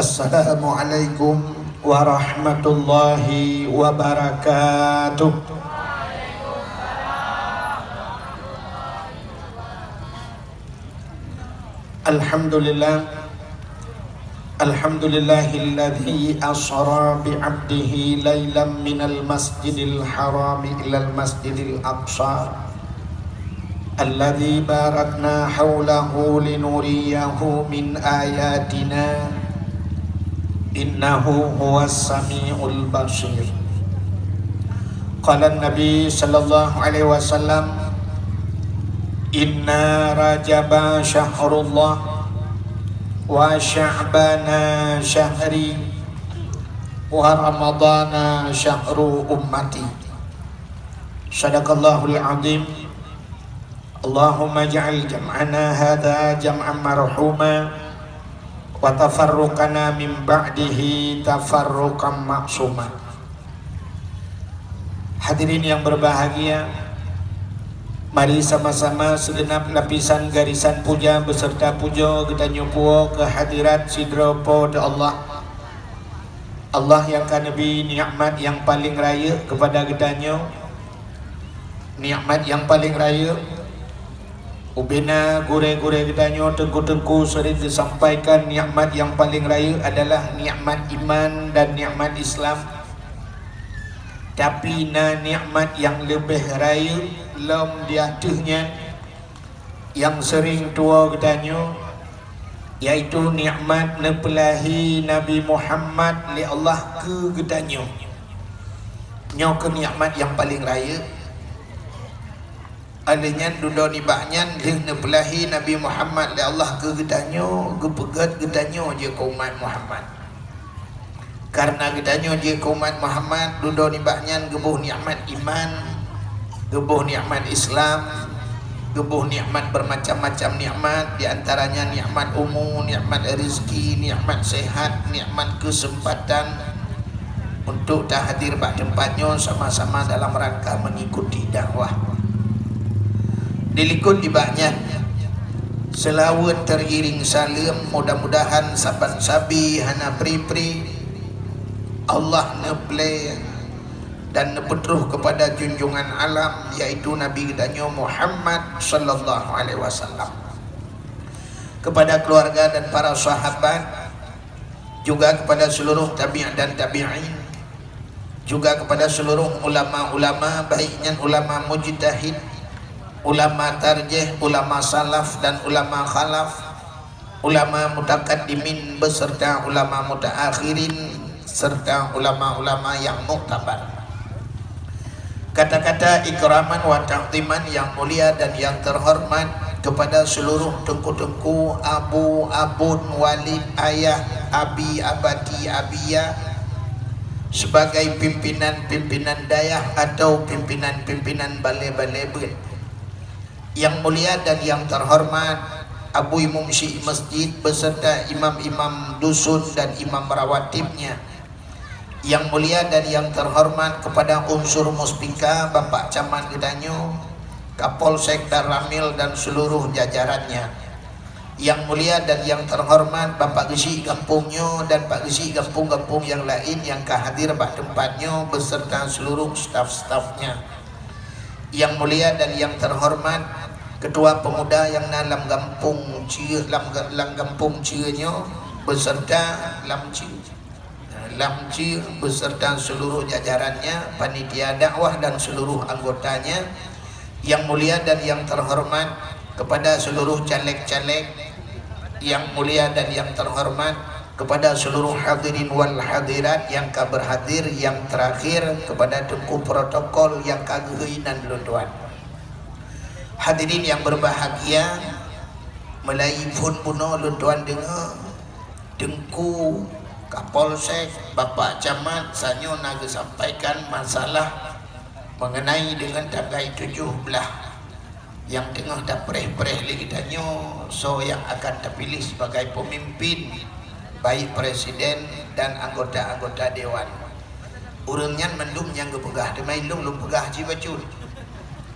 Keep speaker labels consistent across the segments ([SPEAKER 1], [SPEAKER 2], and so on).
[SPEAKER 1] Assalamualaikum warahmatullahi wabarakatuh. Alhamdulillah, alhamdulillahilladzi asra bi'abdihi lailam minal masjidil harami ilal masjidil aqsa alladzi barakna hawlahu linuriyahu min ayatina innahu huwas samiul basir. Qala Nabi sallallahu alaihi wasallam, inna rajaba syahrullah wa sya'bana syahri wa ramadana syahru ummati. Sadaqallahul azim. Allahumma ja'al jam'ana hadha jam'an marhuma wa tafarruqana min ba'dihi tafarruqan maksuma. Hadirin yang berbahagia, mari sama-sama segenap lapisan garisan puja beserta puja kita nyupuo ke hadirat sidropo de Allah. Allah yang kanabi nikmat yang paling raya kepada kitanya, nikmat yang paling raya. Ubina gure-gure kitanya tengku-tengku sering disampaikan nikmat yang paling raya adalah nikmat iman dan nikmat Islam. Tapi nikmat yang lebih raya lom di atasnya yang sering tua katanya, yaitu nikmat nepelahi Nabi Muhammad li Allah ke katanya. Nyo ke nikmat yang paling raya. Alanya dunia ni baknyan li nepelahi Nabi Muhammad li Allah ke katanya, gepegat katanya je ke umat Muhammad. Karena katanya je ke umat Muhammad dunia ni baknyan gebuh nikmat iman, gebuh nikmat Islam, gebuh nikmat bermacam-macam nikmat, di antaranya nikmat umum, nikmat rezeki, nikmat sehat, nikmat kesempatan untuk tak hadir pada tempatnya sama-sama dalam rangka mengikuti dakwah. Dilikut di banyak selawat teriring salam, mudah-mudahan saban sabi hana pri-pri Allah neple dan nepetruh kepada junjungan alam, yaitu Nabi kita Muhammad sallallahu alaihi wasallam, kepada keluarga dan para sahabat, juga kepada seluruh tabi'in dan tabi'in, juga kepada seluruh ulama-ulama, baiknya ulama mujtahid, ulama tarjih, ulama salaf dan ulama khalaf, ulama mutakaddimin beserta ulama mutaakhirin, serta ulama-ulama yang muktabar. Kata-kata ikraman wa ta'ziman yang mulia dan yang terhormat kepada seluruh tengku-tengku, abu, abun, walid, ayah, abi, abadi, abiyah, sebagai pimpinan-pimpinan dayah atau pimpinan-pimpinan balai-balai ben. Yang mulia dan yang terhormat Abu Mumsi Masjid beserta imam-imam dusun dan imam rawatibnya. Yang mulia dan yang terhormat kepada unsur muspika Bapak Camat Gedanyo, Kapolsek Ramil dan seluruh jajarannya. Yang mulia dan yang terhormat Bapak Gesi Kampungnya dan Pak Gesi Kampung-kampung yang lain yang kehadir pada tempatnya beserta seluruh staf-stafnya. Yang mulia dan yang terhormat Ketua Pemuda yang dalam kampung Cia, dalam kampung Cia-nya beserta Lamci beserta seluruh jajarannya, panitia dakwah dan seluruh anggotanya. Yang mulia dan yang terhormat kepada seluruh caleg-caleg, yang mulia dan yang terhormat kepada seluruh hadirin wal hadirat yang berhadir, yang terakhir kepada tengku protokol yang kagehinan lutuan. Hadirin yang berbahagia, mulai pun puno lutuan dengar tengku Kapolsek Bapak Camat sanyo naga sampaikan masalah mengenai dengan tagai 17 yang tengah dah pereh-pereh lagi tanyo, so yang akan terpilih sebagai pemimpin baik presiden dan anggota-anggota dewan. Urangnya mendung yang gepegah demai lung pegah ji bacun.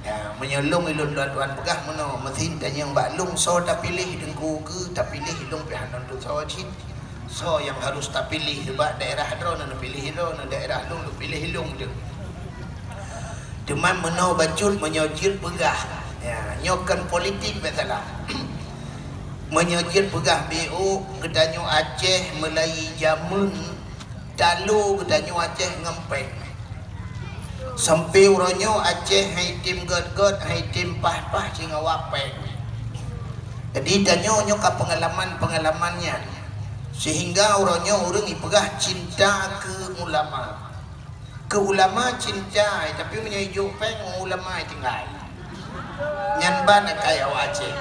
[SPEAKER 1] Ya, menyelung ilun tuan-tuan pegah meno mesin tanya mbak lung so tak pilih dengku ke tak pilih ilung pihanon tu so cin. So yang harus tak pilih sebab daerah drone nak pilih drone, daerah long nak pilih long je. Teman menau bacul menyojir pegah. Ya, nyokan politik besalah. Menyojir pegah BO kedanyo Aceh Melayu Jamun Dalu kedanyo Aceh ngempek. Sampai uronyo Aceh hai tim god-god hai tim pah-pah singa wapek. Jadi danyo nyoka pengalaman-pengalamannya sehingga uronyo urang ipegah cinta ke ulama. Ke ulama cinta tapi menyajuk peng ulama tinggal. Nyanban kaya Aceh.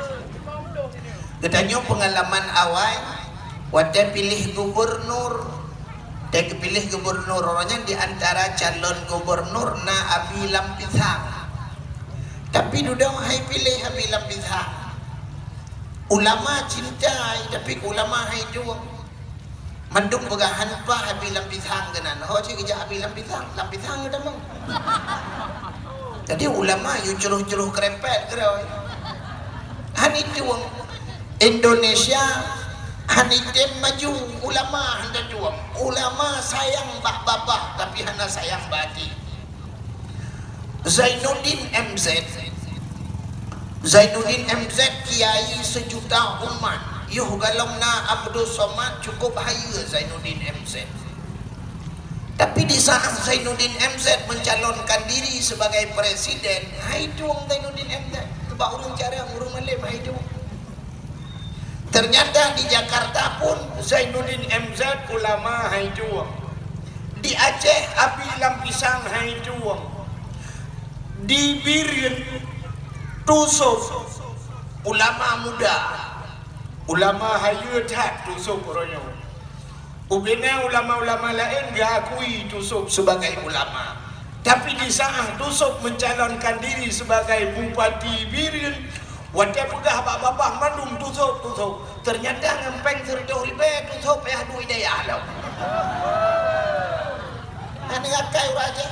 [SPEAKER 1] Kedanyo pengalaman awal waktu pilih gubernur. Dan pilih gubernur orangnya di antara calon gubernur na Abi Lampisang. Tapi duduk hai pilih Abi Lampisang. Ulama cintai tapi ulama hai juang. Mandung pegahan pa Abi Lampisang kenan. Ho cik kerja Abi Lampisang dah mang. Jadi ulama yu celuh-celuh kerempet keroi. Hani juang Indonesia hanitem maju, ulama hendak juang. Ulama sayang bak-babak tapi hana sayang bati. Zainuddin MZ kiai sejuta umat. Yuh galongna Abdul Somad cukup haya Zainuddin MZ. Tapi di saat Zainuddin MZ mencalonkan diri sebagai presiden, hai juang Zainuddin MZ. Sebab urang cara urang Malaysia hai juang. Ternyata di Jakarta pun Zainuddin MZ ulama hai juang. Di Aceh Abi Lampisang hai juang. Di Birin Tusuk ulama muda. Ulama hayu tak Tusuk orangnya. Ubina ulama-ulama lain gak akui Tusuk sebagai ulama. Tapi di saat Tusuk mencalonkan diri sebagai Bupati Birin, wadah pegah bapak-bapak mandung tusuk. Ternyata ngempeng serdoh ribe tusuk payah duit daya alam. Ini ngakai raja.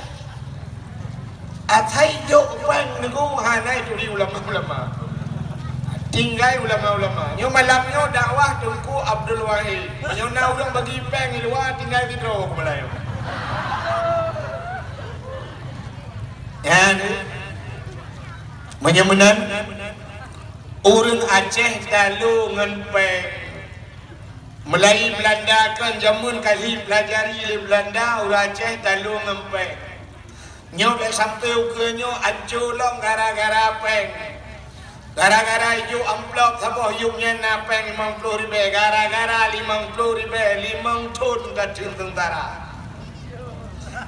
[SPEAKER 1] Atai jok peng nego hanai turi ulama-ulama. Tinggai ulama-ulama. Nyo malamnya dakwah Tunku Abdul Wahid. Nyo na urang bagi peng luar tinggal video ke Melayu. Ya ni. Menyemenan orang Aceh dalu ngenpek Melayu Belanda kan jamun kali pelajari di Belanda orang Aceh dalu ngempek. Nyo dah sampai ukenyo aculong gara-gara peng. Gara-gara hijau amplop sabah yumnya napeng 50 ribu. Gara-gara 50 ribu 5 ton kacung tentara.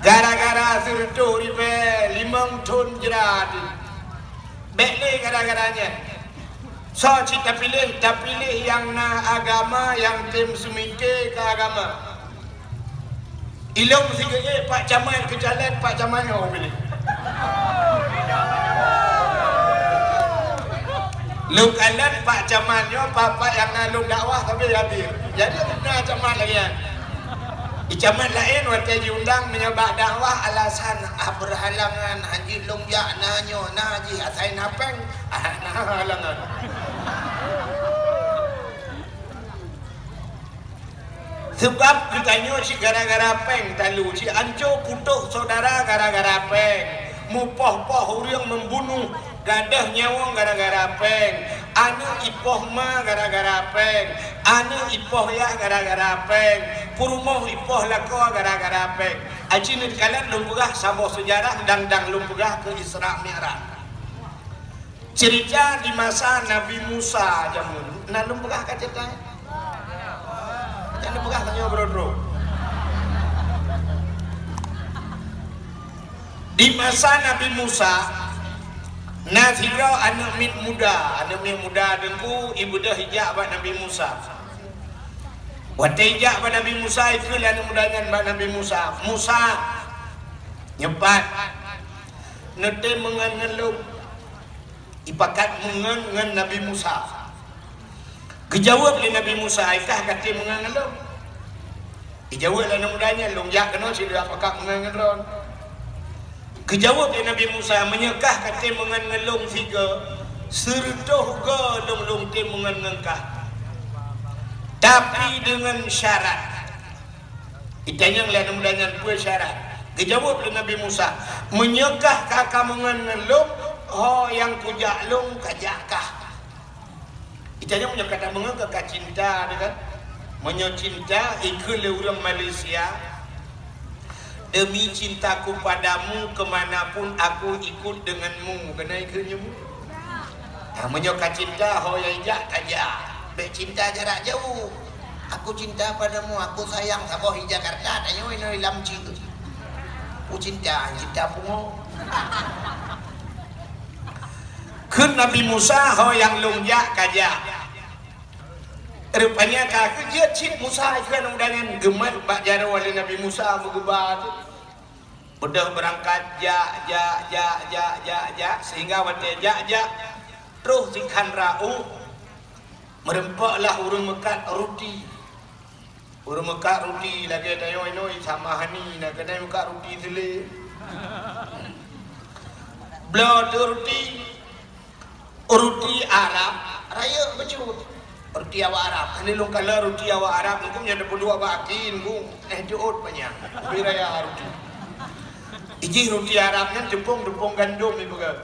[SPEAKER 1] Gara-gara 10 ribu 5 ton jerat. Bekle gara-garanya. So kita pilih yang na agama, yang tim semite ke agama. Ilong sikit Pak Caman ke jalan Pak Caman yang pilih. Lu kalan Pak Caman yo Pak yang nalung dakwah tapi hadir. Jadi kena Caman lagi ya. Caman lain waktu diundang menyebab dakwah alasan berhalangan haji longjak nanyo naji asai napeng halangan. Sebab katanya si gara-gara peng talu si anco kutuh saudara gara-gara peng, mupoh-poh urang membunuh gadah nyawang gara-gara peng, anu ipoh ma gara-gara peng, anu ipoh ya gara-gara peng, purumoh ipoh lako gara-gara peng. Aji ni kalan lumpugah sabah sejarah dang lumpugah ke Isra Mi'raj. Cerita di masa Nabi Musa jamun, nah lumpugah ka cerita. Jangan lumpugah tanya bro. Di masa Nabi Musa Nazira anak mit muda dengku ibu dah hijab buat Nabi Musa. Waktu hijab buat Nabi Musa itu anak mudanya buat Nabi Musa. Musa nyebat nete mengengelum ipakat mengen Nabi Musa. Kejawab oleh Nabi Musa ikah kata mengengelum. Kejawab anak mudanya longjak kena sila pakat mengengelum. Kejawab dari Nabi Musa menyekah kata mengengelung tiga sertuh ga long-long te mengengkah. tapi dengan syarat. Itanya ngeliat mudanya pun syarat. Dijawab oleh Nabi Musa, menyekah kakak mengeneluk ho yang kujak long kajakah. Itanya menyekah tak mengekah cinta kan? Menyocinta ikut orang Malaysia. Demi cintaku padamu kemanapun aku ikut denganmu. Kena ikutnya mu. Menyokah cinta ho yang ijak tajak. Baik cinta jarak jauh. Aku cinta padamu, aku sayang saboh di Jakarta. Tanya ini lamci tu. Aku cinta pungo. Kun Nabi Musa ho yang lungjak kajak. Rupanya kakak dia cip Musa ikan undangan gemat bak jara wali Nabi Musa bergebar tu. Udah berangkat ja sehingga wate ja terus ikan rau merempaklah urung mekat roti. Urung mekat roti lagi tayo inoi sama hani nak kedai mekat roti sele. Blood roti Arab raya becut. Roti awak Arab. Ini long kala roti awak Arab ni punya ada berdua bakin bung. Diot banyak. Biraya roti. Iji roti Arab ni tepung gandum ni betul.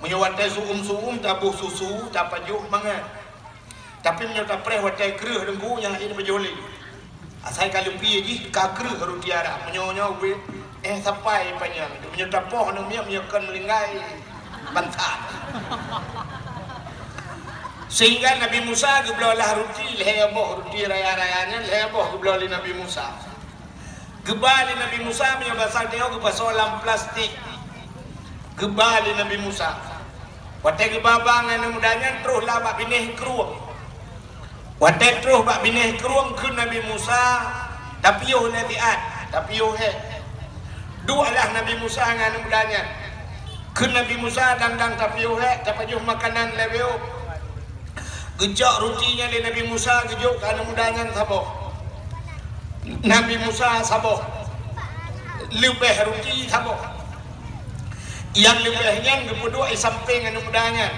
[SPEAKER 1] Menyawat suum tabuh susu dapat juk mangan. Tapi menyawat preh watai kereh dengku yang ini berjoli. Asal kalau pi iji kakreh roti Arab menyonya sampai panjang. Menyawat poh ni menyakan melinggai bantat. Sehingga Nabi Musa geblolah roti leheboh roti raya-rayanya leheboh geblolah Nabi Musa. Gebali Nabi Musa punya basal dia gebasolam plastik. Gebali Nabi Musa. Watai gebabangan mudanya terus lah bak binih keruang. Watai terus bak binih keruang ke Nabi Musa tapi yo nabiat, tapi yo he. Dualah Nabi Musa dengan mudanya. Ke Nabi Musa dandang tapi yo he, tapi yo makanan leweo. Gejak rotinya le Nabi Musa gejuk kana mudanya saboh. Nabi Musa saboh. Lebih roti saboh. Yang lebihnya gemudua samping anu mudanya.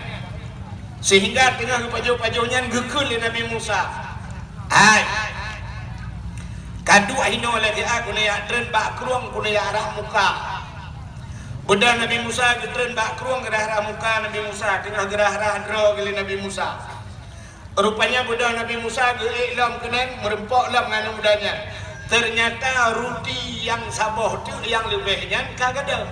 [SPEAKER 1] Sehingga tengah pajau-pajaunya gekul le Nabi Musa. Hai. Kadu ahino le dia kuna ya tren bak kruang kuna ya arah muka. Benda Nabi Musa getren bak kruang ke arah muka Nabi Musa tengah gerah-gerah dro ke Nabi Musa. Rupanya budak Nabi Musa geiklam kenen merempoklah dengan mudanya. Ternyata roti yang saboh tu yang lebihnya kagak ada.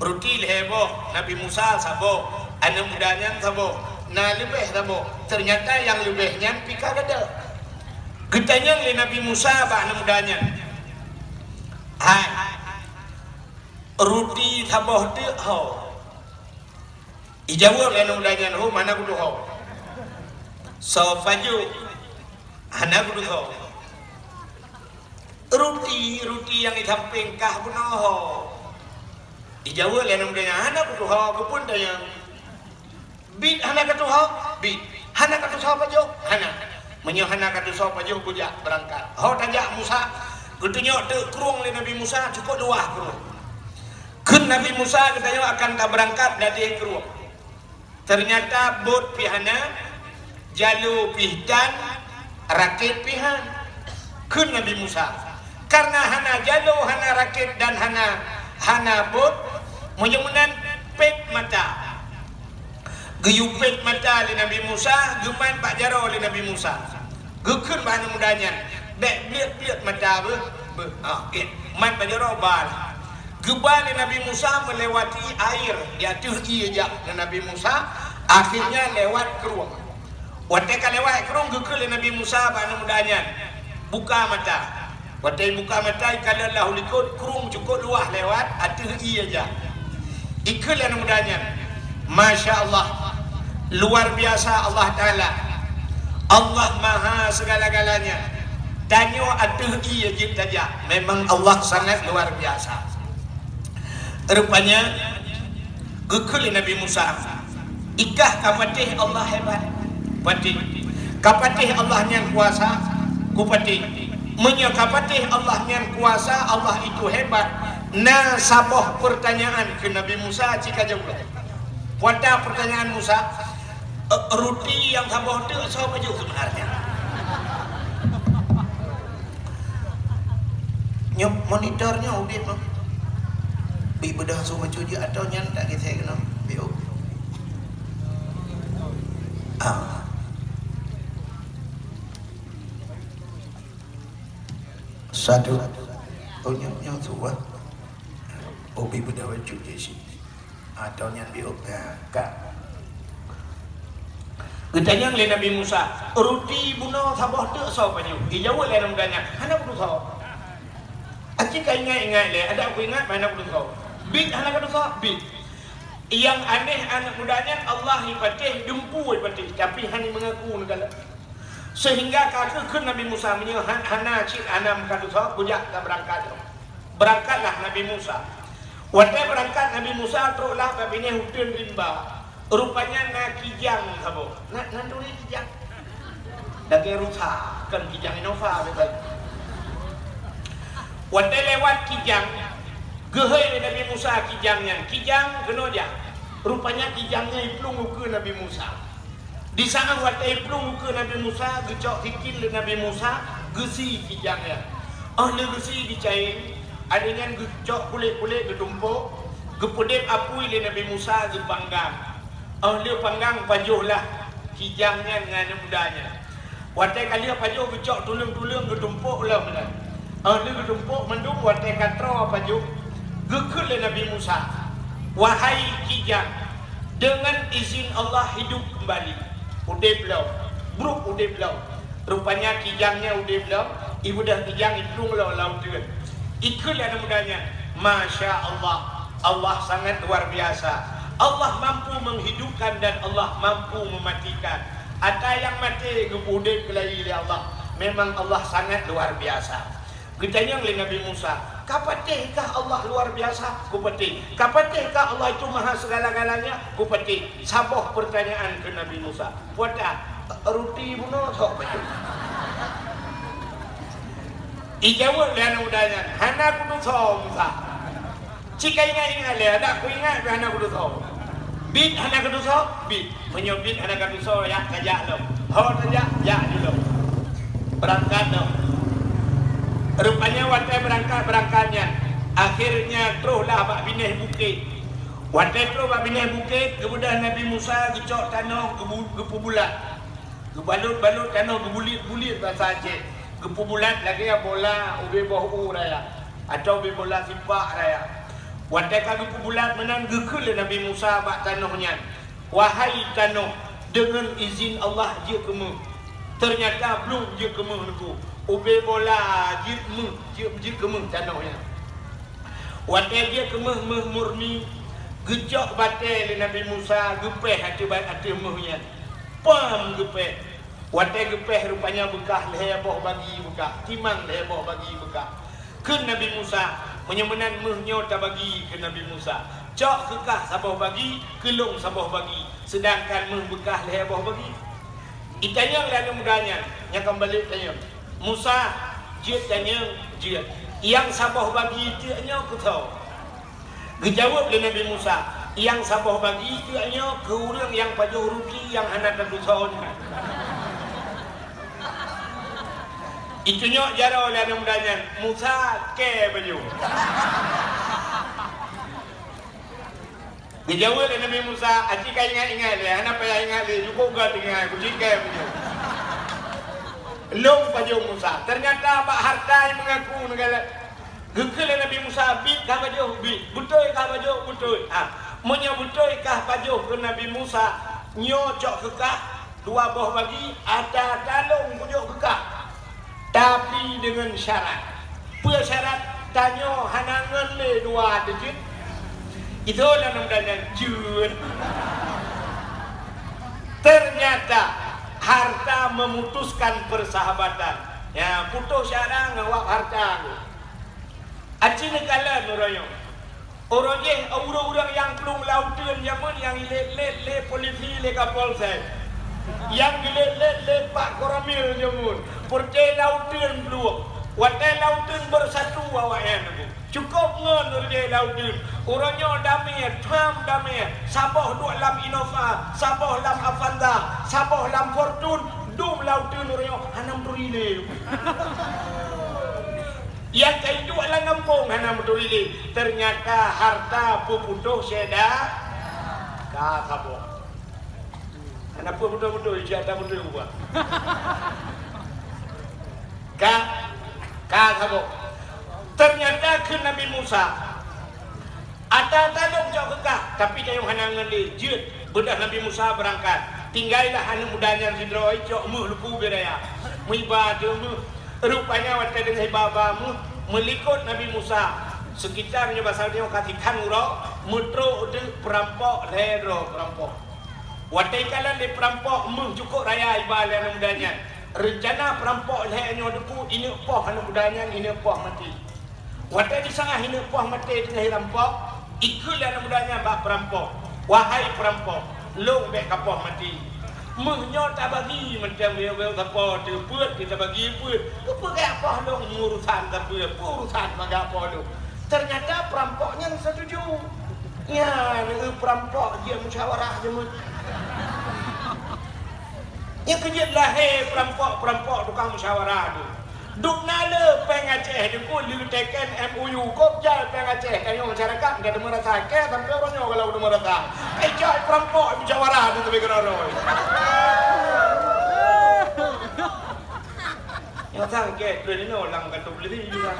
[SPEAKER 1] Roti leheboh Nabi Musa saboh, anak mudanya saboh. Nah lebih saboh. Ternyata yang lebihnya pi kagak ada. Getanya le Nabi Musa ba anak mudanya. Hai. Roti saboh tu ho. Ijawab anak mudanya ho mana kudu ho. So faju anak kudu ho. Roti yang di samping kah pun ho. Dijawab anak mudanya anak kudu ho kepun dayang. Bit anak kudu ho, bit. Anak kudu ho paju, anak. Menyo anak kudu ho paju bujak berangkat. Ho tajak Musa. Kudunya de kruang le Nabi Musa cukup dua kruang. Kun Nabi Musa katanya akan tak berangkat dari kruang. Ternyata bot pihana jalu pihdan rakit pihan kun Nabi Musa. Karena hana jalu hana rakit dan hana bot menyemunan pet mata. Geyup pet mata li Nabi Musa, geman pak jaro li Nabi Musa. Gekun bahana mudanya. Bek biat mata man pak jaro bal. Gebal Nabi Musa melewati air dia tuh iya Nabi Musa akhirnya lewat keruang. Watika lewat keruang gekul Nabi Musa bana mudanya buka mata. Watai buka mata kalau Allah likut keruang cukup luah lewat atuh iya aja. Ikul mudanya. Masya Allah luar biasa Allah Taala. Allah Maha segala-galanya. Tanyo atuh iya je saja. Memang Allah sangat luar biasa. Rupanya gekul Nabi Musa. Ikah kapatih Allah hebat. Patih. Kapatih Allah yang kuasa. Kupatih. Menyo kapatih Allah yang kuasa, Allah itu hebat. Nah saboh pertanyaan ke Nabi Musa jika jauh. Pada pertanyaan Musa,
[SPEAKER 2] Roti yang sabah tu so baju sebenarnya.
[SPEAKER 1] Nyok monitornya udit no. Bi bedah so baju dia atau nyan tak kita kena. Bio. Satu. Oh nyok tua. Oh bi bedah baju je si. Atau nyan bio kak.
[SPEAKER 2] Getanya oleh Nabi Musa, roti bunuh sabah tu so baju. Dijawab oleh namanya, hana kudu so. Acik ingat le, ada aku ingat mana kudu so. Bit hana kudu so, bit. Yang aneh anak mudanya Allah ipatih jumpu ipatih, tapi hanya mengaku negala. Sehingga kakek Nabi Musa menyohan hana cik anam kudu so, bujak tak berangkat. Berangkatlah Nabi Musa. Waktu berangkat Nabi Musa teruslah babine hutun rimba. Rupanya nak kijang kamu. Nak tuli kijang. Daging rusa kan kijang Innova betul. Waktu lewat kijang, gehoi Nabi Musa kijangnya. Kijang kena dia. Rupanya kijangnya iplung ke Nabi Musa. Di sana waktu iplung ke Nabi Musa, gecok hikil Nabi Musa, gesi kijangnya. Le gesi dicair, adanya gecok kulit-kulit getumpuk, gepodep apui le Nabi Musa gepanggang. Dia panggang pajuhlah kijangnya dengan mudanya. Watai kali pajuh gecok tulung-tulung getumpuk lah benar. Dia getumpuk mendung watai katro pajuh gekul Nabi Musa. Wahai kijang, dengan izin Allah hidup kembali. Udah belau, buruk udah belau. Rupanya kijangnya udah belau, ibu dah kijang iplung laut dia. Ikulah mudanya. Masya Allah, Allah sangat luar biasa. Allah mampu menghidupkan dan Allah mampu mematikan. Ada yang mati kemudian kelahi oleh Allah. Memang Allah sangat luar biasa. Ditanya oleh Nabi Musa, kapatikah Allah luar biasa? Kupati. Kapatikah Allah itu maha segala-galanya? Kupati. Sabah pertanyaan ke Nabi Musa. Buat roti bunuh sok betul. Ijawab dia mudanya. Hana kudu sok Musa. Jika ingat le, ada aku ingat hana kudu sok. Bit hana kudu sok, bit. Menyobit hana kudu sok ya kajak lo. Ho saja ya dulu. Berangkat lo. Rupanya waktu berangkatnya. Akhirnya teruslah bak bineh bukit. Waktu terus bak bineh bukit, kemudian Nabi Musa gecok tanah gepu bulat. Gebalut-balut tanah gebulit-bulit bahasa Aceh. Gepu bulat lagi ya bola ubi bohu raya. Atau ubi bola simpak raya. Waktu kami bulan menang gekul Nabi Musa bak tanahnya. Wahai tanah, dengan izin Allah je kemu. Ternyata belum je kemu nuku. Ube bola je kemu tanahnya. Waktu dia kemu murni, gejok batal Nabi Musa gepeh hati muhnya. Pam gepeh. Waktu gepeh rupanya bekah leher boh bagi bekah. Timang leher boh bagi bekah. Ke Nabi Musa menyemenan muhnya tak bagi ke Nabi Musa. Cok kekah sabah bagi, kelung sabah bagi. Sedangkan muh bekah leher bawah bagi. Itanya lalu mudanya, yang kembali tanya. Musa, dia tanya, dia. Yang sabah bagi tiaknya aku tahu. Dijawab oleh Nabi Musa, yang sabah bagi tiaknya ke orang yang pajuh ruki yang hendak tentu tahun. Itunya jara oleh anak mudanya. Musa ke baju. Dijawab oleh Nabi Musa. Acika ingat le. Anak payah ingat le. Cukup gak ingat. Kucing ke baju. Long baju Musa. Ternyata pak harta yang mengaku negara. Gekil Nabi Musa. Bit kah baju? Bit. Betul kah baju? Betul. Monya betul kah baju ke Nabi Musa? Nyocok kekah. Dua boh bagi. Ada talung pujuk kekah. Tapi dengan syarat. Apa syarat? Tanya hanangan le dua digit. Itulah namanya jun. Ternyata harta memutuskan persahabatan. Ya, putus syarat ngawak harta. Acini kala nurayo. Orang yang pelung lautan zaman yang le polisi le kapal saya. Yang le Pak Koramil jamun. Percaya lautan belum. Watai lautan bersatu awaknya. Cukup ngon dia laudin. Orangnya damai, Trump damai. Sabah duk lam Innova, Sabah lam Avanza, Sabah lam Fortune, dum laudin orangnya hanam turile. Yang kain duk lam kampung hanam turile. Ternyata harta puputuh seda ka Sabah. Kenapa betul-betul ijazah betul buat? Ka Sabah. Ternyata ke Nabi Musa ada talung jauh kekah, tapi dia yang hanangan dia jut bedah Nabi Musa berangkat tinggallah anak mudanya sidroi cok mu lupu beraya mu ibadah mu rupanya wata dengan baba mu melikut Nabi Musa sekitarnya pasal dia katikan uro mutro de perampok lero perampok wata ikalan de perampok mu cukup raya ibadah anak mudanya rencana perampok lehnya deku ini poh anak mudanya ini poh mati. Wadah di sangat hina puah mati tengah rampok, ikulah mudanya bak perampok. Wahai perampok, long bek kapuah mati. Muhnya tak bagi macam wel-wel apa tu puat kita bagi puat. Apa gak apa long urusan tapi urusan maga apa lu. Ternyata perampoknya setuju. Ya, ni perampok dia musyawarah je mu. Yang kejut lahir perampok tukang musyawarah tu. Duk nala pengaceh deku lu teken MOU kopjal pengaceh kayo masyarakat enggak ada merasa ke sampai orangnya kalau udah merasa jauh perampok musyawarah tu tapi kerana yang sangke tu ni orang kata beli juga.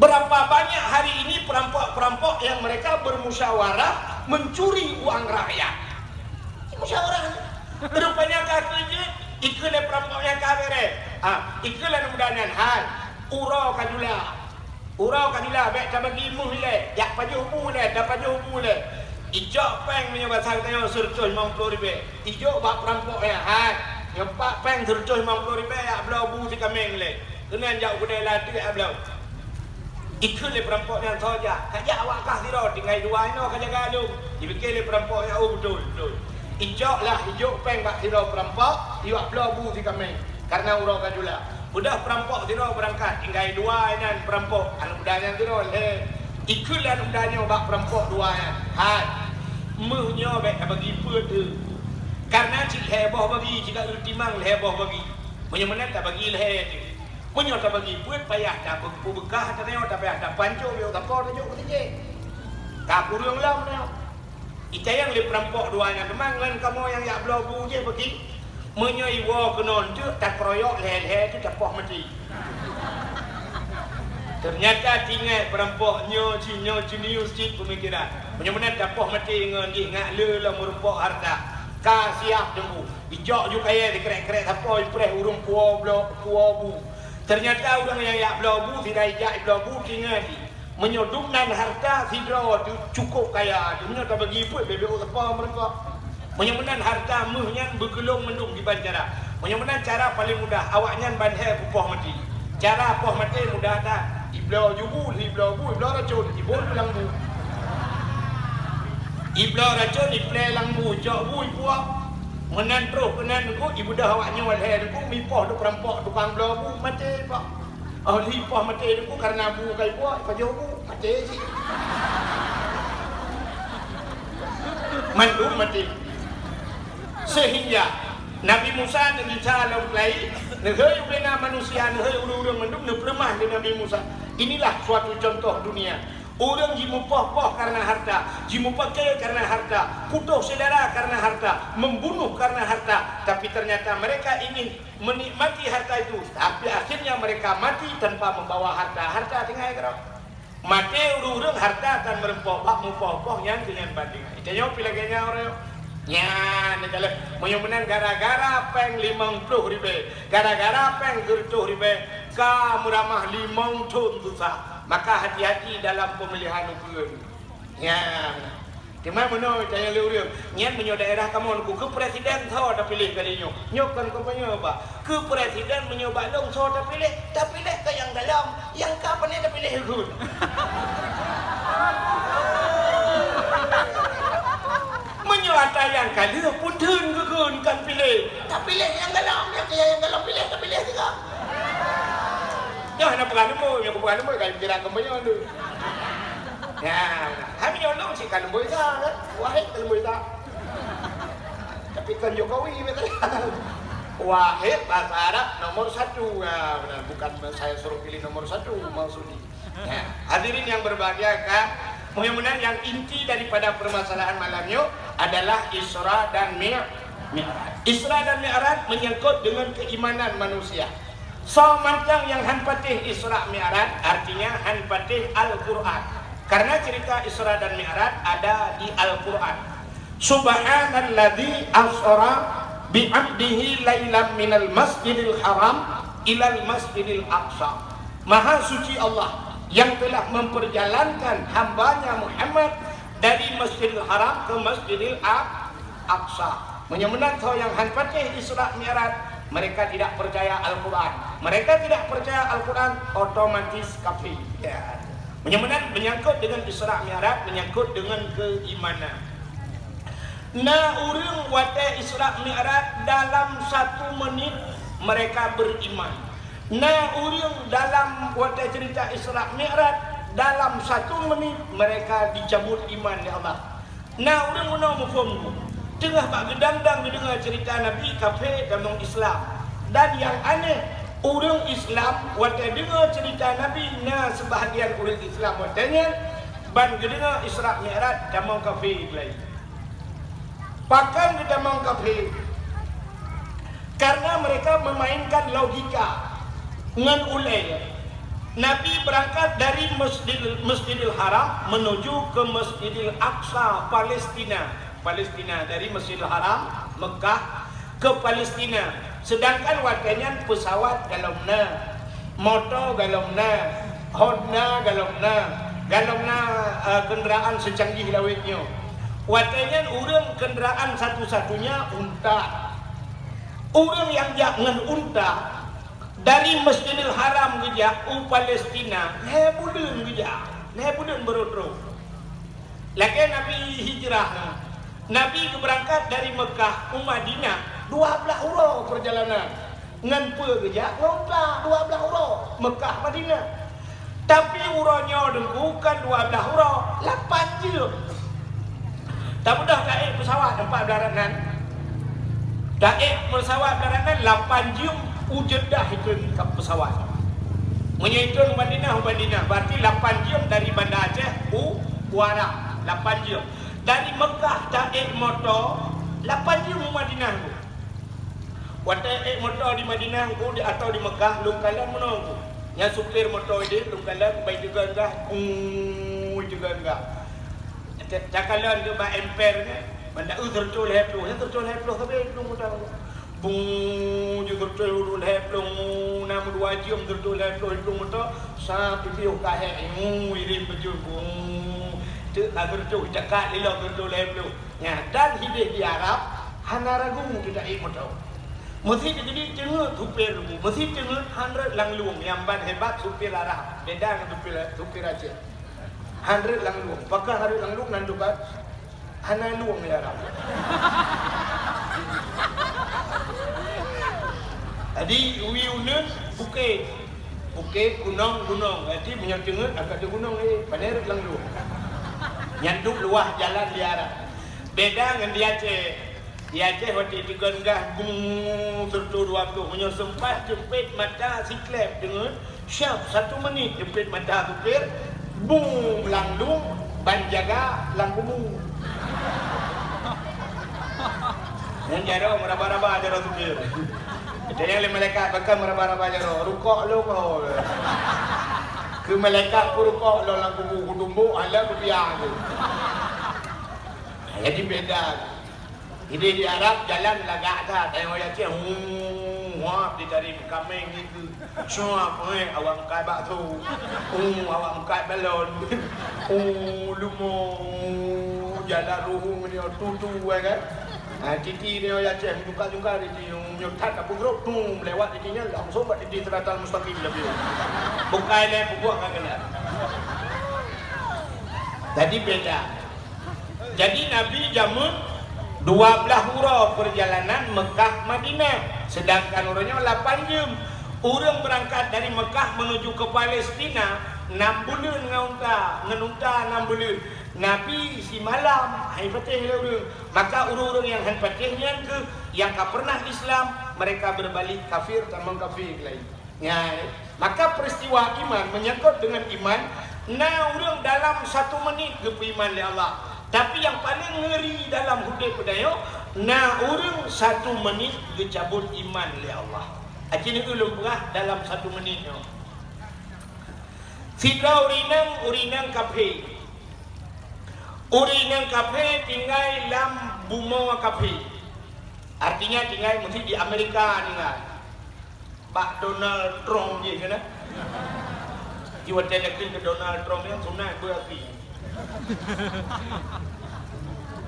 [SPEAKER 2] Berapa banyak hari ini perampok-perampok yang mereka bermusyawarah mencuri uang rakyat. Musyawarah rupanya kakunya ikulah perampoknya kabere. Ikulah mudahan hal urau kadula baik tak bagi muhle yak paju muhle dak paju muhle ijok peng punya bahasa tanya surcoy 50 ribu ijok bak perampoknya hal nyepak peng surcoy 50 ribu yak belau bu si kameng le kenan jauh kedai lati yak belau ikulah perampoknya saja kajak awak kah siro tinggal dua ino kajak galung dipikir perampoknya betul Ijok peng bak siro perampok, iwak belau si kami. Karena urau kadula. Udah perampok siro berangkat, tinggal dua nan perampok. Anu budanya siro le. Ikulah budanya bak perampok dua nan. Hai. Muhnya baik bagi tu. Karena cik heboh bagi, jika ultimang heboh bagi. Menyamanan tak bagi le tu. Punya tak bagi put payah tak bekah tak tengok tak payah tak pancu bio tak kau tunjuk ketik. Tak kurang lam tengok. Ita yang le perampok duanya memang kan kamu yang yak blobu je pergi menyoi wo kenon tu tak kroyok leh tu tak poh mati. Ternyata tinggal perampoknya cinius cik pemikiran. Benar-benar tak poh mati ngan dia ngak le lah merumpok harta. Ka siap tunggu. Ijok ju kaya dikerek-kerek siapa ipreh urung puabu. Ternyata orang yang yak blobu tidak ijak blobu tinggal di menyodumkan harta sidra tu cukup kaya tu nya tak bagi pun BBO apa mereka menyamanan harta muhnya bergelung mendung di bandara menyamanan cara paling mudah awaknya bandhe pupoh mati cara poh mati mudah tak iblau jubu iblau racun ibul lambu iblau racun iple lambu jok bu ipuak menan terus kenan ku ibu dah awaknya walhe ku mipoh tu perampok tukang blau bu mati pak. Lipah mati itu karena bu kai buat pajau bu mati sih. Mandum mati. Sehingga Nabi Musa dan Isa lain negeri bena manusia negeri urang mandum nepremah dengan Nabi Musa. Inilah suatu contoh dunia. Orang jimupoh-poh karena harta, jimupakai karena harta, putus saudara karena harta, membunuh karena harta. Tapi ternyata mereka ingin menikmati harta itu, tapi akhirnya mereka mati tanpa membawa harta. Harta tinggal kerap. Mati urung-urung harta akan merempok, bak mupoh-poh yang dengan banding. Itu yang pilihnya orang. Ya, negara menyumbang gara-gara peng 50 ribu, gara-gara peng 70 ribu, kamu ramah 5 ton susah. Maka hati-hati dalam pemilihan ukur. Ya, Cuma mana saya lihat nyen menyo daerah kamu ku ke presiden so dah pilih kali nyo. Nyokan ko panyo ba? Ke presiden menyo balong so dah pilih ke yang dalam, yang kapan ni dah pilih kun. Menyo ada yang kali putun ke kun kan pilih. Tak pilih yang dalam, yang dalam pilih tak pilih juga. Dah nak perang lembu, yang perang lembu kan kira kembanya tu. Ya, kami nyolong si kan lembu dah kan. Wahid lembu dah. Tapi kan Jokowi betul. Wahid bahasa Arab nomor 1 ya, bukan saya suruh pilih nomor 1 maksudnya. Ya, hadirin yang berbahagia kan, mudah-mudahan yang inti daripada permasalahan malam ini adalah Isra dan Mi'raj. Isra dan Mi'raj menyangkut dengan keimanan manusia. So mancang yang han patih Isra Mi'raj artinya han patih Al-Quran. Karena cerita Isra dan Mi'raj ada di Al-Quran. Subhanalladzi asra bi'abdihi lailam minal masjidil haram ilal masjidil aqsa. Maha suci Allah yang telah memperjalankan hambanya Muhammad dari Masjidil Haram ke Masjidil Aqsa. Menyembuhkan yang han patih Isra Mi'raj, mereka tidak percaya Al-Quran. Mereka tidak percaya Al-Quran, otomatis kafir. Ya. Menyangkut dengan Isra Mi'raj, menyangkut dengan keimanan. Nah, urang wate Isra Mi'raj dalam 1 menit mereka beriman. Nah, urang dalam wate cerita Isra Mi'raj dalam 1 menit mereka dicabut iman ya Allah. Nah, urang mau mufhum. Tengah pak gedang-dang dengar cerita Nabi kafir dan orang Islam. Dan yang aneh, orang Islam wate dengar cerita Nabi, nah sebahagian orang Islam watenya ban dengar Isra Mi'raj dan orang kafir lain. Pakan kita mau kafir karena mereka memainkan logika dengan ulai. Nabi berangkat dari Masjidil Haram menuju ke Masjidil Aqsa, Palestina, dari Masjidil Haram Mekah ke Palestina. Sedangkan waktunya pesawat galomna, motor galomna, Honda galomna kenderaan secanggih lawitnya. Waktunya urang kenderaan satu-satunya unta. Urang yang jangan unta dari Masjidil Haram gejak Palestina, hebuden gejak, hebuden berodro. Lagi Nabi hijrah, Nabi berangkat dari Mekah ke Madinah, 12 huruf perjalanan. Ngan pe gejak, unta 12 huruf Mekah Madinah. Tapi urangnya bukan 12 huruf, 8 jam. Tak mudah naik pesawat tempat daratan. Naik pesawat daratan 8 jam. Ujedah itu ke pesawat. Menyitun Madinah, berarti 8 jam dari Bandar Aceh Warang, 8 jam. Dari Mekah naik motor 8 jam Madinah. Waktu naik motor di Madinah atau di Mekah, lungkalan menunggu. Yang supir motor ini lungkalan baik juga enggak. Cakalan ke ba emper ni, benda tercol heplo tapi belum mudah. Bung juga tercol heplo, nama 2 jam tercol heplo belum mudah. Sampai piu kahe, irim baju bung. Tu tercol cakap lilo tercol heplo. Ya, dan hidup di Arab, hana ragu tidak ikut tahu. Mesti jadi cengut supir, mesti cengut 100 langluang yang ban hebat supir Arab. Beda dengan supir Aceh. 100 langluang. Pakai 100 langluang nandu kan? Hana luang ya Arab. Jadi wiunun bukit gunung. Jadi punya cengut agak ada gunung ni. Paner langluang. Nyanduk luah jalan di Arab. Beda dengan di Aceh. Di Aceh waktu itu enggak tertu 20 punya sempat jepit mata si klep dengan syap 1 menit jepit mata supir. Bung langlung ban jaga langgumung. Yang jaro meraba-raba jaro supir. Jadi malaikat bakal meraba-raba jaro rukuk lo kau. Ke malaikat rukuk lo langgumung kudumbu ala rupiah tu. Jadi beda. Ini di Arab jalan lagak dah tengok ya cik wah dicari kambing gitu. Semua awak kaibak tu. Awak kaib balon. Lumo jalan ruhung ni tutu kan. Titi dia ya cik juga di nyutat apa grup tu lewat dinya langsung buat di teratal mustaqim lebih. Bukan le buat kagak. Jadi beda. Jadi Nabi jamun 12 huruf perjalanan Mekah Madinah, sedangkan orangnya 8 jam. Orang berangkat dari Mekah menuju ke Palestina 6 bulan ngenunta 6 bulan. Nabi si malam hai patih orang. Maka orang-orang yang han patihnya ke yang tak pernah Islam, mereka berbalik kafir tamang kafir lain. Ya, maka peristiwa iman menyangkut dengan iman. Nah, orang dalam 1 menit ke iman oleh Allah. Tapi yang paling ngeri dalam hidup pedayo, nah orang 1 menit gecabut iman oleh Allah. Akhirnya ulum berah dalam 1 menit. Fidra urinang kafe. Urinang kafe tinggal dalam bumi kafe. Artinya tinggal mesti di Amerika tinggal. Pak Donald Trump je kan? Jiwa terakhir ke Donald Trump yang sunat berarti.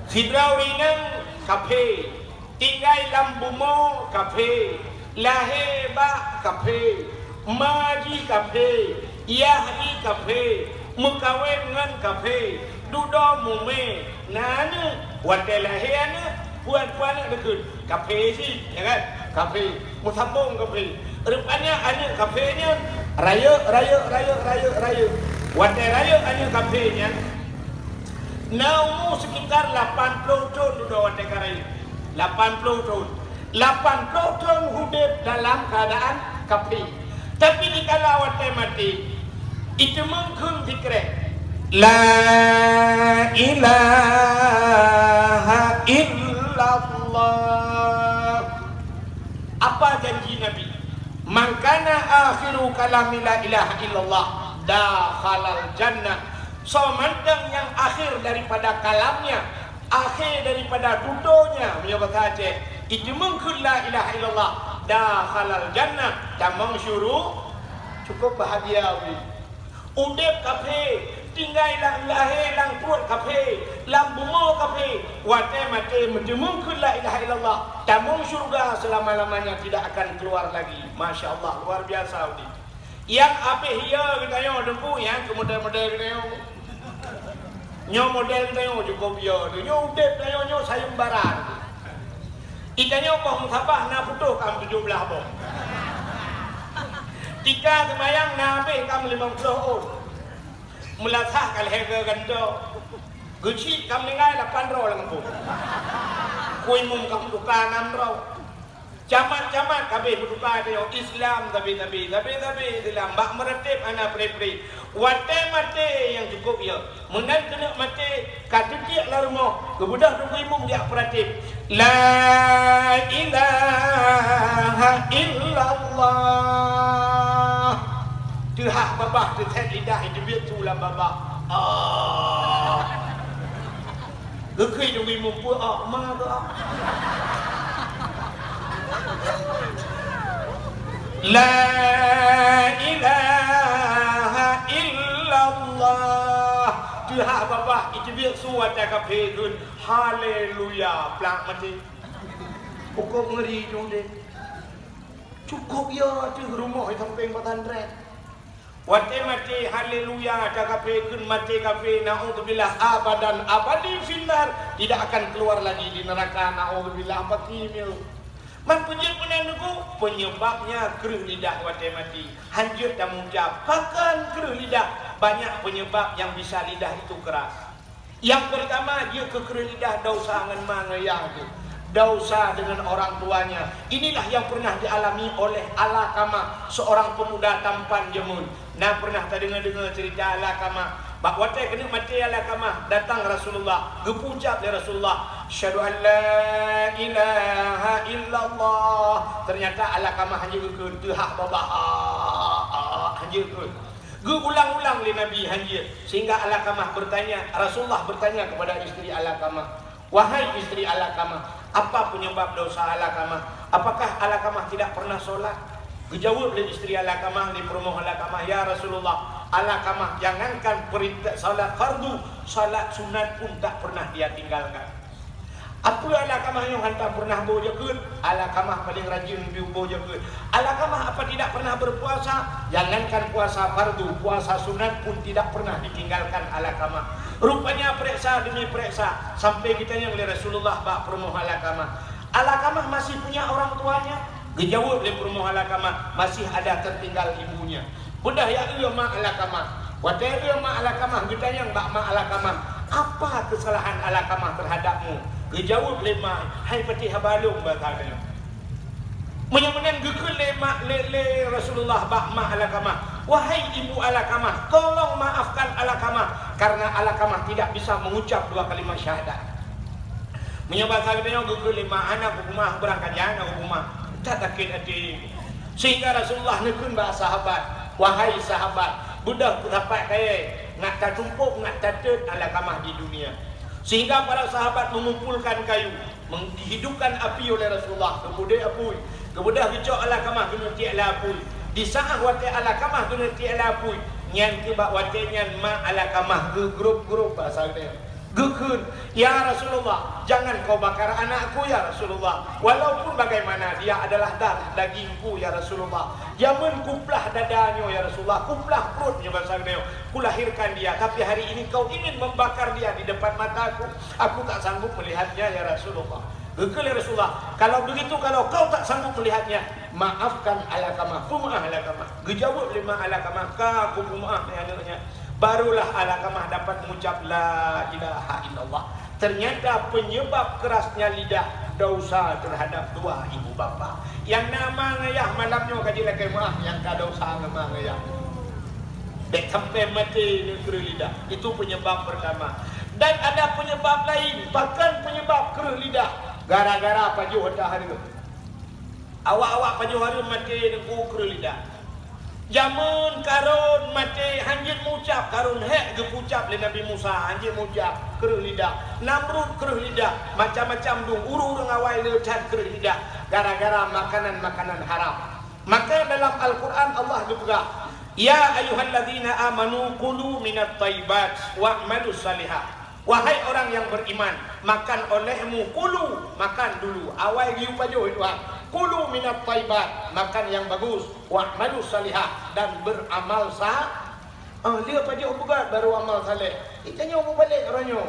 [SPEAKER 2] Fidra urinang kafe. Tinggal dalam bumi kafe. Lahir ba kafe. Maji kafe. Yahdi kafe. Mukawin dengan kafe. Duda mume. Nana. Wadah lahirnya. Puan-puan dekat. Kafe sih. Ya kan? Kafe. Musambung kafe. Rupanya ada kafenya. Raya. Wadah raya ada kafenya. Naumu sekitar 80 tahun sudah wadah raya. 80 tahun. 80 tahun hidup dalam keadaan kafe. Tapi dikala wadah mati, itu mungkin fikir La ilaha illallah. Apa janji Nabi? Mangkana akhiru kalami la ilaha illallah dakhalal jannah. So mandang yang akhir daripada kalamnya, akhir daripada tuturnya menyebut saja itu mungkin la ilaha illallah dakhalal jannah. Tamang syuruh cukup bahagia. Udep kafe, tinggal lahir lang perut kafe, lang bumi kafe, wate mati mungkin la ilaha illallah. Tamung syurga selama-lamanya tidak akan keluar lagi. Masya Allah, luar biasa ini. Yang apa hiya kita yo dempu yang model-model kita yo. Nyo model kita yo cukup yo. Nyo udep kita yo sayembaran. Ikannya apa musabah na putuh kam 17 boh. Tika semayang nabe kam 50 on. Melasah kal hega gando. Guci kam ningai 8 ro lang po. Kuy mum kam duka 6 ro. Camat-camat kabe duka yo Islam tabi Islam bak meretip ana pre-pre. Wate mate yang cukup ya. Menan kena mate katitik larmo. Kebudah du kuy mum dia peratip. La ilaha illallah. Tuhan babah terset lidah itu biar tulang babah. Gekui demi mumpu ma tu. La ilaha illallah. Tuhan babah itu biar suat jaga pegun. Haleluya. Pelak mati. Cukup ngeri dong deh. Cukup ya tu rumah itu samping petandret. Wate mati haleluya jaga pegun mati kafe naudzubillah abadan abadi finnar, tidak akan keluar lagi di neraka naudzubillah batimil. Man penyebabnya keruh lidah wate mati. Hanjut dan mengucap bahkan keruh lidah. Banyak penyebab yang bisa lidah itu keras. Yang pertama dia keruh lidah dosa dengan mangayah tu. Dosa dengan orang tuanya. Inilah yang pernah dialami oleh Alaqamah, seorang pemuda tampan jemun. Nah pernah tak dengar cerita Alaqamah. Bahawa dia kena mati Alaqamah. Datang Rasulullah. Gepucap dari Rasulullah. Asyhadu an la ilaha illallah. Ternyata Alaqamah hanya gekun. Tuhak babah. Hanya gekun. Ulang-ulang oleh Nabi hanya. Sehingga Alaqamah bertanya. Rasulullah bertanya kepada isteri Alaqamah. Wahai isteri Alaqamah, apa penyebab dosa Alaqamah? Apakah Alaqamah tidak pernah solat? Dijawab oleh isteri Alaqamah di perumahan Alaqamah, ya Rasulullah, Alaqamah jangankan perintah salat fardu, salat sunat pun tak pernah dia tinggalkan. Apa Alaqamah yang hantar pernah bojakeun? Alaqamah paling rajin bojakeun. Alaqamah apa tidak pernah berpuasa? Jangankan puasa fardu, puasa sunat pun tidak pernah ditinggalkan Alaqamah. Rupanya periksa demi periksa sampai kitanya oleh Rasulullah bak perumahan Alaqamah. Alaqamah masih punya orang tuanya? Gejawab le perumahan alakamah masih ada tertinggal ibunya. Budah ya mak alakamah. Watai mak alakamah ditanya mak alakamah, apa kesalahan alakamah terhadapmu? Gejawab le mak, hai pati habalung batanya. Menyamunan gekul le mak le Rasulullah mak alakamah. Wahai ibu alakamah, tolong maafkan alakamah karena alakamah tidak bisa mengucap 2 kalimat syahadat. Menyebab salibnya gekul le mak anak rumah berangkat ya anak rumah. Tak takut hati. Sehingga Rasulullah nekun bahasa sahabat, wahai sahabat, budak dapat kaya nak tak tumpuk nak tatut alakamah di dunia. Sehingga para sahabat mengumpulkan kayu, menghidupkan api oleh Rasulullah. Kemudian apui, kemudian kecok alakamah kena tiak lapui. Di saat watai alakamah kena tiak lapui, nyan tiba watai nyan ma alakamah ke grup-grup bahasa dia. Gekun, ya Rasulullah, jangan kau bakar anakku ya Rasulullah. Walaupun bagaimana dia adalah darah dagingku ya Rasulullah. Jangan kuplah dadanya ya Rasulullah, kuplah perutnya bahasa dia. Kulahirkan dia, tapi hari ini kau ingin membakar dia di depan mataku. Aku tak sanggup melihatnya ya Rasulullah. Gekun ya Rasulullah, kalau begitu kalau kau tak sanggup melihatnya, maafkan alakamah, kumaah alakamah. Gejawab lima alakamah, ka kumaah anaknya. Barulah alakamah dapat mengucap la ilaha illallah. Ternyata penyebab kerasnya lidah dosa terhadap 2 ibu bapa. Yang nama ngayah malamnya kaji lagi maaf yang tak dosa nama ngayah. Dek sampai mati negeri lidah. Itu penyebab pertama. Dan ada penyebab lain, bahkan penyebab keruh lidah. Gara-gara pajuh hari itu. Awak-awak pajuh hari mati dengan keruh lidah. Jamun karun mati hanjit mucap karun hek gepucap le Nabi Musa hanjit mucap keruh lidah. Namrud keruh lidah, macam-macam dung urung-urung awai leucat keruh lidah gara-gara makanan-makanan haram. Maka dalam Al-Quran Allah juga, ya ayyuhalladzina amanu kulu minat thayyibat wa'malus salihat. Wahai orang yang beriman, makan olehmu kulu, makan dulu awai giu pajuh itu. Kulu minat thayyibat, makan yang bagus, wa'malus salihah, dan beramal dia pajuh bukan baru amal saleh. Itanya mau balik orangnya.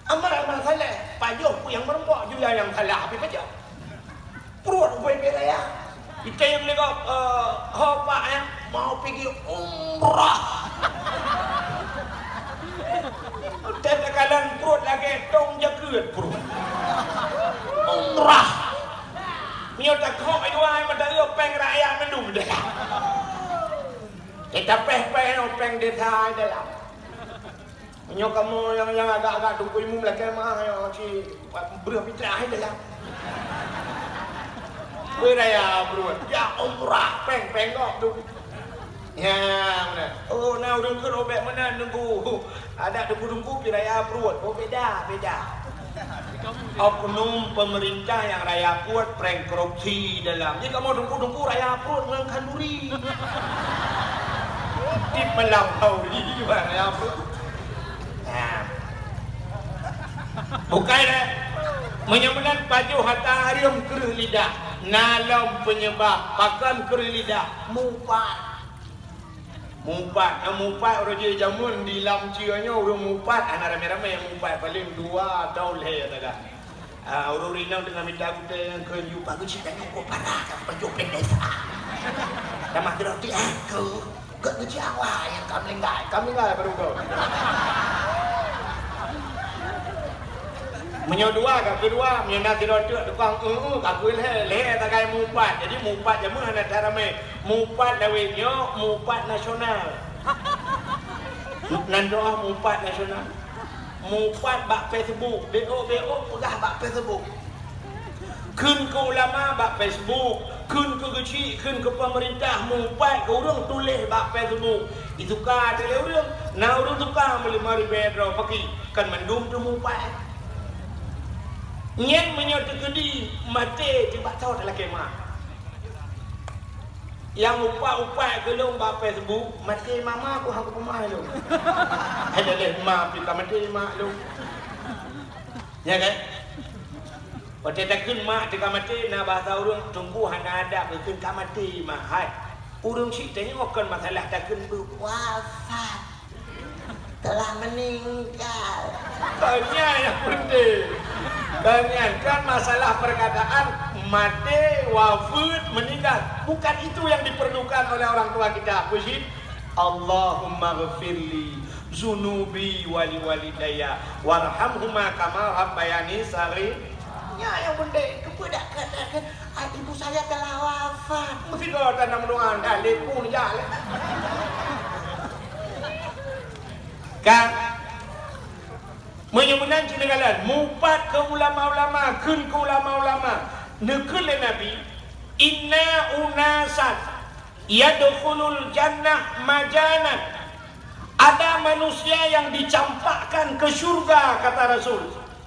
[SPEAKER 2] Amal saleh, pajuh pun yang merembak juga yang salah habis pajuh. Perut gue beraya. Kita yang legap hopak yang mau pergi umrah. Tekalan perut lagi tong jaket perut. Umrah. Mio tak kau itu ay madaya peng rakyat minum dah. Kita peh-peh peng desa dalam. Mio kamu yang agak-agak dukung imum lagi mah yang si berapa pitra dalam. Beraya bro. Ya umrah peng kok tu. Ya mana. Oh nah urang ke robek mana nunggu. Ada dengku-dengku piraya perut. Oh beda. Oknum pemerintah yang raya puat prank korupsi dalam. Jika mau dengku-dengku raya puat mengangkat duri. Tip melampaui juga raya puat. Nah. Bukan menyebutkan pajuh hatta harium keruh lidah. Nalam penyebab pakan keruh lidah. Mumpat orang je jamun di lam cianya orang mumpat anak ramai-ramai yang mumpat paling 2 tahun le kata. Orang rinang dengan minta kita yang ke jumpa aku cerita kau parah kan pajuh pendesa. Nama teroti aku gak ngeci awak yang kami enggak baru kau. Menyodua ke kedua menyenang tidak tukang kakui le tagai mumpat. Jadi mumpat jamun anak ramai mumpat lawinyo mumpat nasional. Nandoa mumpat nasional. Mumpat bak Facebook, BO pegah bak Facebook. Kun ke ulama bak Facebook, kun ke kecil, kun ke pemerintah mumpat ke orang tulis bak Facebook. Itu ka ada orang, na orang tukang beli mari bedro pakai kan mendung tu mumpat. Nyen menyatu kedi mati tiba tahu dalam kemah. Yang upai gelung ba Facebook mati mama aku hang rumah lu. Ada leh mak kita mati mak lu. Ya kan? Waktu takun mak tika mati na bahasa urang tunggu hana ada betul ka mati mak. Hai. Urang si tanya akan masalah takun wafat. Telah meninggal. Tanya yang penting. Dan kan masalah perkataan mati, wafat, meninggal. Bukan itu yang diperlukan oleh orang tua kita. Puji Allahumma ghafirli zunubi wali walidayya warhamhuma kama rabbayani saghira. Ya, yang benda itu pun dah katakan ibu saya telah wafat. Mesti kau tanam doa dah lepun jalan. Kan menyebenan cinagalan mupat ke ulama-ulama, kun ke ulama-ulama, nekul Nabi, inna unasan yadkhulul jannah majanan. Ada manusia yang dicampakkan ke syurga, kata Rasul.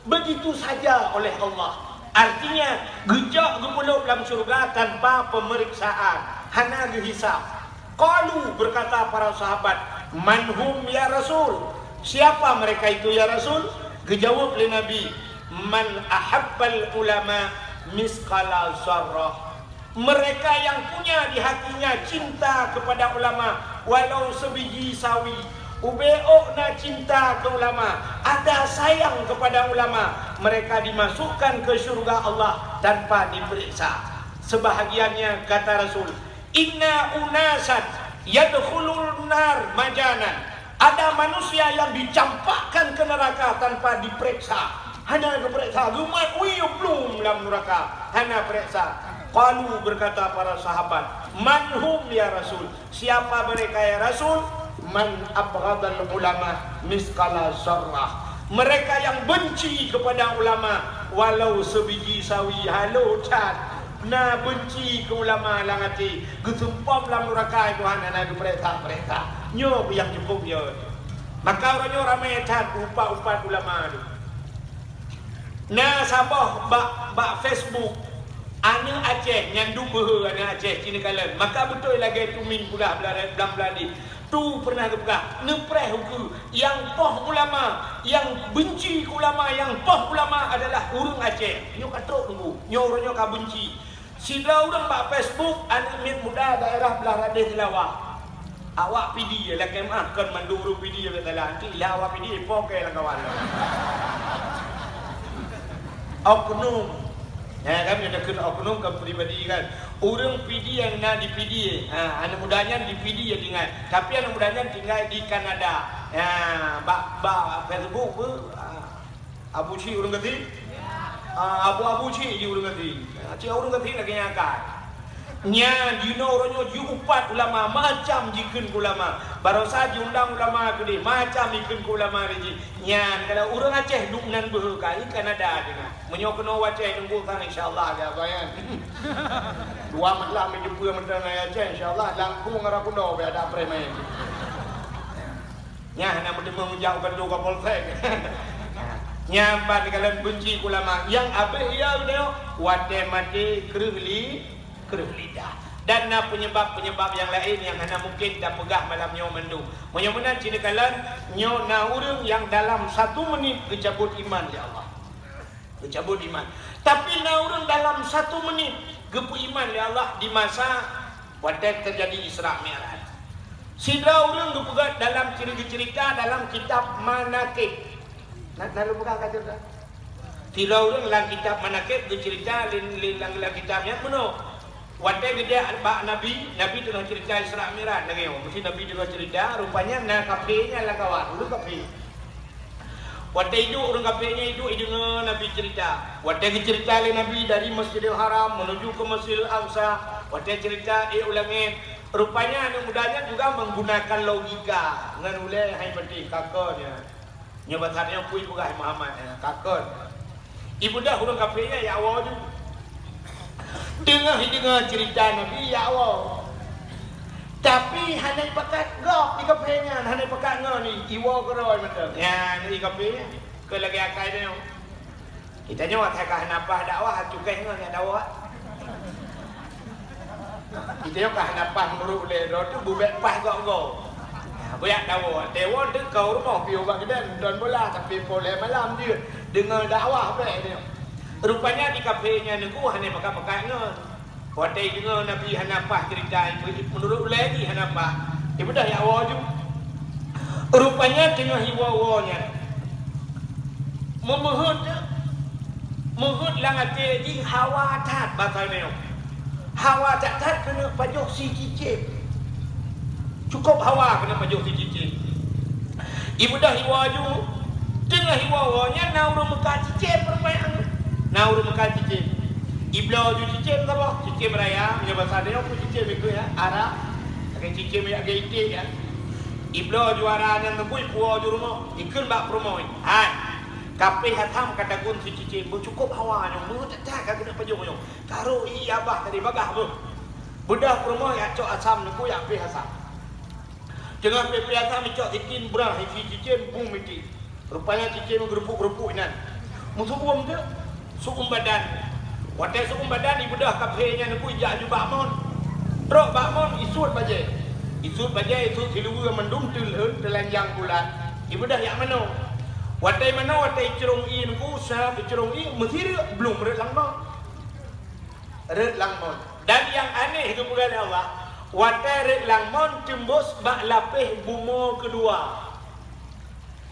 [SPEAKER 2] Begitu saja oleh Allah. Artinya gejak gemuluk dalam syurga tanpa pemeriksaan, hanya dihisab. Qalu, berkata para sahabat, manhum ya Rasul, siapa mereka itu ya Rasul? Dijawab oleh Nabi, man ahabbal ulama misqala zarrah. Mereka yang punya di hatinya cinta kepada ulama walau sebiji sawi. Ube'ok na cinta ke ulama, ada sayang kepada ulama, mereka dimasukkan ke syurga Allah tanpa diperiksa. Sebahagiannya kata Rasul, inna unasan yadkhulul nar majanan. Ada manusia yang dicampakkan ke neraka tanpa diperiksa. Hanya diperiksa, gemat belum dalam neraka, hanya periksa. Qalu, berkata para sahabat, manhum ya Rasul, siapa mereka ya Rasul? Man abghadal ulama misqala zarrah. Mereka yang benci kepada ulama walau sebiji sawi. Halo cat, na benci ke ulama langati getumpam dalam neraka itu hana pereta nyo yang cukup yo. Maka orangnya ramai cat upat ulama tu. Na sabah bak Facebook anu Aceh nyandu behe anu Aceh Cina kalan. Maka betul lagi tumin pula belam-beladi. Tu pernah kepegah nepreh hukum yang poh ulama, yang benci ke ulama, yang poh ulama adalah urang Aceh. Nyo katrok tunggu, nyo orangnya ka benci. Sila urang bak Facebook anak min muda daerah belah Radeh Tilawah. Awak pidi lah kemah kan manduru pidi lah nanti lah awak pidi pokai lah kawan. Oknum, ya kami ada kena oknum kan pribadi kan. Orang PD yang nak di PD, anak mudanya di PD ya tinggal. Tapi anak mudanya tinggal di Kanada. Bak Facebook Abu Ci orang keti, Abu Ci di orang keti. Cik orang keti lagi nyakar. Nya dino orangnya diupat ulama macam jikin ulama. Barosa diundang ulama gede macam jikin ulama reji. Nya kalau orang Aceh duk nan berkai Kanada dengan. Menyokno Aceh nunggu kan insyaallah ada bayan. Dua malam menjumpa mentang Aceh insyaallah langkung ngara kuno be ada premain. Nya nak menjauhkan tu ke Polsek. Nya ban kalian benci ulama yang abe ya beliau wate mati kerli lidah dan penyebab-penyebab yang lain yang hanya mungkin dah pegah malam nyo mendu. Menyebenan cina kalan nyo na urang yang dalam 1 menit kecabut iman ya Allah. Kecabut iman. Tapi na urang dalam 1 menit gepu iman ya Allah di masa waktu terjadi Isra Mi'raj. Sidra urang gepugat dalam cerita dalam kitab Manaqib. Nak lalu buka kata dah. Sidra urang dalam kitab Manaqib cerita dalam kitabnya penuh. Waktu dia bak Nabi tengah cerita Isra Mi'raj lagi. Mesti Nabi tengah cerita, rupanya na kafenya lah kawan, dulu kafe. Waktu itu orang kafenya itu dengar Nabi cerita. Waktu cerita oleh Nabi dari Masjidil Haram menuju ke Masjidil Aqsa. Waktu cerita ulangin, rupanya anak mudanya juga menggunakan logika. Ngan ulai hai penting kakaknya. Nyobatannya pui bukan Muhammad kakak. Ibu dah orang kafenya ya awal tu. Dengar cerita Nabi ya Allah. Tapi hanya pakat gok di kafenya, hanya pakat ni iwa keroi macam. Ya, ni kafe ke lagi akai dia. Kita nyawa tak kah napah dakwah cukai ngah dakwah. Kita nyawa kah napah muruk le tu bubek pah gok. Banyak dakwah. Dewan tu kau rumah piu bak kedan don bola tapi boleh malam dia dengar dakwah baik dia. Rupanya di kafenya ni ku hanya pakai ngon. Waktu dengar Nabi hanapah cerita menurut lagi hanapah. Ibu dah ya wajib. Rupanya tengah hiwa-wanya memohon Muhut lang ate di hawa tat batalnya. Hawa tat kena pajuk si cicip. Cukup hawa kena pajuk si cicip. Ibu dah hiwa ju. Tengah hiwa wanya nauru mekah cicip permayang. Nauru mekah cicip. Iblau ju cicip apa? Cicip raya punya bahasa dia aku cicip itu ya. Arab. Akan cicip ya agak itik ya. Iblau ju arah yang nebui puau ju rumah. Ikun bak rumah. Hai. Kapih hatam kata gun si cicip cukup hawa nya mu tak kena pajung nya karo i abah tadi bagah bu budak rumah ya cok asam nu ya pih asam jangan pih asam cok ikin brah si cicip bung miti rupanya cicip gerupuk-gerupuk nan musuh buam tu sukum badan watai sukum badan ibu dah kapih nya nu ja ju bakmon drok bakmon isut baje isut silu mendung tulheun telanjang bulan ibu dah yak mano watai mana watai cerong in ku sa cerong in mesti belum red langmon dan yang aneh itu bukan Allah watai red langmon tembus bak lapih bumo kedua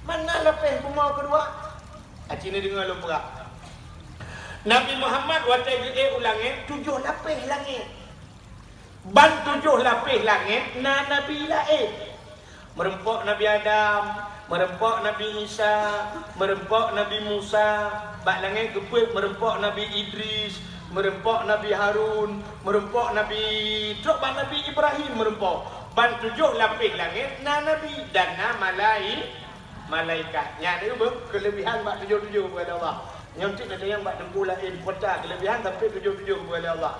[SPEAKER 2] mana lapih bumo kedua acina dengar lu perak Nabi Muhammad watai ulangnya 7 lapih langit ban 7 lapih langit na Nabi lain merempok Nabi Adam merempok Nabi Isa, merempok Nabi Musa, bak langit keput merempok Nabi Idris, merempok Nabi Harun, merempok Nabi Truk bak Nabi Ibrahim merempok. Ban 7 lapis langit na Nabi dan na malaikat. Yang ni kelebihan bak 7 kepada Allah. Yang tidak ada yang bak dembu lain kota kelebihan tapi 7 kepada Allah.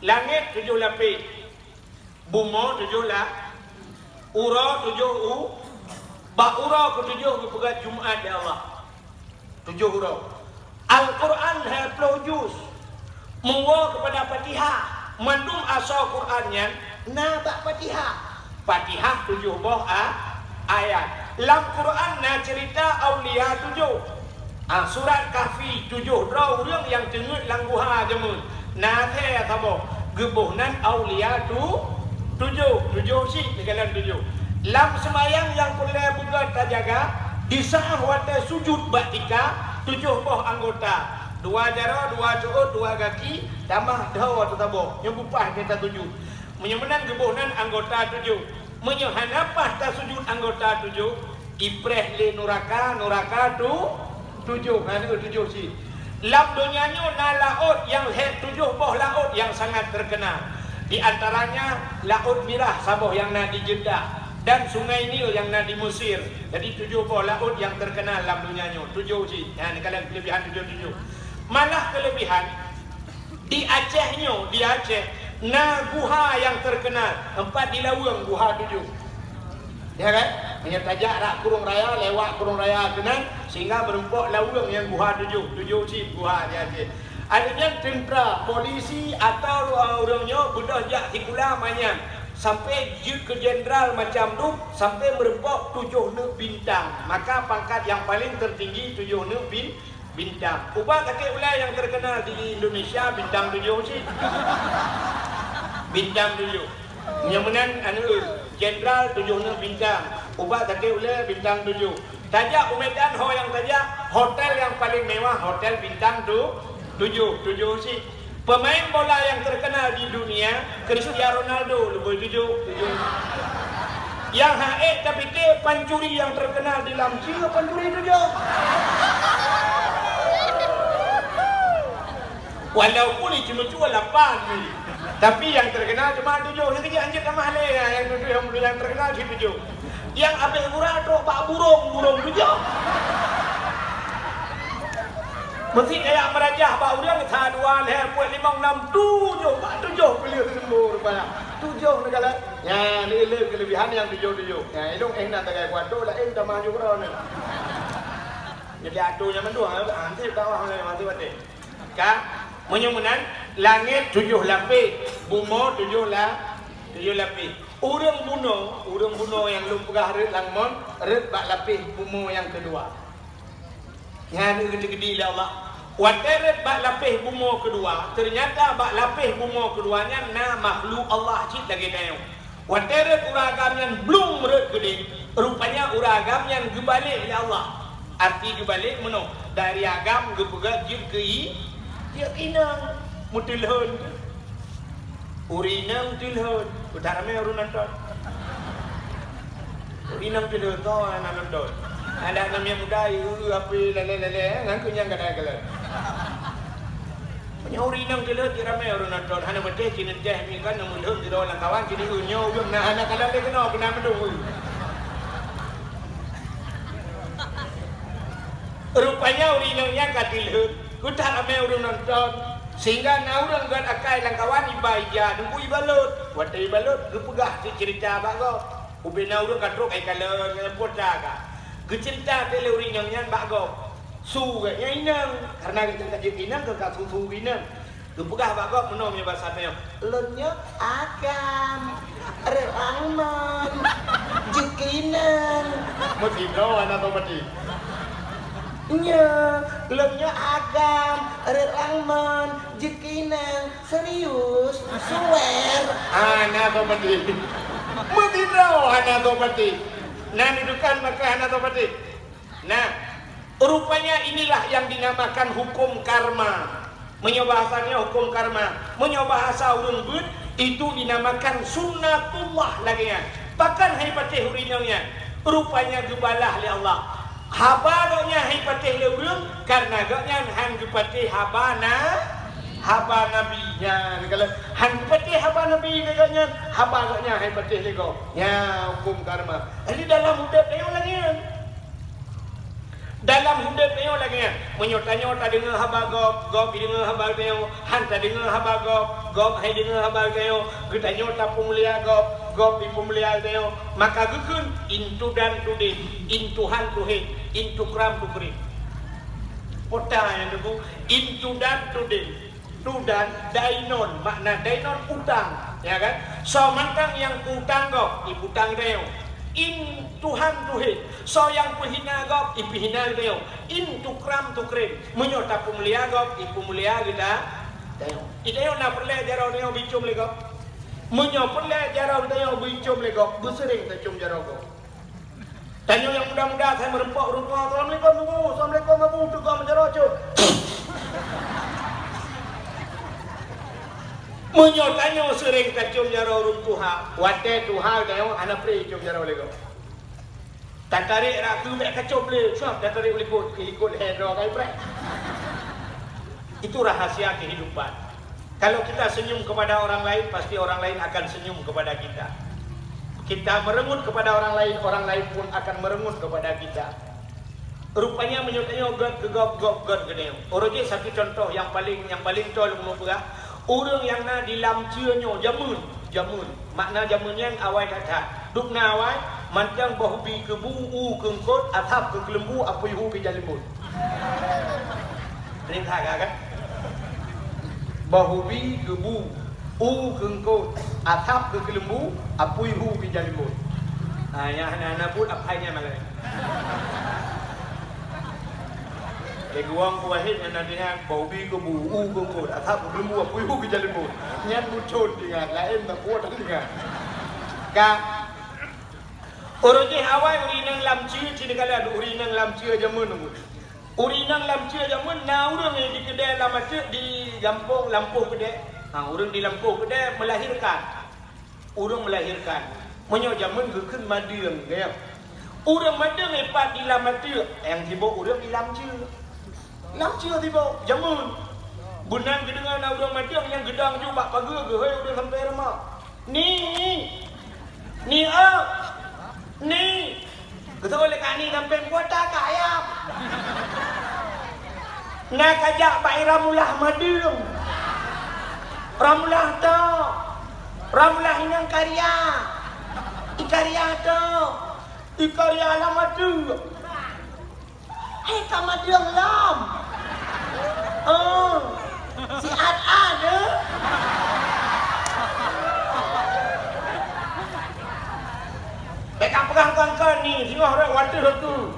[SPEAKER 2] Langit 7 lapis. Bumi 7 lapis. Ura 7 Bak urau ke-7 kepada Jumaat ya Allah. 7 urau. Al-Quran 20 juz. Mengwa kepada Fatihah. Mandum asal Qurannya na bak Fatihah. Fatihah 7 boh ayat. Dalam Quran na cerita aulia 7. Surat Kahfi 7 draw urang yang cengut lang guha jemun. Na the sabo. Gebuhnan aulia 7 si dalam 7. Lam semayang yang boleh buka terjaga di saat wadah sujud batika 7 boh anggota 2 jara 2 cuut 2 kaki tambah dawa tetabo yang bupah kita 7 menyemenan gebuhnan anggota 7 menyehanapah tak sujud anggota 7 ipreh le nuraka 7 mana 7 si lam dunianya na laut yang 7 boh laut yang sangat terkenal di antaranya laut Mirah saboh yang na di Jeddah dan sungai Nil yang ada di Mesir. Jadi 7 boh laut yang terkenal dalam dunianya. 7 sih. Nah, ini kalian kelebihan 7. Malah kelebihan di Acehnya, di Aceh, na guha yang terkenal. 4 di Lawang guha 7. Ya kan? Menyetajak rak kurung raya lewat kurung raya kenan sehingga berempok Lawang yang guha 7. 7 sih guha di Aceh. Adanya tentera, polisi atau orangnya budak jak sikula manyan. Sampai ke jenderal macam tu sampai merempok 7 nek bintang. Maka pangkat yang paling tertinggi 7 nek bintang. Ubah kakek ulai yang terkenal di Indonesia bintang 7 sih. Bintang 7. Yang menan jenderal 7 nek bintang. Ubah kakek ulai bintang 7. Tajak Umedan ho yang tajak hotel yang paling mewah hotel bintang 7 sih. Pemain bola yang terkenal di dunia Cristiano Ronaldo lebih 7. Yang haid tapi ke pancuri yang terkenal di Lamsi pancuri 7. Walaupun cuma 8 ni. Tapi yang terkenal cuma 7. Yang kejap anjir nama le yang terkenal di 7. Yang abis murah tu bak burung 7. Mesti kayak merajah bak urang tha 2 leh puan 5 6 7 bak 7 pilih semua rupanya. 7 negara. Ya ni le kelebihan yang 7. Ya idong nak tagai kuatu lah dah maju kron. Jadi atunya mendua nanti bawah le mati balik. Ka menyemunan langit 7 lapis, bumi 7 lapis. Urang bunuh yang lu pegah red langmon, red bak lapis bumi yang kedua. Yang gede-gede lah Allah. Wateret bak lapis bumi kedua. Ternyata bak lapis bumi keduanya na makhluk Allah cip lagi tayang. Wateret uragam yang belum red gede. Rupanya uragam yang gebalik oleh Allah. Arti gebalik mana? dari agam ke pegat jid ke i dia inang mutilhun urinang tilhun utara me urun nonton urinang tilhun to anak nonton ada namanya mudai api lele ngangku nyang kada punya urinang tilhun dia ramai urun nonton hana bete cinin teh mi kan mulhun di dalam kawan cini unyo yum na anak kada le kena kena mendung rupanya urinangnya katilhun kutak ramai urun nonton sehingga naurang gan akai langkawan ibaija nunggu ibalut wate ibalut gepegah cerita bago ubi naurang katruk ai kala poda ka gecerita tele urinangnya bago su ga inang karena kita jadi inang ke susu inang gepegah bago menomnya bahasa teo lennya agam rangman jikinang mesti do anak to mesti nya lemnya agam rangman jikinang serius suwer anak to mesti mesti do anak to mesti nah dudukan maka anak to mesti nah rupanya inilah yang dinamakan hukum karma. Menyobahasanya hukum karma. Menyobahasa urung bud itu dinamakan sunnatullah lagi ya. Bahkan hai patih urinangnya rupanya gebalah li Allah. Haba doknya hai patih le urung karena doknya han gepatih haba nabinya. Kalau han patih haba nabi doknya haba doknya hai patih le go. Ya hukum karma. Jadi dalam hidup tengok lagi ya. Dalam hidup tengok lagi ya, menyota-nyota dengan haba gop dengan haba tengok, hanta dengan haba gop hai dengan haba tengok, kita nyota pemulia gop di pemulia tengok, maka gukun into dan today, into hand to head, into kram to krim. Kota yang dulu, into dan today, to dan dainon, makna dainon utang, ya kan? So mantang yang utang gop, ibutang tengok. In Tuhan Tuhan, so yang pehina gop, ipihina teo. In tukram tukrim, menyota pemulia gop, ipemulia kita. Teo, iteo na perle jarau teo bicum le gop. Menyo perle jarau teo bicum le gop, besering tecum jarau gop. Tanyo yang muda-muda saya merempok rumah. Assalamualaikum abu, tukang menjarau cu. Menyotanyo sering kacung jarau rum tuha, wate tuha teo anak pri cum jarau lego. Tatarik raku mek kacau beli, suap tatarik ikut hedro kai pre. Itu rahasia kehidupan. Kalau kita senyum kepada orang lain, pasti orang lain akan senyum kepada kita. Kita merengut kepada orang lain pun akan merengut kepada kita. Rupanya menyotanyo gop gede. Oroje satu contoh yang paling tol mengapa? Orang yang na di lam cianyo jamun makna jamunnya awai kata dukna awai mantang bahubi kebu kengkot atap ke kelembu apa hu ke jalimut perintah kan bahubi kebu kengkot atap ke kelembu apa hu ke jalimut yang anak-anak pun apanya malah Eguang kuahid yang nantinya baubi ke buu ke mud atap ke lembu apa ibu ke jalan mud nyat muncul dengan lain tak kuat dengan kak orangnya awal urinang lamci cina kala ada urinang lamci jamun urinang lamci jamun nah orang yang di kedai lamci di kampung lampuh kedai orang di lampuh kedai melahirkan menyo jamun gekun madeng gaya orang madeng epat di lamci yang sibuk orang di lamci lamci tiba jamun bunang kedengar orang madang yang gedang juga pagi ke hey udah sampai rumah ni kita boleh kani sampai kuota kaya nak ajak bayi ramulah madang ramulah tu ramulah inang karya ikarya tu ikarya lama tu kamadang lam si ada pegang kan ni singoh orang water tu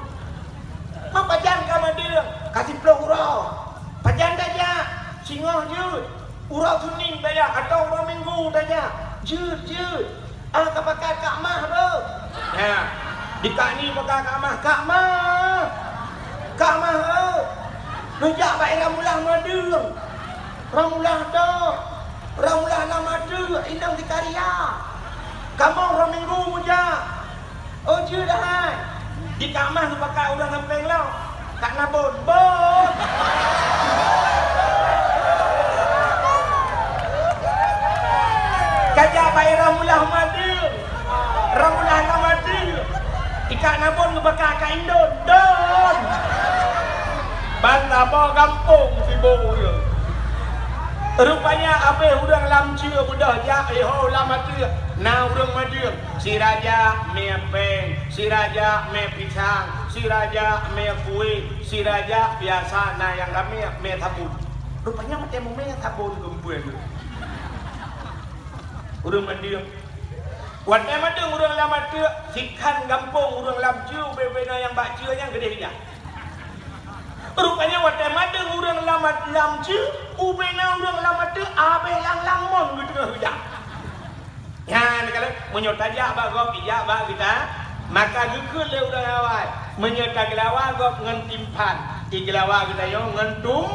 [SPEAKER 2] mak pajan kamadang kasih peluh urau pajan saja singoh je urau suning saja atau urau minggu saja je kepakai kak mah tu di kak ni pakai kak mah Nujak baik ramulah madung. Ramulah tu. Ramulah nama tu. Inang di karya. Kamu orang minggu muja. Oh je dah. Di kamar tu pakai ulang nampeng lau. Tak nabon. Bon. Kajak baik ramulah madung. Ramulah nama tu. Ikat nabon ngebakar kat Indon. Don. Bantah bawa kampung si dia. Rupanya apa orang lamcia budak jak ho lamatia. Nah orang madung. Si raja me peng, si raja me pisang, si raja me kuih, si raja biasa nah yang kami me tabun. Rupanya macam me tabun kumpulan tu. Orang madung. Wadah madung orang lamatia, sikan kampung orang lamcia bebena yang bakcia yang gede nya. Rupanya wadah madung orang lamcia, ubena orang lamcia abe lang langmon gitu hujan. Ya, ni kalau menyotajak bagok ijak bag kita, maka gekul le urang awal. Menyotag lawa gok ngan timpan. Iglawa kita yo ngan tum.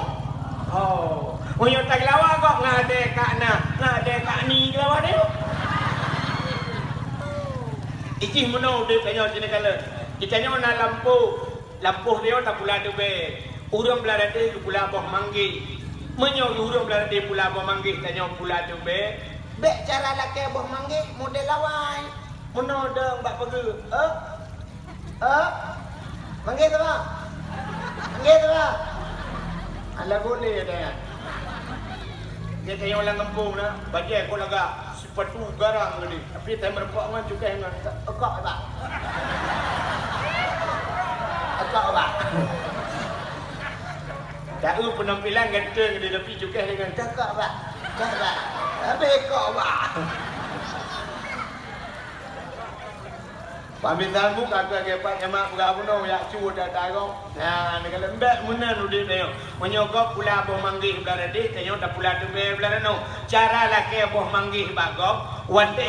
[SPEAKER 2] Oh, menyotag lawa gok ngade kakna, ngade kakni lawa dia. Iki meno de kanyo sini kala. Itanyo na lampu dia tak pula de be. Urang beladade pula boh manggi. Menyo urang beladade pula boh manggi tanyo pula de be. Bek cara laki boh manggi model lawai. Meno deng bak pergi. Manggi tu ba? Manggi tu ba? Ala boleh dah. Dia tanya orang kampung na, bagi aku laga sepatu garang tadi. Tapi saya merepok dengan juga dengan ekak ba. Ekak ba. Tahu penampilan ganteng dia tapi juga dengan cakap ba. Cakap ba. Habis ekak ba. Pamitan buka ke gepak emak buka buno ya cu dah tagong. Nah, ni kalau mbak mana nu dia tengok. Menyogok pula boh manggih belah dia tengok dah pula tu belah no. Cara laki boh manggih bagok, wante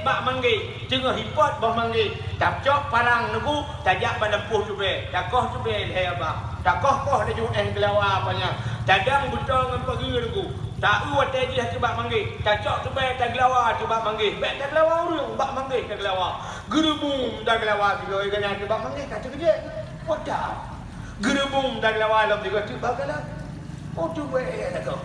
[SPEAKER 2] bak manggih. Tengok hipot boh manggih. Tapcok parang nugu tajak pada puh tu be. Takoh tu be leh ba. Takoh dia ju gelawa apanya. Dadang butong ngam pagi nugu. Tak uat tadi hati bak manggih. Cacok tu baik tak gelawa tu bak manggih. Baik tak gelawa urang bak manggih tak gelawa. Gerebung tak gelawa tiga orang kena bak manggih kacau kerja. Podah. Gerebung tak gelawa dalam tiga tu bak gelawa. Oh tu baik tak kau.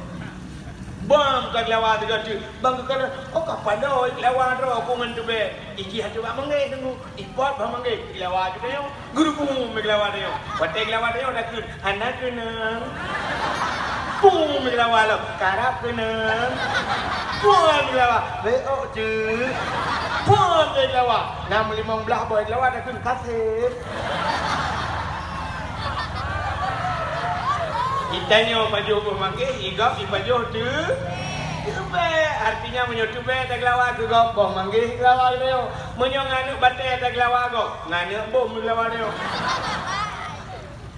[SPEAKER 2] Bam tak gelawa tiga tu. Bang kena oh kapan dah gelawa ro aku ngan tu baik. Iki hati bak manggih tunggu. Ipot bak manggih gelawa tu dia. Gerebung gelawa dia. Patai gelawa dia dah kun. Anak kena. Pung melawa lo, karap kena. Pung melawa, beok je. Pung melawa, 6-15 boy melawa dah kun kasih. Itanya baju pemangkih, igap di baju tu. Tube, artinya menyotube tak lawa tu gop, boh manggih lawa dia. Menyong anu batai tak lawa gop, nganu bom lawa dia.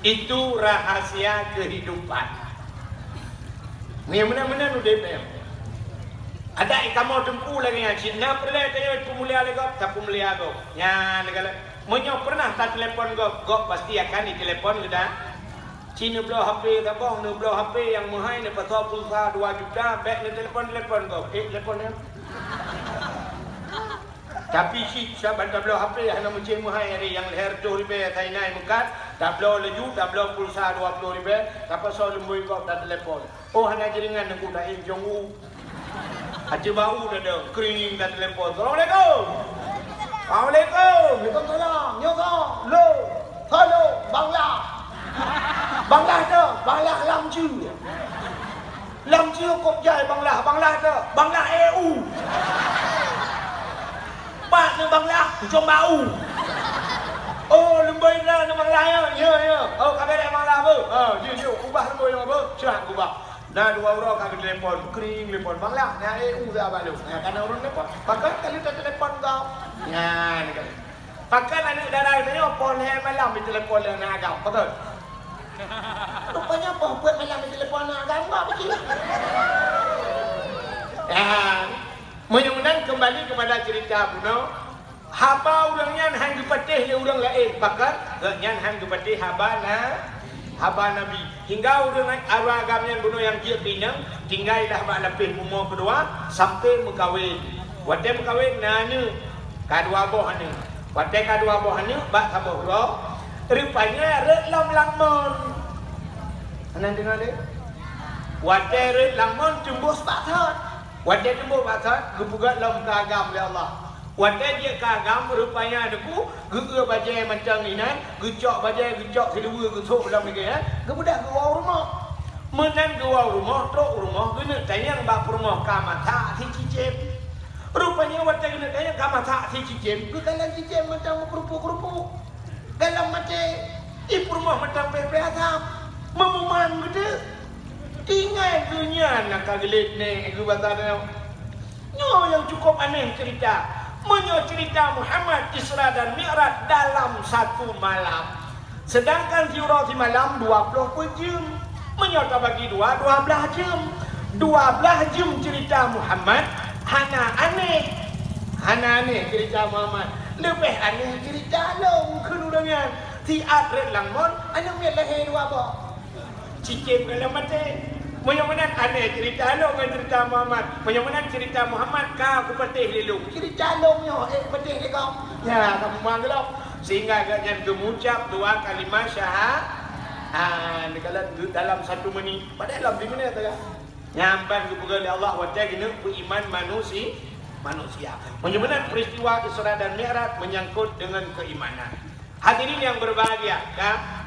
[SPEAKER 2] Itu rahasia kehidupan. Ni mana-mana nu DPM. Ada kamu tempu lagi yang Cina perle tanya pemulia lagi tak pemulia go. Ya negala. Menyo pernah tak telefon go pasti akan di telefon kita. Cina blow HP tak bohong, nu blow HP yang mahal ni pasal pulsa 2 juta, back ni telefon go. Telefonnya. Tapi si sahabat tak blow HP hanya macam mahal yang leher tu ribe tai nai mukat. Tak blow leju, tak blow pulsa 20 ribu, tak pasal lembui kau tak telefon. Oh hanya jaringan aku dah jong. Aje bau dah dah, kering tak telefon. Assalamualaikum. Assalamualaikum. Waalaikumsalam. Nyoko. Lo. Halo, Bangla. Bangla tu, Bangla Lamju. Lamju kop jai Bangla, Bangla tu, Bangla EU. Pak ni Bangla, jom bau. Oh, lembai lah nama lain. Ya. Oh, kabar emang lah apa? Ya. Ubah lembai yang apa? Cepat ubah. Nah, 2 orang kami telefon, kering telefon Bangla. Nah, EU dah apa lu? Nah, karena orang telefon. Pakai kali tak telefon kau. Nah, ni kan. Pakai anak darah tanya pon hai malam di telefon dia nak agak. Betul. Rupanya apa buat malam di telefon nak agak apa begini? Menyunan kembali kepada cerita Buno. Haba orangnya hang dipatih le orang lain. Bahkan nyan hang dipatih haba Nabi. hingga dengan arwah agamnya bunuh yang dia pinang tinggal dah bak lebih umur kedua sampai mengkawin. Waktu mengkawin nanya kadua boh hana. Waktu kadua boh hana bak sabah bro. Rupanya red lam langmon. Anak dengar dia? Waktu red langmon tembus batat. Waktu tembus batat gebugat lam kagam oleh Allah. Waktu dia kagam rupanya deku gege bajai macam ni nan, gecok bajai gecok kedua gesok dalam ni kan. Gebudak ke rumah. Menan ke rumah, trok rumah guna tanya bak rumah kamata si cicip. Rupanya waktu guna tanya kamata si cicip, ke kalan cicip macam kerupuk-kerupuk. Dalam macam rumah macam pepe asam. Memuman gede. Ingat dunia nak kagelit ni aku batang. Nyo yang cukup aneh cerita. Menyo cerita Muhammad Isra dan Mi'raj dalam satu malam. Sedangkan ziarah malam 20 jam. Menyo tak bagi 12 jam. 12 jam cerita Muhammad. Hana aneh cerita Muhammad. Lebih aneh cerita long kenurangan. Tiap red langmon anak miat lahir dua apa? Cicim kalau mati. Menyamunan aneh cerita long dengan cerita Muhammad. Menyamunan cerita Muhammad kau petih lelung. Cerita longnya petih dia kau. Ya, kamu manggil sehingga agaknya mengucap dua kalimat syahadat. Dalam 1 minit. Padahal dalam 2 minit tak? Nyampan kepada Allah wajah gini beriman manusia. Menyamunan peristiwa Isra dan Mi'raj menyangkut dengan keimanan. Hadirin yang berbahagia, kan?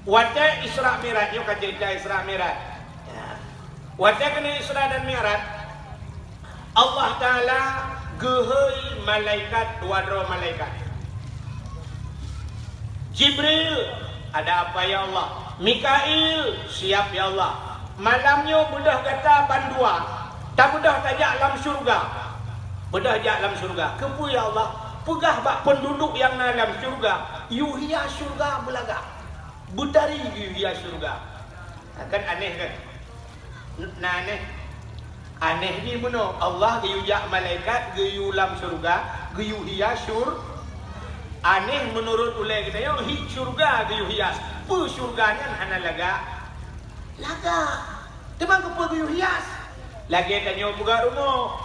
[SPEAKER 2] Wajah Isra Mi'raj, yuk kan cerita Isra Mi'raj. Wajah kena Isra dan Mi'raj, Allah Ta'ala gehei malaikat, dua malaikat. Jibril, ada apa ya Allah? Mikail, siap ya Allah. Malamnya budah kata bandua, tak budah tajak dalam syurga. Budah tajak dalam syurga. Kepu ya Allah, pegah bak penduduk yang dalam syurga. Yuhia syurga belaga. Budari yuhia syurga. Kan aneh kan? Nah aneh ni mana? Allah geyujak malaikat geyulam syurga, geyuhia aneh menurut ulai kita yang hi syurga geyuhias. Pu syurganya hana laga. Temang kepu geyuhias. Lagi tanya buka rumah.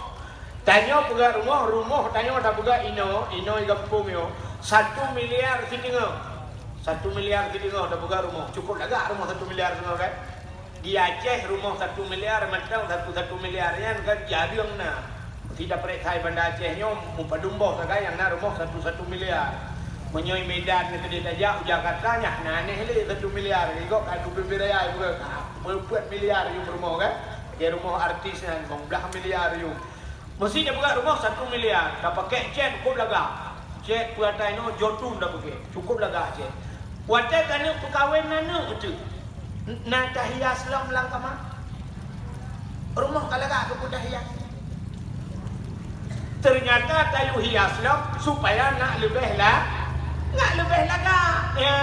[SPEAKER 2] Tanya buka rumah tanya tak buka ino kampung yo. 1 miliar setengah. 1 miliar setengah dah buka rumah. Cukup laga rumah 1 miliar setengah kan? Di Aceh rumah 1 miliar macam 1 miliar yang kan jadi yang na. Tidak percaya bandar Acehnya mempadumboh sagai yang na rumah 1 miliar. Menyoi Medan ke dia tajak Jakarta nya nah aneh le 1 miliar. Ikut adu beraya juga. Berbuat miliar you rumah kan? Dia rumah artis kan 12 miliar you. Mesti dia buka rumah 1 miliar. Dah pakai cek cukup laga. Cek peratai no jotun dah pakai. Cukup laga cek. Wadah kana perkahwin nana betul. Nak tahiyas lam lang kama. Rumah kalaga ke tahiyas. Ternyata tayu hias lam supaya nak lebih laga. Ya,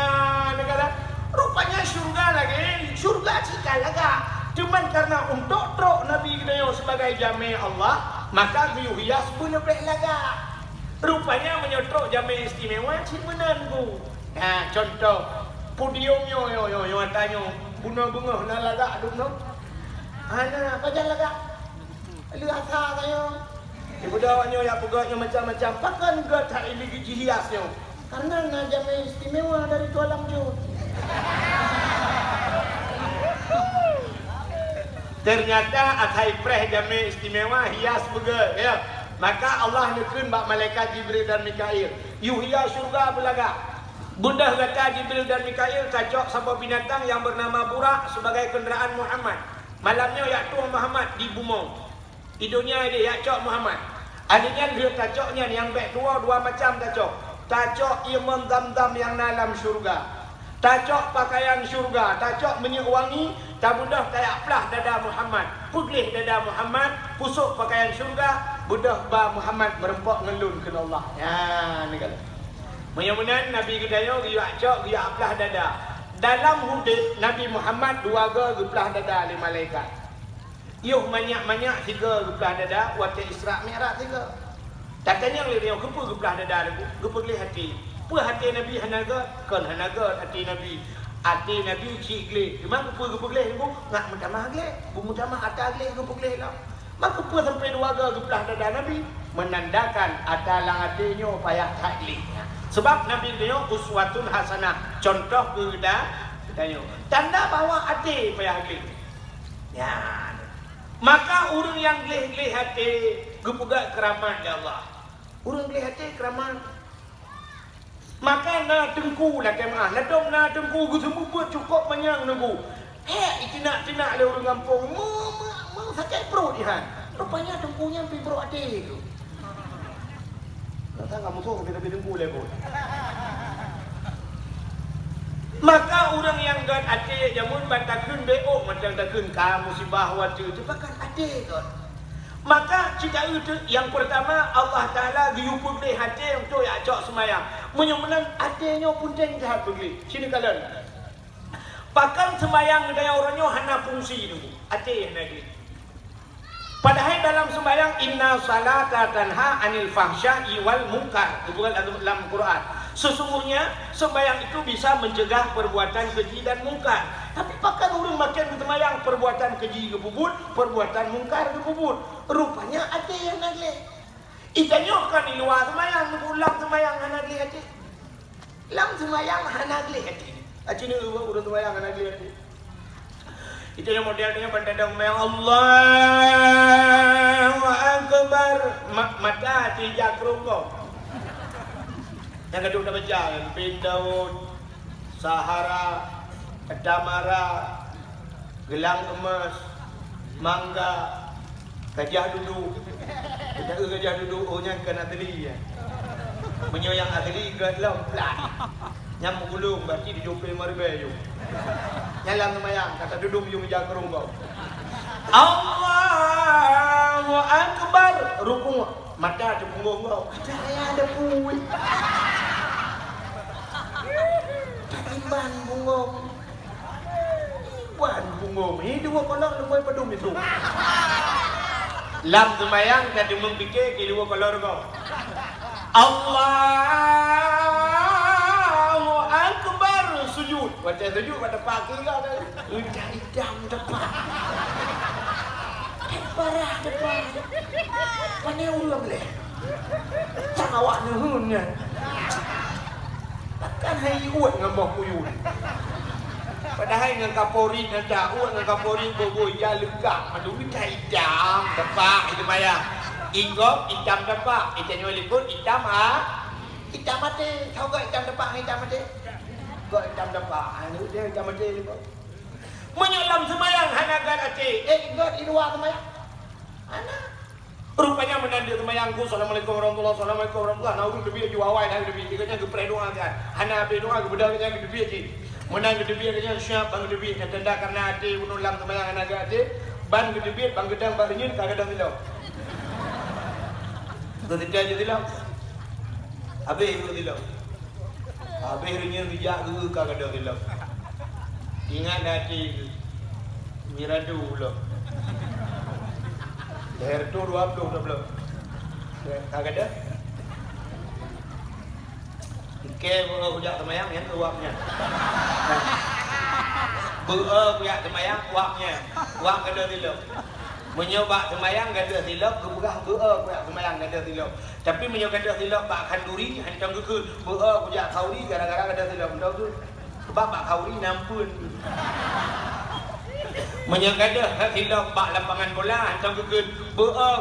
[SPEAKER 2] negara. Rupanya syurga lagi. Syurga cikal laga. Cuman karena untuk trok Nabi kita sebagai jami Allah, maka tayu hias pun lebih laga. Rupanya menyotrok jami istimewa cimenan bu. Nah, contoh podiumnya yo tanya bunga-bunga nak laga duk no. Ana apa jalan laga? Lu asa tayo. Ibu dawanya ya pegaknya macam-macam. Pakan ke tak ini hiasnya. Karena ngajame istimewa dari tualang jut. Ternyata akai preh jame istimewa hias bega ya. Maka Allah nukun bak malaikat Jibril dan Mikail. Yuhia syurga belaga. Bunda kata Jibril dan Mikail cacok sebuah binatang yang bernama burak sebagai kenderaan Muhammad. Malamnya yaktu Muhammad di bumong. Hidungnya dia yakcok Muhammad. Adanya dia cacoknya yang baik dua macam cacok. Cacok imam dam-dam yang dalam syurga. Cacok pakaian syurga. Cacok minyak wangi. Tak mudah kayak pelah dada Muhammad. Pulih dada Muhammad. Pusuk pakaian syurga. Budah ba Muhammad merempok ngelun ke Allah. Ya, ni kata. Menyamunan Nabi Gedayo giyak cok giyak aplah dada. Dalam hudud Nabi Muhammad 2 geplah dada oleh malaikat. Yuh banyak-banyak 3 geplah dada waktu Isra Mi'raj 3. Katanya oleh dia kepu geplah dada aku, gepu hati. Pua hati Nabi hanaga kan hanaga hati Nabi. Hati Nabi cigle. Memang pua gepegleh ku ngak mentamah gleh. Bu mentamah ata gleh gepegleh lah. Maka pua sampai dua gepelah dada Nabi menandakan adalah hatinya payah taklik. Sebab Nabi dia uswatun hasanah. Contoh kepada tanda bahawa hati payah taklik. Ya. Maka orang yang gleh-gleh hati gepegak keramat ya Allah. Orang gleh hati keramat. Maka na tengku lah kemah. Ladong na tengku gu semua buat cukup banyak nunggu. Tinak-tinak le orang kampung. Mau sakit perut dia. Rupanya tengkunya pergi perut hati tu. Tak tahu kamu suruh kita pergi tengku le pun. Maka orang yang gan hati jamun bantakun beok macam takun kamu musibah wajib cepakan hati tu. Maka cerita itu yang pertama Allah Ta'ala diukur di hati untuk ajak semayang. Menyumbang hatinya pun jahat begini. Sini kalian. Bahkan semayang daya orangnya hanya fungsi itu. Hati yang lagi. Padahal dalam sembahyang inna salata tanha anil fahsya'i wal munkar. Itu bukan dalam Quran. Sesungguhnya sembahyang itu bisa mencegah perbuatan keji dan mungkar. Tapi bahkan orang makin sembahyang perbuatan keji kebubut, perbuatan mungkar kebubut. Rupanya ada yang nagli. Itanya kan di luar sembahyang, ulang sembahyang nagli hati. Lang sembahyang nagli hati. Acini urut sembahyang nagli hati. Itu yang modelnya pendadang sembahyang Allahu Akbar. Mata tijak rungkong. Yang kedua dah berjalan Bin Daud, Sahara, Damara, Gelang Emas, Mangga, Gajah Duduk. Gajah Duduk, oh yang kena teli ya. Menyoyang ahli gelam pelan. Nyamuk gulung, berarti dijumpai maribayu. Nyalang semayang, kata duduk menyum jakrung kau. Allahu Akbar. Rukun, mata tu punggung kau. Kata saya ada pun. Iban punggung. Iban punggung. Ini dua kolor lembai pedum itu. Lam semayang dan dia memfikir ke dua kolor kau. Allahu Akbar. Sujud. Macam sujud pada pagi kau. Udah idam depan. Parah depan. Pandai ulang boleh. Tak awak nuhunnya. Takkan hai uat dengan bawah kuyun. Padahal dengan Kapolri dan Daud dengan Kapolri boboi ya legak. Aduh dah idam depan itu bayang. Inggop hitam depan. Ikan liput hitam hitam mati. Tahu tak hitam depan hitam mati? Kau hitam depan. Dia hitam mati liput. Menyelam semayang hanagan hati. Ingat di luar semayang. Anak. Rupanya menandir semayangku. Assalamualaikum warahmatullahi wabarakatuh. Assalamualaikum warahmatullahi wabarakatuh. Naudhu lebih juawai dah lebih. Ikatnya ke perdoa kan. Hana berdoa ke bedang yang lebih aja. Menang ke lebih aja siap bang lebih. Yang tanda karena hati menulang semayang hanaga hati. Ban ke lebih bang gedang bang renyun kadang silau. Ketika aja silau. Habis itu silau. Habis renyun bijak ke kadang silau. Ingat hati miradu pula. Leher tu 20 dah belum. Kagak ada. Ke ujak semayang yang uapnya. Ujak semayang uapnya. Uap kada silap. Menyoba semayang kada silap, keburah ujak semayang kada silap. Tapi menyoba kada silap bak kanduri hancam ke ujak kauri gara-gara kada silap. Tahu tu. Sebab bak kauri nampun. Menyangkada silap bak lapangan bola atau kekun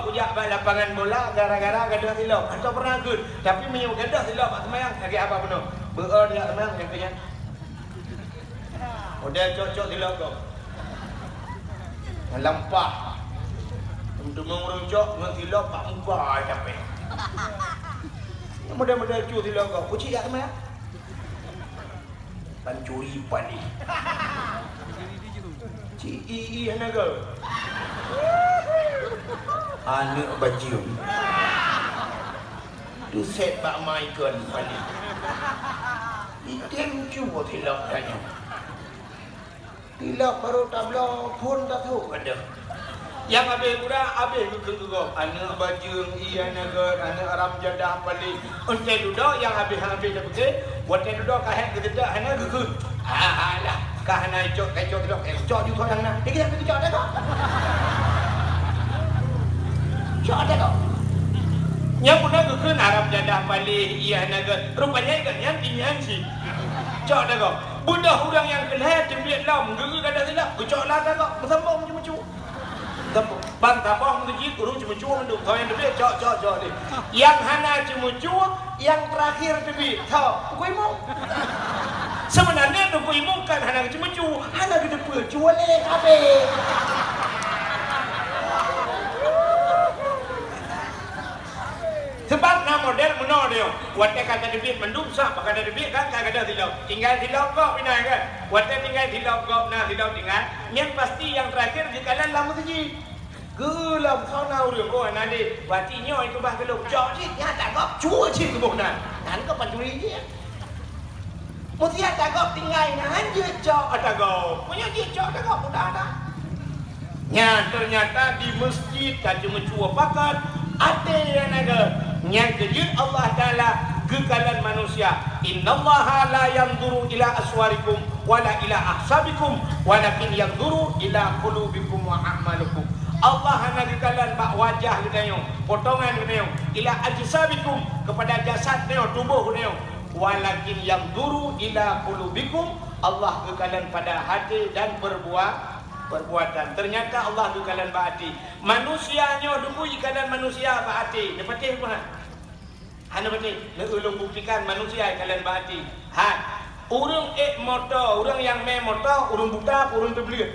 [SPEAKER 2] kujak bak lapangan bola gara-gara kada silap atau pernah kekun tapi menyangkada silap bak semayang kaki apa penuh dia semayang yang kenyang model cocok silap kau lampah untuk mengerucok dengan silap bak mubah capek model-model cu silap kau kucik tak semayang pancuri pani Cii hanaga. Anak bajium. Tu set bak Michael pani. Item cuba tilap tanya. Tilap baru tabla pun tak tahu kada. Yang habis budak, habis ke anak bajung, iya naga, anak aram jadah paling. Untai duduk yang habis-habis dah pergi, buat duduk kahet ke tidak, anak ke. Alah, kah anak cok duduk, cok juga yang nak. Dia kita cok dah kok. Cok dah kok. Yang budak ke aram jadah paling, iya naga. Rupanya ikatnya tinyan sih. Cok dah kok. Budak orang yang kelihatan tembiat lam, geru kada silap, cok lah dah kok. Bersambung macam-macam. Bang tabang menjadi urung cuma cua menduk tahu yang lebih cok ni. Yang hana cuma cua, yang terakhir lebih tahu. Kau imong. Sebenarnya tu kau imong kan hana cuma cua, hana kita pun cua leh kabe. Sebab nama model menor dia. Watak kata debit menduk sah, pakai debit kan kata silap. Tinggal silap kau pindah kan. Watak tinggal silap kau, nah silap tinggal. Yang pasti yang terakhir jikalan lama saja. Gelap kau nak urus kau nanti. Batinya itu bah gelap. Jauh sih, ya tak kau cua sih ke bawah nan. Nan kau pancuri je. Mesti ada kau tinggal nan je jauh ada kau. Punya je jauh ada kau mudah dah. Nya ternyata di masjid tak cuma cua pakat. Ada yang ada. Yang kejut Allah Ta'ala kekalan manusia. Innallaha la yanzuru ila aswarikum wala ila ahsabikum walakin yanzuru ila qulubikum wa a'malukum. Allah hanya kekalan bak wajah kita potongan kita ila ajsabikum kepada jasad kita tubuh kita walakin yanzuru ila qulubikum. Allah kekalan pada hati dan perbuatan. Ternyata Allah kekalan bak hati. Manusianya dulu kekalan manusia bak hati. Dapat apa? Hana betul, nak ulung buktikan manusia kalian berhati. Orang motor, orang yang main motor, orang buta, orang terbelit.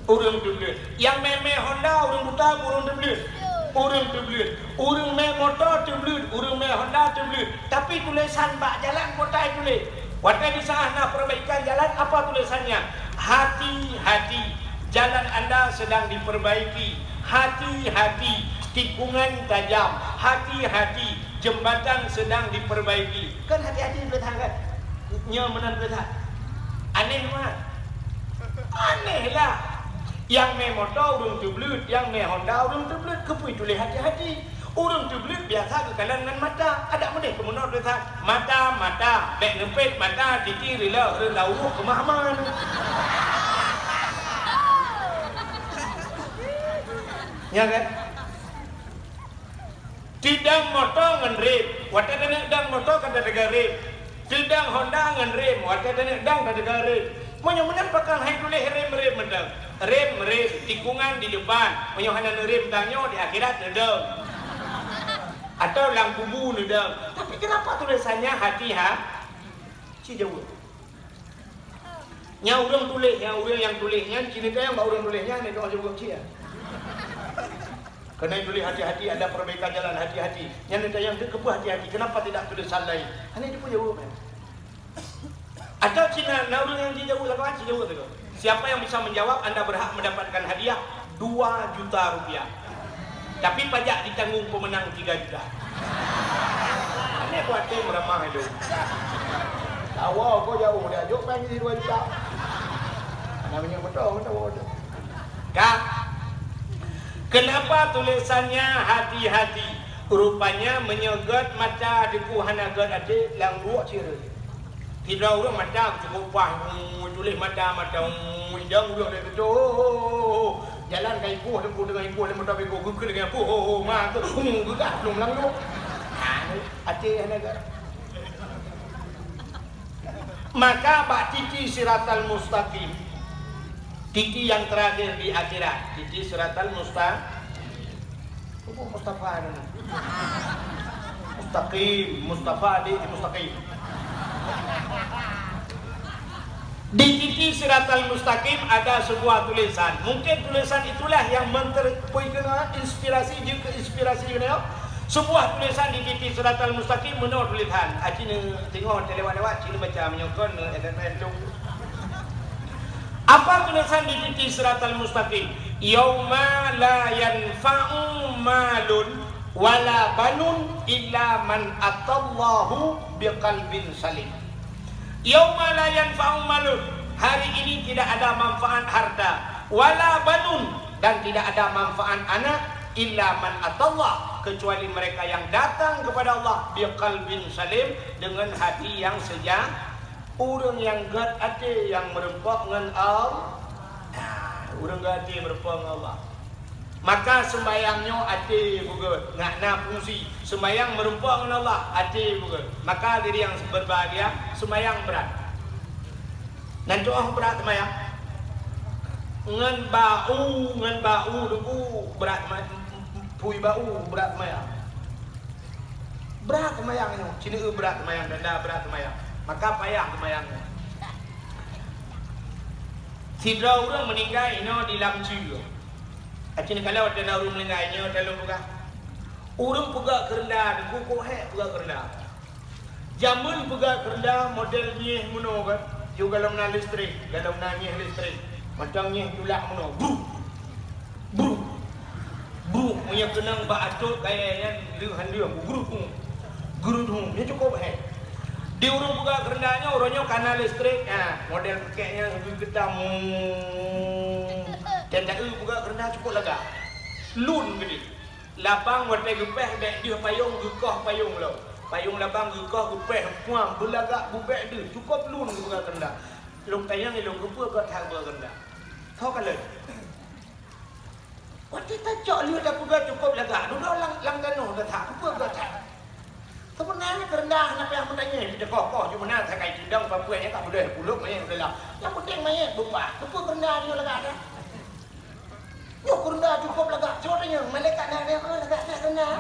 [SPEAKER 2] Orang terbelit. Yang main Honda, orang buta, orang terbelit. Orang terbelit. Orang main motor terbelit, orang main Honda terbelit. Tapi tulisan bak jalan kota tulis. Waktu di sana perbaikan jalan, apa tulisannya? Hati-hati, jalan anda sedang diperbaiki. Hati-hati, tikungan tajam. Hati-hati, jembatan sedang diperbaiki. Kan hati-hati boleh tahan kan? Nyaman boleh tahan. Aneh mana? Aneh lah. Yang main motor urung terbelut, yang main Honda urung terbelut. Kepui tulis hati-hati. Urung terbelut biasa kekalan dengan mata. Ada mana kemenor boleh tahan? Mata, beg ngepet mata, titi rela uruk kemahaman. Ya kan? Tidang motor ngan rem, watak tenek dang motor kan ada rem. Tidang Honda ngan rem, watak tenek dang ada rem. Menyomenan pakai hai tulis rem mendang. Rem tikungan di depan, menyohanan rem tanyo di akhirat nedang. Atau lampu bu nedang. Tapi kenapa tulisannya hati Si jauh. Nya urang tulis, yang tulisnya cini yang bau urang tulisnya ni doa jauh cia. Kena tulis hati-hati, ada perbaikan jalan hati-hati. Yang ada yang kebu hati-hati. Kenapa tidak tulisan lain? Ini dia pun jawab. Atau Cina, orang yang dijawab lakukan jawab tu. Siapa yang bisa menjawab, anda berhak mendapatkan hadiah 2 juta rupiah. Tapi pajak ditanggung pemenang 3 juta. Ini buat tim ramah itu. Awal kau jauh, dia jauh pengen 2 juta. Namanya betul. Kak. Kenapa tulisannya hati-hati? Rupanya menyegot mata deku hanagat ada lang ruak ciri. Tidak orang mata cukup pah tulis mata indang udah dia tu. Jalan kai ibu dengan ibu dan mata bego gugul dengan ibu. Mak tu gugah belum lang lu. Hati hanagat. Maka bak titi siratal mustaqim. Titi yang terakhir di akhirat. Titi siratal mustaqim. Mustafa di mustaqim. Di titi siratal mustaqim ada sebuah tulisan. Mungkin tulisan itulah yang menterpoikan inspirasi juga inspirasi dia. Sebuah tulisan di titi siratal mustaqim menurut tulisan. Acina tengok lewat-lewat cina baca menyokon SMS tu. Apa tulisan di titi siratal mustaqim? Yauma la yanfa'u malun wala banun illa man atallahu biqalbin salim. Yauma la yanfa'u malun. Hari ini tidak ada manfaat harta. Wala banun. dan tidak ada manfaat anak illa man atallah, kecuali mereka yang datang kepada Allah biqalbin salim, dengan hati yang sejahtera. Orang yang gat hati yang merempak dengan Allah, orang gat hati merempak dengan Allah, maka sembayangnya hati juga ngakna fungsi. Sembayang merempak dengan Allah, hati juga. Maka diri yang berbahagia sembayang berat. Dan doa berat sembayang. Ngan bau debu berat, pui bau berat sembayang. Berat sembayang ini, sini berat sembayang, dada berat sembayang. Maka payah sembayangnya. Sidra orang meninggal ini di lamcu. Acin kalau ada orang meninggalnya dalam buka. Orang pegak kerendah, kukuh pegak kerendah. Jamun pegak kerendah model nyeh muno kan. Yo kalau nak listrik, kalau nak nyeh listrik. Macam nyeh tulak muno. Bru punya kenang ba atuk kayaknya dia guru tu. Dia cukup Di urung buka kerendahnya, orangnya kanal listrik, model pakainya getam. Dan tak buka kerendah cukup lega. Lun gede. Lapang watai gepeh dek dia payung gekah payung lo. Payung lapang gekah gepeh puang belagak bubek dia. Cukup lun buka kerendah. Long tayang long gepa ke tak buka kerendah. Tahu kalau. Watai tak cok dia dah buka cukup lega. Duduk lang dano dah tak buka tak. Sebenarnya kerendah nak yang menanya kita kokoh cuma nak sakai cindang papuanya tak boleh puluk main udah lah. Yang penting main buka. Apa kerendah dia lega dah. Yo kerendah cukup lega. Contohnya malaikat nak dia lega kerendah.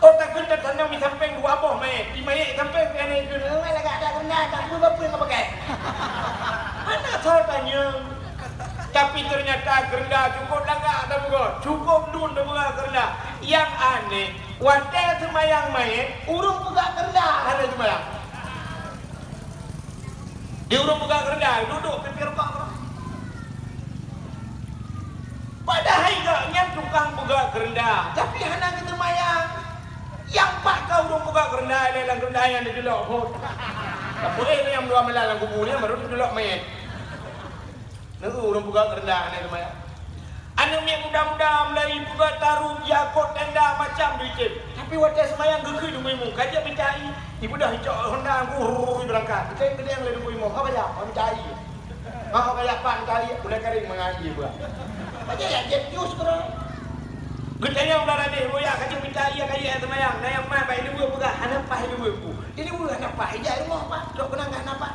[SPEAKER 2] Oh tak kena tanam di samping dua abah main. Di main samping kan itu lega dah kerendah tak perlu apa yang pakai. Mana tahu tanya. Tapi ternyata kerendah cukup lega dah bukan. Cukup dun dah bukan kerendah. Yang aneh, wadah sembayang main, urung buka kerendah ada sembayang. Di urung buka kerendah, duduk pipir kok. Padahal enggaknya tukang buka kerendah, tapi hendak kita sembayang. Yang pak kau urung buka kerendah, lelang kerendah yang dijelok. Tak boleh yang dua melalang kuburnya baru dijelok main. Nunggu urung buka kerendah ada sembayang. Anak yang muda-muda Melayu buka taruh jakot tenda macam duit. Tapi wadah semayang gegui di muimu. Kajak mencari. Ibu dah hijau Honda aku berangkat. Kita yang lagi muimu. Kau kajak mencari. Kau kajak pak mencari. Boleh kering mengaji pula. Kajak ya jet jus kerana. Getanya udah ada. Boya kajak mencari kajak semayang. Nah yang mana baik dua buka. Anak pah dua bu. Ini bukan anak pah. Hijau rumah pak. Dok kena enggak anak pak.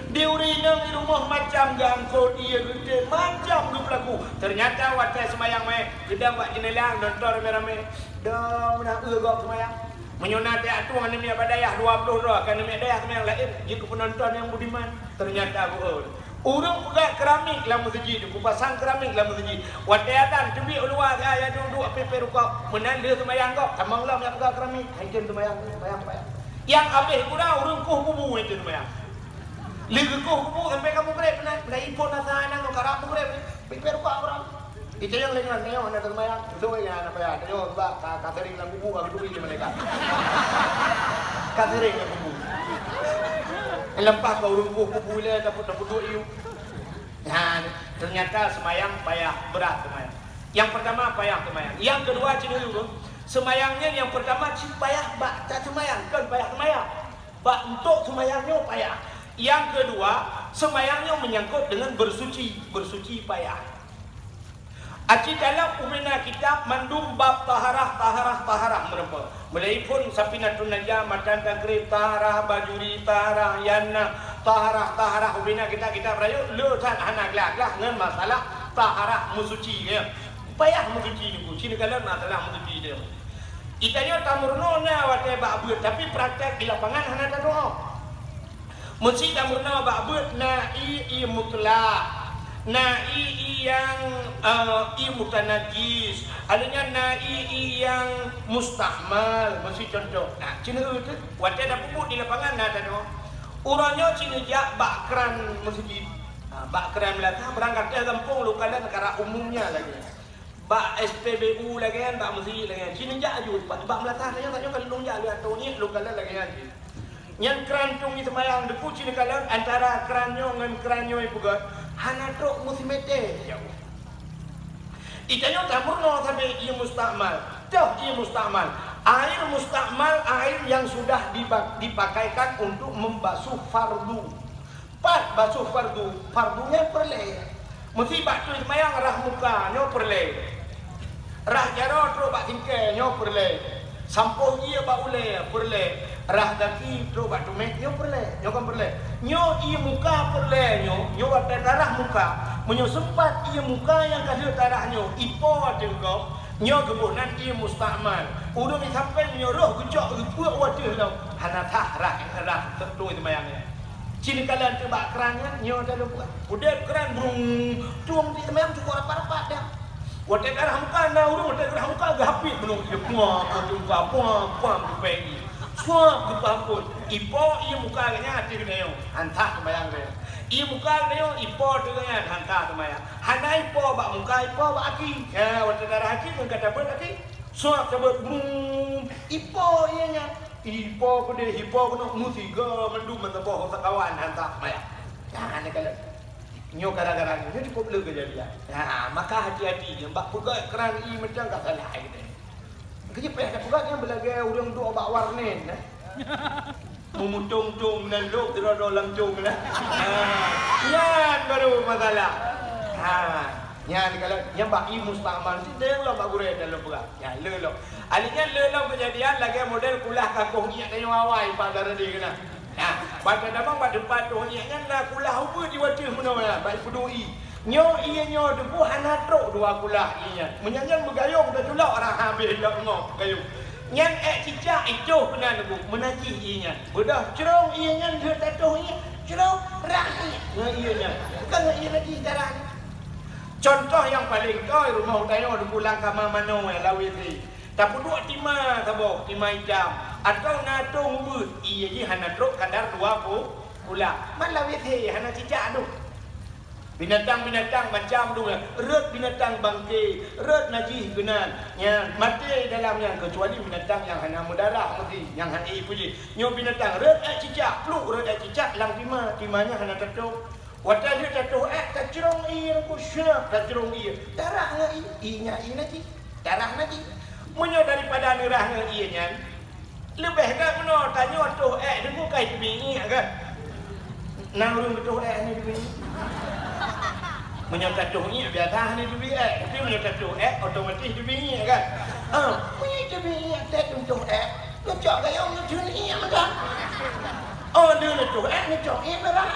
[SPEAKER 2] Dia urinang di rumah macam gangkau dia gede macam tu pelaku. Ternyata waktu semayang mai gedang buat jendela nonton rame-rame. Dah nak gok semayang. Menyunat dia tu dengan niat badayah 20 doa kan niat dayah semayang lain jika penonton yang budiman. Ternyata aku orang pegang keramik dalam masjid, aku pasang keramik dalam masjid. Waktu adzan tebi luar saya duduk api perukau menanda semayang kau. Tamanglah yang pegang keramik, hancur semayang. Yang habis kurang orang kuh bubu itu semayang. Lihat kau sampai kamu grab nak iPhone nasa anak kau karap grab pikir kau orang itu yang lagi nanti yang mana terbayang itu yang apa ya tanya mbak katering lang kubu kau duit di mereka katering lang kubu lempah kau rumpuh kubu le dapat duit you. Nah ternyata semayang payah berat semayang. Yang pertama payah semayang. Yang kedua cina dulu semayangnya yang pertama payah bak tak semayang kan payah semayang bak untuk semayangnya payah. Yang kedua, semayangnya menyangkut dengan bersuci payah. Aci dalam umina kitab mandum bab taharah merempa. Melaipun Safinatun Najah, Matan Takrib, taharah bajuri, taharah yana, taharah umina kita berayu leutan anak lah dengan masalah taharah musuci ya. Payah musuci itu, sini kalian masalah musuci dia. Itanya tamurnona watai ba'bud, tapi praktek di lapangan hana tak doa. Mesti tamurna ba'bud na'i mutlak, na'i yang mutanajis, adanya na'i yang mustahmal, mesti contoh. Nah, cina itu watai dah pupuk di lapangan ada doa. Urangnya cina jak bakran masjid. Bakran belakang berangkat ke kampung lokalan negara umumnya lagi. Bak SPBU lagi kan, bak masjid lagi kan. Cina jak aju, bak melata tanya kalau long jak lihat tahun ni lokalan lagi kan. Yang kerantung ni semayang depu cina kalan antara keranyo dengan keranyo yang pegat. Hana truk musimete jauh. Itanya tak murno sampai ia mustakmal. Dah ia mustakmal. Air mustakmal, air yang sudah dipakaikan untuk membasuh fardu. Pas basuh fardu, fardunya perle. Mesti batu semayang rah muka nyo perle. Rah jaro terus bak tingkai nyo perle. Sampuh ia bak ule perle. Rah kaki terus bak tumek nyo perle. Nyo kan perle. Nyo ia muka perle nyo bak darah muka. Menyo sempat ia muka yang kasih darah nyo ipo tengok. Nyo gebunan ia mustakmal. Udah ni sampai nyo roh gejok gepuak wadah lau. Hana tah rah tertulis semayangnya. Cini kalian coba kerannya, nyo dah lupa. Udah keran burung tuang di semayang cukup rapat-rapat dah. Wadah darah muka na urung, wadah darah muka gapit menung dia puang, puang pergi. Suap gepapun. Ipo ia muka kanya hati kena yo, hantar semayang dia. Ia muka kena yo, ipo tu kanya hantar semayang. Hana ipo bak muka, ipo bak aki. Ya, wadah darah aki mengkata ber aki. Suap sebut burung, ipo ianya. Hipo kena musiga mendu menteboh sekawan hantar maya. Jangan kalau nyo gara-gara nyo cukup le kejadian. Ha, maka hati-hati mbak pegat keran i macam tak salah gitu. Kerja payah kat pegat yang belagai urang duk bak warnen nah. Mumutung-tung dan lok terado langcung nah. Yan baru masalah. Ha, yan kalau yang bak i mustakmal si deng lo bak gure dalam pegat. Ya le lo. Alinya lelau kejadian lagi model kulah kakuh iak kayu awai pak darah dia kena. Nah, pada damang pada depan tu iaknya lah kulah apa di wajah mana lah baik pedui. Nyo iya nyo debu hana truk dua kulah ianya. Menyanyian bergayung dah tulak orang habis dak ngok gayung. Nyan cicak itu benar debu menaji ianya. Bedah cerong ianya dia tatuh ia. Cerong rahi. Ianya. Bukan ia lagi darah. Contoh yang paling kau rumah utayo debu langkah mano lawi ni. Tak perlu timah sabok, timah hitam. Atau natung but. Iya je hana truk kadar 20 pula. Malah wethe hana cicak tu. Binatang-binatang macam tu lah. Ret binatang bangke, ret najis genan. Yang mati dalamnya kecuali binatang yang hana mudarah mesti. Yang hana puji. Nyo binatang ret cicak, peluk ret cicak lang timah. Timahnya hana tatuk. Wadah dia tatuk tak cerong iya ku syap, tak cerong iya. Darah ngai, inya najis. Darah najis. Menyo daripada nerahnya ianya lebih kan meno tanya tu debu kai bini kan nang urung betul ni bini menyo tatuh ni biasa ni bini tapi menyo tatuh otomatis bini kan menyo bini tak untuk kecok gaya orang dunia macam dia tu ni cok merah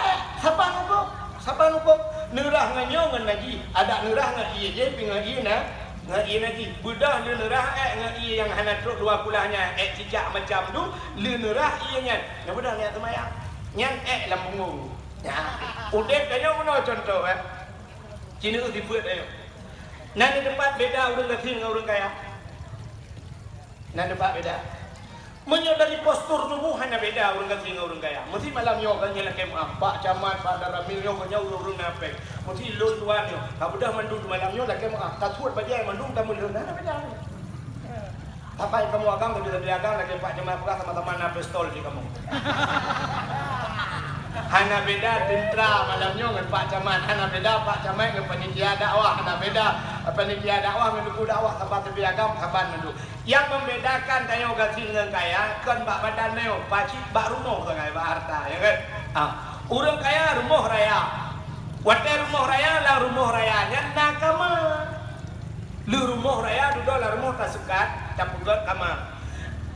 [SPEAKER 2] saban upo nerah nganyo ngan lagi ada nerah ngan iya je pingan iya na ngai lagi budak le nerah ngai yang hana truk dua kulahnya cicak macam tu le nerah ianya yang budak ni semayang nyan lambung ya udek kayo mana contoh Cina tu dibuat ayo nan di tempat beda urang kecil dengan urang kaya nan tempat beda menyo dari postur tubuh hanya beda urang kecil dengan urang kaya mesti malam yo kan nyala kem pak camat pak daramil yo kan urang napek mesti lon tuan yo kabudah mandu malam yo kem tasut bajai mandu tamu lon ada beda apa yang kamu agang tu di agang lagi pak camat pegang sama-sama na pistol di kamu hanya beda tentra malam yo dengan pak camat hanya beda pak camat dengan panitia dakwah hanya beda panitia dakwah menduku dakwah tempat tepi agam kaban mandu. Yang membedakan kayo gaji dengan kaya kan bak badan neo pacik bak rumah dengan bak harta ya kan. Urang kaya rumah raya. Wate rumah raya lah rumah rayanya nakama. Lu rumah raya duduk lah rumah tak sekat tak pugat kamar.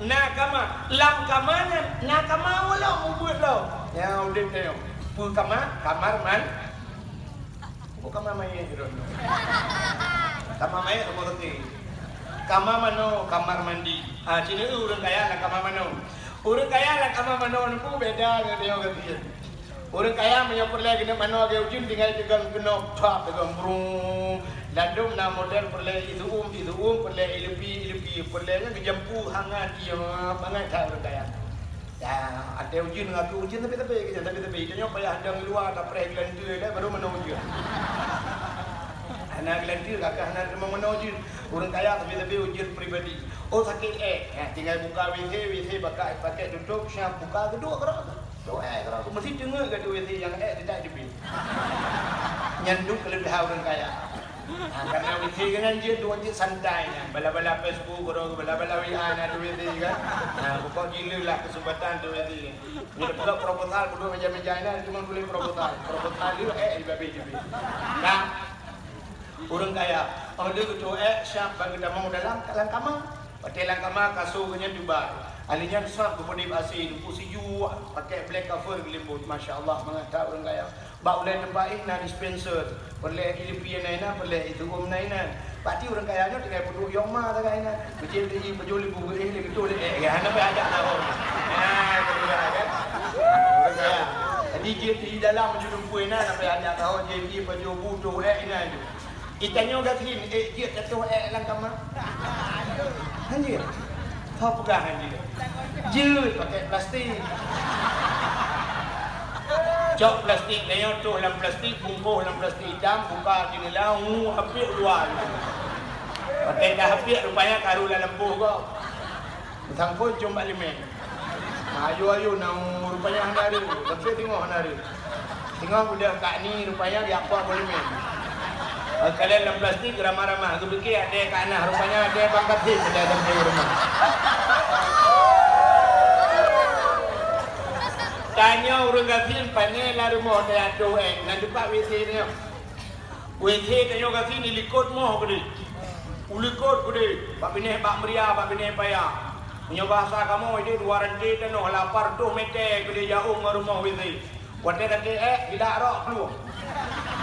[SPEAKER 2] Nakama lam kamanya nakama wala ubud lo. Ya udah teo. Pu kamar man. Bukan kamar main gitu. Kamar main rumah tadi. Kamar mano kamar mandi. Cina urang kaya lah kamar mano. Urang kaya lah kamar mano ni pun beda dengan dia orang dia. Urang kaya menyapur lagi kena mano agak ujung tinggal tegang kena tap tegang brung. Landum na model perle itu perle ilepi perle nya kejampu hangat dia bangat tak urang kaya. Ya ada ujung aku ujung tapi dia payah ada luar tak pernah gelantir dah baru mano ujung. Anak gelantir kakak anak memang mano ujung. Orang kaya tapi ujian pribadi. Oh sakit tinggal buka WC pakai tutup syam buka kedua kerana kerana mesti dengar kat WC yang tidak jebit. Nyanduk kelebihan orang kaya. Karena WC kan dia dua je santai kan. Bala-bala Facebook orang bala-bala WA ada WC kan. Bukan gila lah kesempatan tu WC kan. Dia pula proposal duduk meja-meja ni cuma boleh proposal dia di babi jebit. Kan orang kaya ada ketua syam bagi damang dalam kamar. Hotelan kamar kasur kena dubai. Alinya sab kepada basi duku siju pakai black cover gelimbut masya-Allah mengata orang kaya. Ba boleh tempat nak dispenser. Boleh Filipina ina boleh itu naina. Pati orang kaya nya tinggal penduduk Yoma tak kaina. Kecil tinggi penjual ibu ini betul hana pe ajak tahu. Betul kan. Orang kaya. Jadi dia di dalam judul puina nak pe ajak tahu jadi penjual butuh ina tu. Itanya udah tin dia ketua dalam kamar. Anjir. Kau pegang anjir. Jut pakai plastik. Cok plastik lain tu dalam plastik bungkus dalam plastik hitam buka jendela habis luar. Pakai dah habis rupanya karu dalam lembu kau. Sangkut cuma limen. Ayu nang rupanya handari. Tapi tengok handari. Tengok budak kat ni rupanya dia apa boleh main. Kalian dalam plastik ramah-ramah. Aku fikir ada kat anak. Rupanya ada pangkat hit dalam rumah. Tanya orang gafin panel lah rumah dia ada nak dekat WC ni. WC tanya gafin ni likut moh ke dia. Ulikut ke dia. Pak bineh pak meriah, pak bineh payah. Punya bahasa kamu ini dua rantai tano lapar tu meter ke dia jauh ke rumah WC. Wadah kata tidak rok keluar.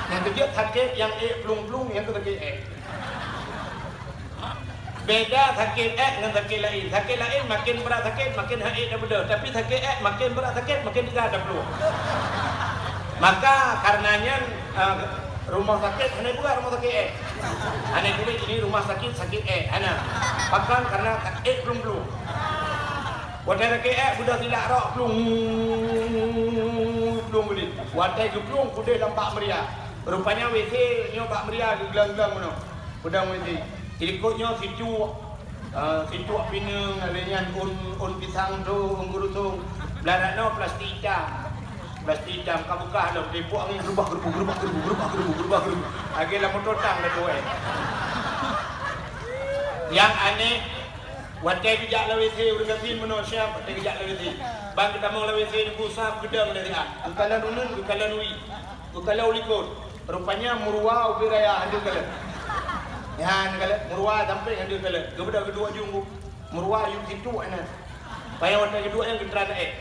[SPEAKER 2] Yang kejut sakit yang pelung-pelung yang kejut beda sakit dengan sakit lain. Sakit lain makin berat sakit makin dah beda. Tapi sakit makin berat sakit makin tidak ada pelung. Maka karenanya rumah sakit hanya bukan rumah sakit hanya boleh ini rumah sakit hanya bahkan karena pelung-pelung. Wadah sakit sudah tidak rok pelung boleh. Wadah pelung sudah lampak meriah. Rupanya WC ni Pak Meriah gelang-gelang mana. Pedang WC. Ikutnya situ pinang alenya un pisang tu ngurusung. Belarano plastik hitam. Plastik hitam kau buka dah depo angin gerubah. Agak lama totang dah tu Yang aneh watai kejak la WC urang gafin mana siap watai kejak la WC. Bang kita mau la WC ni pusat gedang dari ah. Kukala nunun kukala nui. Kukala ulikut. Rupanya murwa ubiraya handil kala. Ya kala murwa sampai handil kala. Kepada kedua junggu. Murwa yung situ ana. Paya wata kedua yang gentra naik.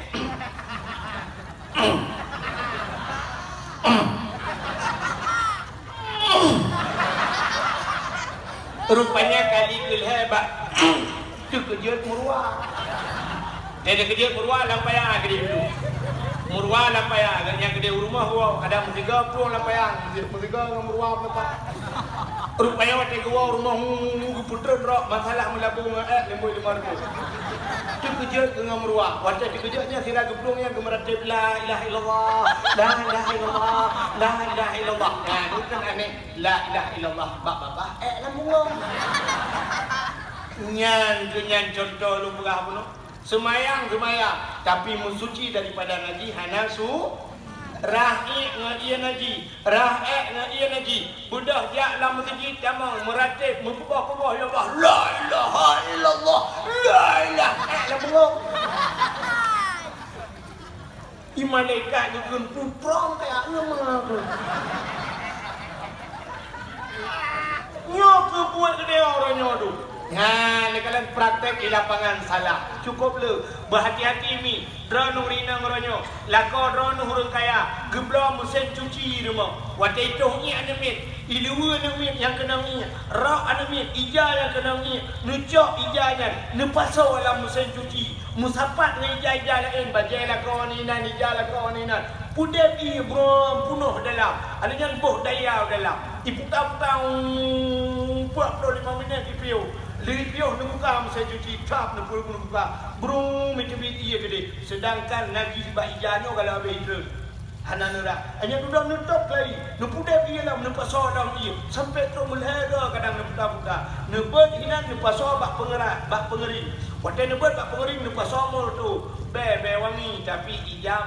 [SPEAKER 2] Rupanya kali hebat. Tu kejut murwa. Dia kejut murwa lampaya gede dulu. Murwa lampaya agaknya gede rumah gua ada musiga pulang lampaya musiga dengan murwa apa rupanya waktu gua rumah putra rok masalah melabung lembu 5,000 tu kejut dengan murwa waktu dikejutnya sirah geblung yang gemeratip la ilaha illallah la ilaha illallah la ilaha illallah itu kan aneh la ilaha illallah bak lambung nyan contoh lu berah pun semayang tapi mensuci daripada ngaji hana su ra'i ngaji budak dia dalam masjid tamang meratib membah ya Allah la ilaha illallah la ilaha illallah malaikat juga puprong kayak nama tu nyok ke buat ke dia orangnya tu. Ni kalian praktek di lapangan salah. Cukup le berhati-hati mi. Drone urina ngoronyo. Lako drone hurung kaya. Geblo mesin cuci rumah. Watai itu ni ada mit. Ilua ada mit yang kena mi. Rak ada mit. Ija yang kena mi. Nucok ijanya. Nepasau dalam mesin cuci. Musapat dengan ija lain. Bajai lako ni nan. Ija lako ni nan. Pudem i bro punuh dalam. Adanya boh daya dalam. Iputang-putang 45 minit ipiu. Lipiuh nak buka mesin cuci tap nak buka. Brung macam iya gede. Sedangkan ngaji sebab ijanya kalau habis itu. Hana nura, hanya duduk nutup lagi. Nupudah dia lah, nupasau dalam dia. Sampai tu melera kadang nupudah-pudah. Nubet hinan nupasau bak pengerat, bak pengering. Waktu nubet bak pengering nupasau mul tu. Be wangi tapi ijam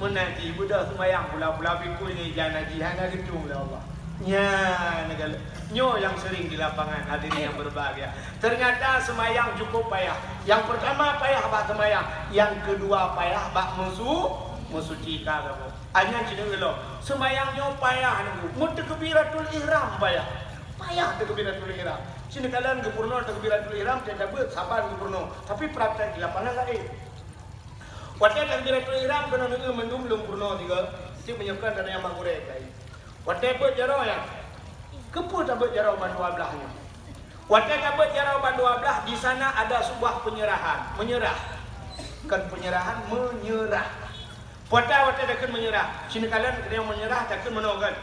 [SPEAKER 2] menanti. Budak semayang pula pikul ni ijam naji. Hana gedung lah Allah. Ya, negara. Nyo yang sering di lapangan hadirin yang berbahagia. Ternyata semayang cukup payah. Yang pertama payah bak semayang. Yang kedua payah bak musuh cika kamu. Hanya cina gelo. Semayangnya payah nunggu. Mun takbiratul ihram payah. Payah takbiratul ihram. Cina kalian gepurno takbiratul ihram tidak buat sabar gepurno. Tapi praktek di lapangan lain. Waktu takbiratul ihram kena nunggu mendum belum purno tiga. Cik menyiapkan dana yang mangure kai. Waktu buat jaro ya. Kepu tak buat jaro bandua belahnya. Waktu tak buat jaro bandua belah di sana ada sebuah penyerahan. Menyerah. Bukan penyerahan, menyerah. Waktu takkan menyerah. Sini kalian yang menyerah takkan menolak.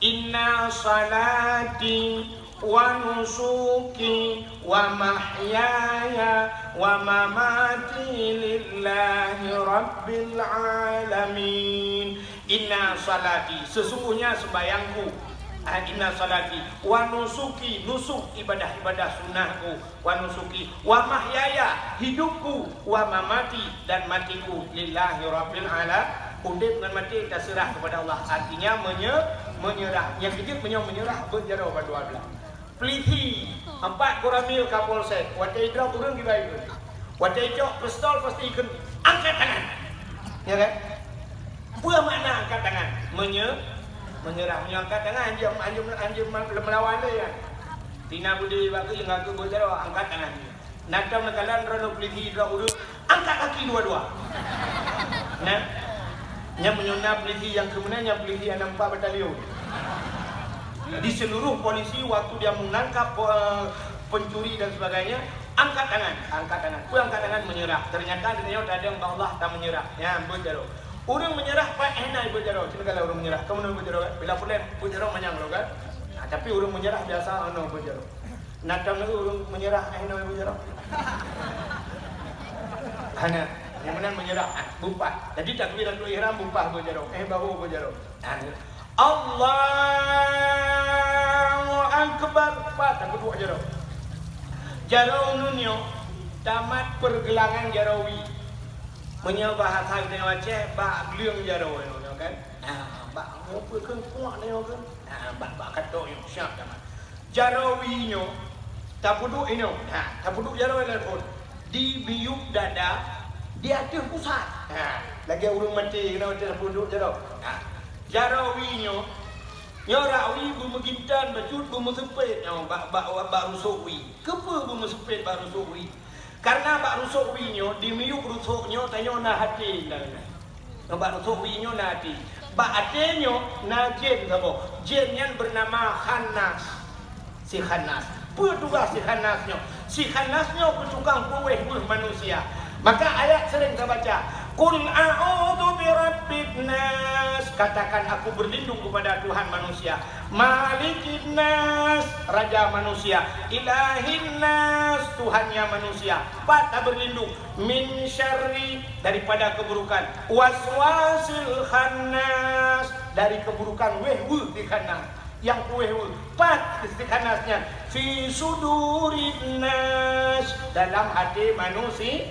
[SPEAKER 2] Inna salati wa nusuki wa mahyaya wa mamati lillahi rabbil alamin. Inna salati, sesungguhnya sembahyangku. Inna salati wa nusuki, nusuk ibadah-ibadah sunnahku, wa nusuki wa mahyaya, hidupku, wa mamati dan matiku lillahi rabbil alamin. Urip dan mati terserah kepada Allah. Artinya menyerah. Yang ketiga menyerah berjarah pada Allah. Peliti 4 koramil kapolsek. Waktu itu turun di baik. Waktu itu pistol pasti ikut angkat tangan. Ya kan? Apa makna angkat tangan? Menyerah, angkat tangan anjum melawan dia kan. Tina budi bagi yang aku berjaro angkat tangan. Nakam nakalan rono peliti dua urut angkat kaki dua-dua. Nah, yang menyona peliti yang kemudian yang peliti 4 batalion. Di seluruh polisi waktu dia menangkap pencuri dan sebagainya, angkat tangan. Ku angkat tangan menyerah. Ternyata dia ada yang Allah tak menyerah. Ya, berjaro. Orang menyerah pak enak berjaro. Cuma kalau orang menyerah, kamu nak berjaro bila pulen berjaro manyang lo kan. Nah, tapi orang menyerah biasa ono berjaro. Nakam tu orang menyerah enak berjaro. Hanya yang mana menyerah bumpah. Jadi takbiratul ihram bumpah berjaro. Bahu berjaro. Allahu akbar. Pak tak kedua jaro. Jaro nunyo tamat pergelangan jarawi. Menyel bahasa dengan Aceh, bak liang jaro kan. Bak apa kan kuat dia kan. Bak katok yang siap tamat. Jarawinya tak puduk ini. Tak puduk jaro telefon. Di biuk dada di atas pusat. Lagi urung mati kena tak puduk jaro. Jarawinya nyorawi bumegintan bacut bumesepet bak rusukwi. Kepa bumesepet bak rusukwi? Karena bak rusukwinya di miuk rusuknya tanya na hati dah. Bak rusukwinya na hati. Bak hatinya na jin sabo. Jin yang bernama Khannas. Si Khannas. Apa tugas si Khannasnya? Si Khannasnya tukang kuih manusia. Maka ayat sering kita baca. Qul a'udzu birabbin nas. Katakan aku berlindung kepada Tuhan manusia. Malikin nas, raja manusia. Ilahin nas, Tuhannya manusia. Patah berlindung min syarri, daripada keburukan. Waswasil khannas, dari keburukan wehwu di khannas. Yang wehwu pat istikhanasnya fi sudurin nas, dalam hati manusia.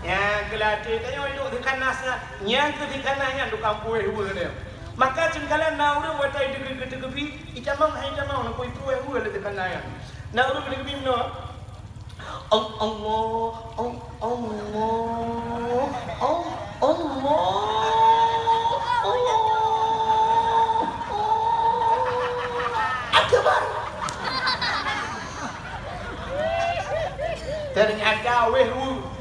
[SPEAKER 2] Yang kelatih tanya hidup di kanasnya, yang ke kanasnya duk kampung dia. Maka cengkalan na urang watai deg-deg icamang nak koi kuih ada di kanasnya. Na urang deg-deg no. Akbar. Ternyata wehwu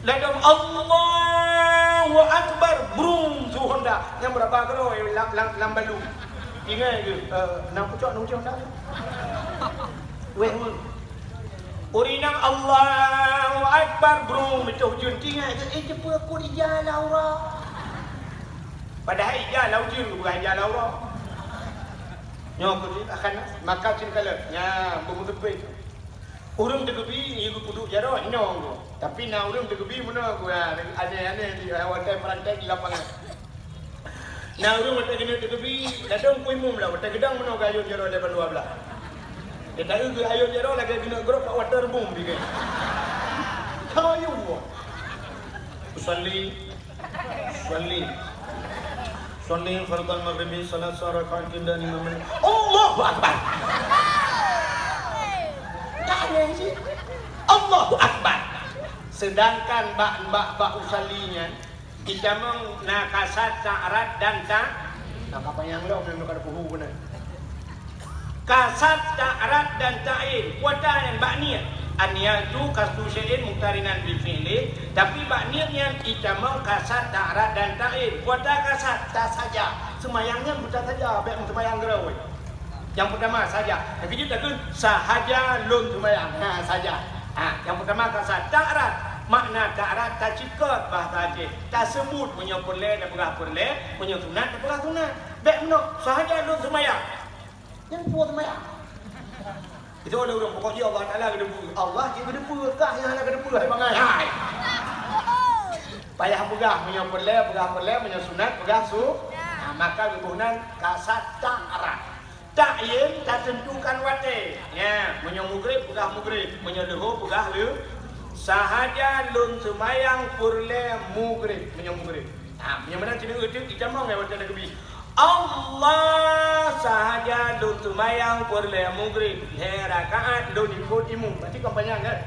[SPEAKER 2] ladam Allahu Akbar brum tu Honda yang berapa kilo lambalu ingat ke nak pucuk dah weh urinang Allahu Akbar brum itu hujun tinggal ke jumpa aku di jalan Laura padahal jalan ujung bukan jalan Laura nyok akan maka cingkala nya bumutepet urang degebi ibu puduk jaro nyong tapi na urang degebi mana aku ada di watai perantai di lapangan Nah, orang mata kena tegebi, ladang kuih mum lah, mata gedang mana gayung jero level 12. Dia tak ke ayun jero lagi kena grop kat water boom dia. Kayu. Usalli fardal maghribi salat rakaat dan 5 menit. Allahu akbar. Tak ada sih. Allahu akbar. Sedangkan bak usallinya kita meng nakasat ta'rat dan nak apa yang lo memang kada puhu benar. Kasat ta'rat dan ta'in. Kuatan yang bak niat. Aniat tu kasdu syai'in muqtarinan bil fi'li, tapi bak niat yang kita mau kasat ta'rat dan ta'in. Kuatan kasat tak saja. Semayangnya buta saja, baik semayang gerawai. Yang pertama saja. Yang kedua tak kun sahaja lun semayang. Nah saja. Yang pertama kasat ta'rat. Makna ta'rat tak cikot bahasa Aceh. Tak sebut punya perle dan perah perle, punya sunat dan perah sunat. Baik menok sahaja lun semayang. Yang puas semayang. Itu ada orang pokoknya Allah Ta'ala kedepu. Allah dia kedepu kah yang nak kedepu hai bangai. Hai. Payah pegah punya perle, punya sunat, pegah su. Maka kebunan kasat ta'rat. Ta'yin tak tentukan wate. Ya, punya maghrib pegah maghrib, punya luhur pegah luhur. Sahaja lun semayang purle maghrib, punya maghrib. Punya mana cina ujuk kita mau ngai wate kebi. Allah sahaja lun semayang purle maghrib. Rakaat lun ikut imam. Berarti kau panjang kan?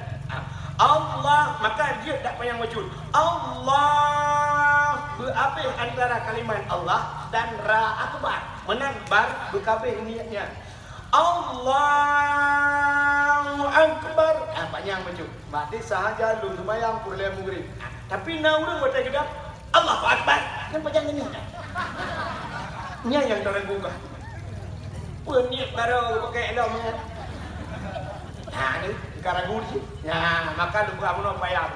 [SPEAKER 2] Allah, maka dia tak panjang wajud. Allah berapih antara kalimat Allah dan ra akbar. Menakbar berkabih niatnya. Allahu akbar. Panjang wajud. Berarti sahaja lun semayang purle maghrib. Tapi naurang wata gedap Allahu akbar. Kan panjang niatnya. Nya yang tergugah. Niat baru pakai eloknya. Ni karagu sih. Ya, maka lu buka mana payah.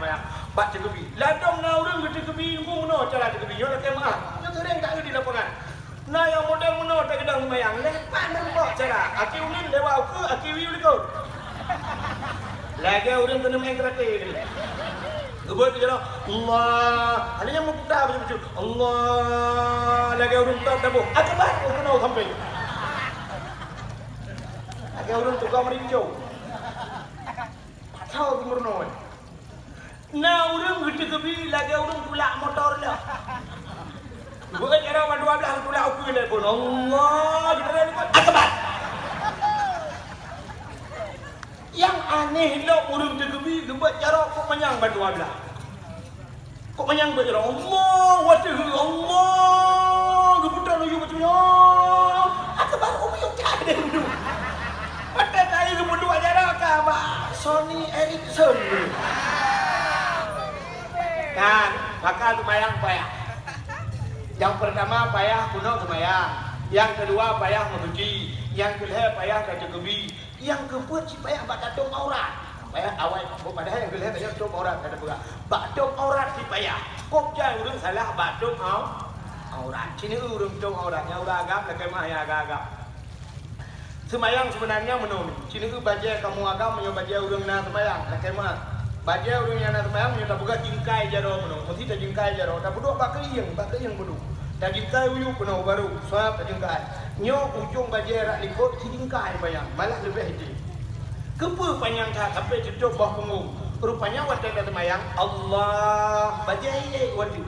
[SPEAKER 2] Bak cekebi. Ladong na urang cekebi mu mana cara cekebi. Yo nak kemah. Yo sering tak di lapangan. Nah yang model mana tak gedang sembayang. Lepas nak buat cara. Aki ulin lewat ke aki wiu likut. Lagi urang kena main kereta ni. Gebut je lah. Allah. Hanya mu putar betul-betul. Allah. Lagi urang tak dabuk. Akbar kena sampai. Lagi urang tukar merinjau. Tahu gimana? Nah orang gede kebi lagi orang tulak motor lah. Bukan cara 12 tulak aku ni pun. Allah kita ni akbar. Yang aneh lah orang gede kebi buat cara kok menyang 12. Kok menyang bercara Allah wajah Allah gebutan lagi macamnya. Akbar umum tak ada dulu. Pada saya kemudian ajaran apa? Sony Ericsson. Kan, maka semayang payah. Yang pertama payah kuno semayang. Yang kedua payah mencuci. Yang ketiga payah kacegebi. Yang keempat si payah batatung aurat. Payah awal, padahal yang ketiga payah batung aurat kata pula. Batung aurat si payah. Kok jangan urang salah batung aurat. Sini urang batung auratnya udah agam, lagi mah ya agak. Semayang sebenarnya menurut sini tu baca kamu agam menyo baca urang na semayang lakai mah baca urang yang na semayang menyo tak buka jingkai jaro menurut mesti tak jingkai jaro tak buduk bak keiyang buduk tak jingkai uyuk menurut baru suap tak jingkai nyo ujung baca rak likut si jingkai bayang malah lebih hiti kepa panjang tak sampai cucuk bawah punggung rupanya waktu dah semayang Allah baca waktu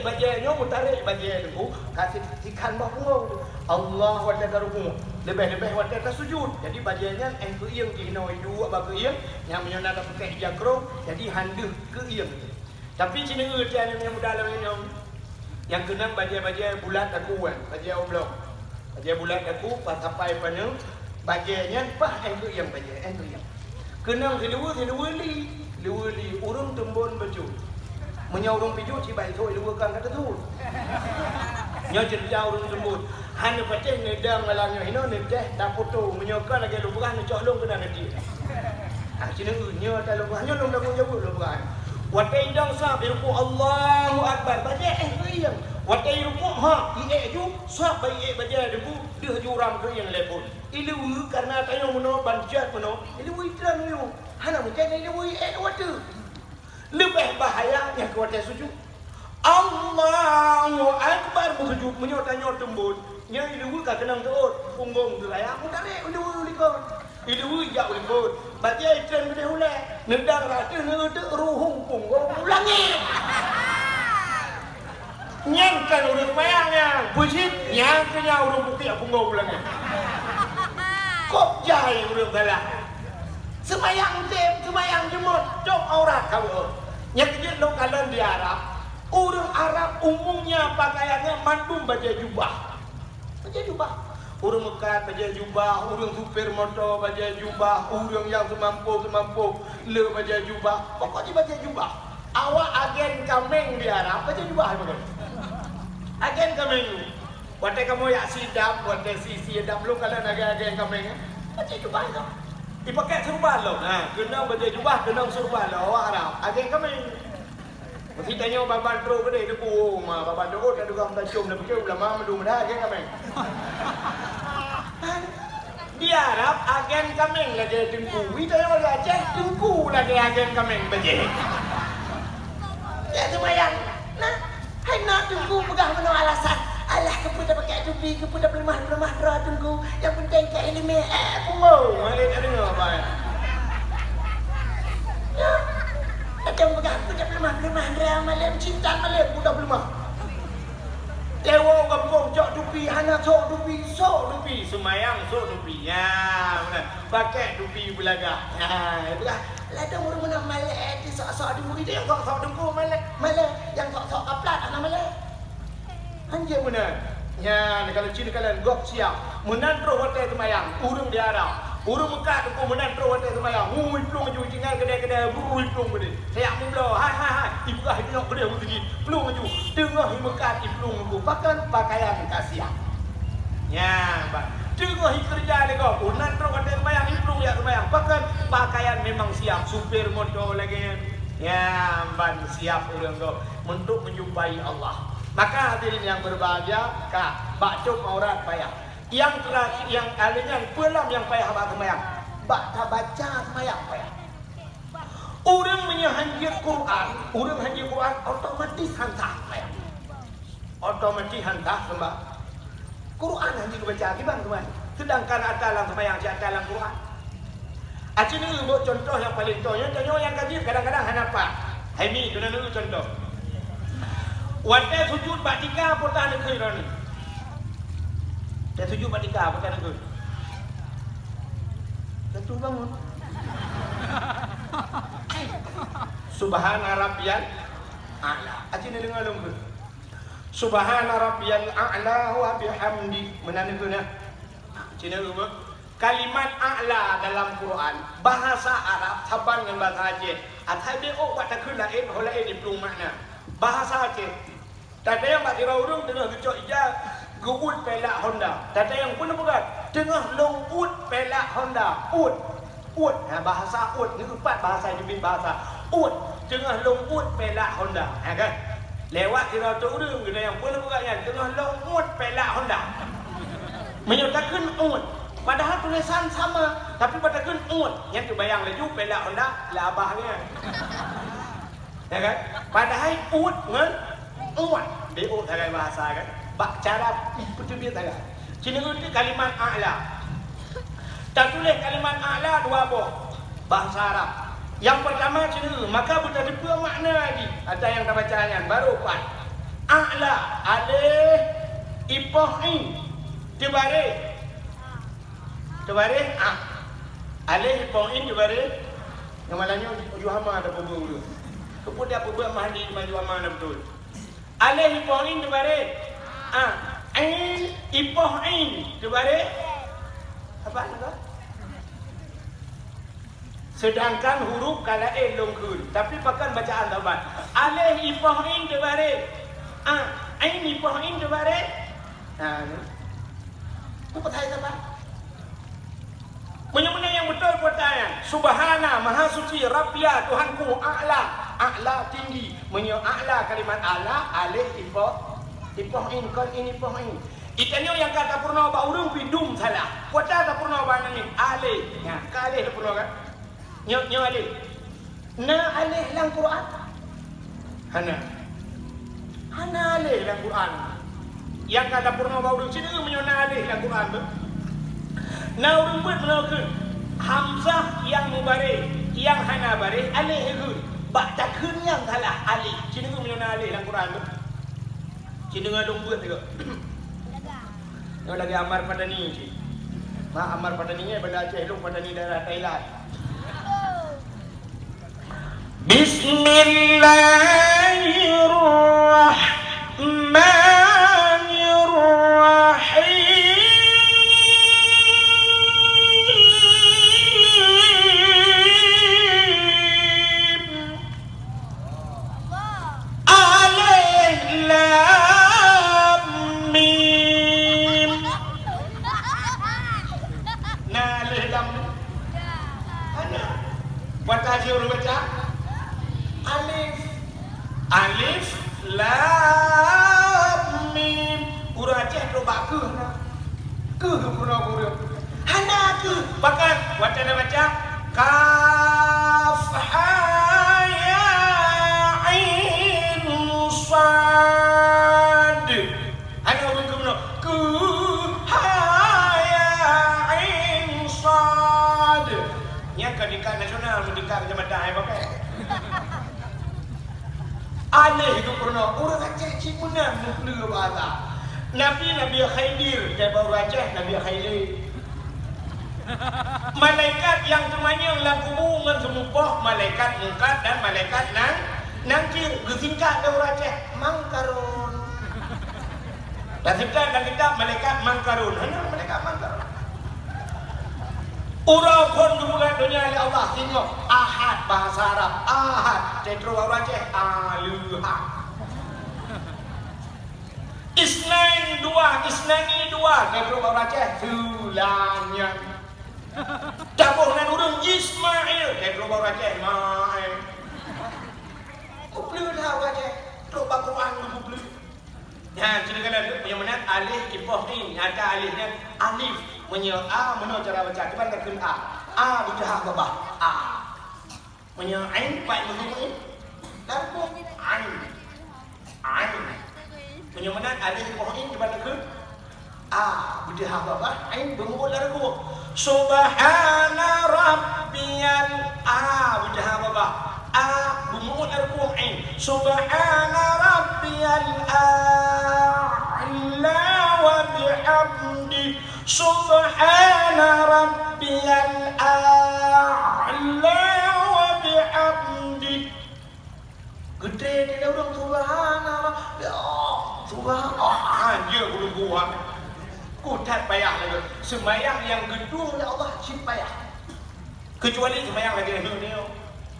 [SPEAKER 2] baca nyo mutarik baca tu kasih ikan bawah punggung Allah wajah karumu lebih-lebih wajah tersujud jadi bajanya ke iyang dihina hidu apa ke iyang yang menyonat pakai jakro jadi handuh ke iyang tapi cina ertian yang mudah lawan yang kena baja-baja bulat aku kan baja oblong baja bulat aku pas sampai pada bajanya pak ke iyang baja ke iyang kena kedua li urung tembon baju menyorong piju cibai soi dua kan kata tu nyo cerita urung tembon hanya paceng ni dah malamnya hino ni teh dah foto menyokan lagi lupakan ni cok long kena nanti. Sini nyo tak lupa nyo long dah jawab lupakan. Watai dang sab ruku Allahu akbar baca yang watai ruku ju sab baik baca ruku dia juram ke yang lepon. Ilu karena tayo mono banjat mono ilu itran yo. Hana macam ilu watu. Lebih bahaya yang kuat sujud. Allahu akbar sujud menyot tembun. Nya ilu ka kenang teut punggung tu ayam tarik ilu likon. Ilu jak likon. Baca ikan gede hule. Nedang rata nede ruhung punggung ulangi. Nyang kan urang mayangnya. Busit nyang kenya urang bukti punggung ulangi. Kop jai urang salah. Semayang dem, semayang jemut, jom aurat kamu. Yang kejut lo kalian di Arab, orang Arab umumnya pakaiannya mandum baca jubah. Baca jubah. Orang Mekah baca jubah, orang supir motor baca jubah, orang yang semampu le baca jubah. Pokoknya baca jubah. Awak agen kameng di Arab baca jubah apa kan? Agen kameng. Waktu kamu yak sidap, waktu sidap lo kalian agen kameng, baca jubah itu. Dipakai serban lo. Kena baca jubah, kena serban lo. Awak Arab. Agen kami. Mesti tanya baban teruk ke dia. Dia pun. Baban teruk tak ada orang cium. Dia pergi ulama mendu mendah agen kami. Di Arab, agen kami lagi tengku. Kita yang lagi Aceh, tengku lagi agen kami baca. Ya semayang. Nah, hai nak tengku pegang mana alasan. Alah kepada pakai topi, kepada pelemah drah tunggu. Yang penting ke ilmu pungo. Malik tak dengar apa. Ya. Datang pegang kepada pelemah drah malam cinta malam budak pelemah. Dewa kampung cok topi, hana sok topi, semayang sok topi. Ya, benar. Pakai topi belaga. Ha, belah. Ladang orang mana malek di sok-sok di murid yang sok-sok tunggu malek. Yang sok-sok kaplat anak malek. Anjir benar. Ya, kalau Cina kalian gok siap. Menan terus hotel semayang. Urung di Arab. Urung Mekah tu menan terus hotel semayang. Hui pelung maju tinggal kedai-kedai. Hui pelung gede. Saya mula. Hai. Ibu dah hidup gede begini. Pelung maju. Tengah Mekah di pelung maju. Bahkan pakaian kasihan. Ya, bang. Tengah kerja ni kau. Menan terus hotel semayang. Pelung ya semayang. Bahkan pakaian memang siap. Supir motor lagi. Ya, bang siap urang kau untuk menjumpai Allah. Maka hadirin yang berbahagia, kak, bakcuk aurat payah. Yang terakhir, yang alihnya pelam yang payah bak semayang. Bak tak baca semayang payah. Orang menyahanjir Quran, otomatis hantar payah. Otomatis hantar sembah. Quran hanjir baca gimana teman? Sedangkan atalang semayang, si atalang Quran. Acik ni buat contoh yang paling tohnya, tanya yang kaji kadang-kadang hanapa. Hai ni, kena dulu contoh. Waktu sujud batika apa tak ada kira ni? Dia sujud batika apa tak ada kira? Satu bangun. Subhana rabbiyal a'la. Acik ni dengar dong ke? Subhana rabbiyal a'la wa bihamdi. Mana ni kena? Acik ni dengar. Kalimat a'la dalam Quran bahasa Arab saban dengan bahasa Aceh. Atai dia buat tak kena holain di pelung makna. Bahasa Aceh. Tak ada yang bagi urung tengah kecok ijaz guut pelak Honda. Tak ada yang pun bukan tengah long ut pelak Honda. Ut. Bahasa ut ni empat bahasa jenis bahasa. Ut tengah long ut pelak Honda. Kan? Lewat kira tu urung kena yang pun bukan yang tengah long ut pelak Honda. Menyatakan ut. Padahal tulisan sama tapi padakan ut. Yang terbayang laju pelak Honda lah abahnya. Ya kan? Padahal ut kan uat dia dalam bahasa kan bak cara betul dia tak Cina itu kalimat a'la tak tulis kalimat a'la dua buah bahasa Arab yang pertama Cina maka buta dua makna lagi ada yang tak bacanya baru empat a'la alif ipoh in tebare alif ipoh in tebare yang malahnya ujuh hama ada pembung dulu kemudian pembung mandi maju hama ada betul alih ipohin dibare ain ipohin dibare apa itu? Sedangkan huruf kala longkun tapi pakai bacaan tabat alih ipohin dibare ain ipohin dibare itu pertanyaan apa? Benar-benar yang betul pertanyaan Subhana maha suci Rabbia Tuhanku a'la tinggi menyo a'la kalimat a'la alih ipoh in kon ini ipoh in itanya yang kata purna ba urung pidum salah kota ta purna ba ni alih ya kalih purna kan nyo alih na alih dalam Quran hana alih dalam Quran yang kata purna bau sini menyona alih dalam Quran tu. Nah urut menaker Hamzah yang mubarik, yang hana barik alih ke. Bak takun yang salah alih. Sini menyona alih dalam Quran tu. Sini ngadong buat juga. Yang lagi Amar Padani je. Mak Amar Padani ni pada Aceh lu Padani daerah Thailand. Bismillahirrahmanirrahim. Alif lam mim. Nah, alif lam mim. Mana? Buat kaji orang baca. Alif lam mim. Urang Aceh tu bak ke puna guru. Hana ke pakat wacana baca kaf ha ya ain sad. Hana urang ke puna ku ha ya ain sad. Nya kadikat nasional mendikat kecamatan ai pakai. Alih itu pernah orang Aceh cipunan mukli bahasa. Nabi Khaidir dia baru Aceh Nabi Khaidir. Malaikat yang temanya lakumu ngan semupah malaikat mungkat dan malaikat nangkir gesingkat dia orang Aceh mangkarun. Dan kita malaikat mangkarun. Hanya malaikat mangkarun. Urang pun juga dunia oleh Allah tengok Ahad bahasa Arab Ahad tetro orang Aceh Aluha. Isnain dua Isnani dua tetro orang Aceh Sulanya. Campur dengan urang Ismail tetro orang Aceh Mail. Kuplu dah orang Aceh tu Quran tu kuplu. Ya cerita ada yang mana alif ipohin ada alifnya alif menyo a menyo cara baca cuba takun a bujah babah a menyo ain pai begini dan pun ain menyo mana alif ipohin cuba takun a bujah babah ain bengul largo subhana rabbiyal a bujah babah a bengul largo ain subhana rabbiyal a'la wa bihamdi subhana rabbiyal a'la wa bihamdi. Gede dia orang subhanallah dia guru gua kutat payah lagi sembahyang yang gedung oleh Allah cip payah kecuali sembahyang lagi ni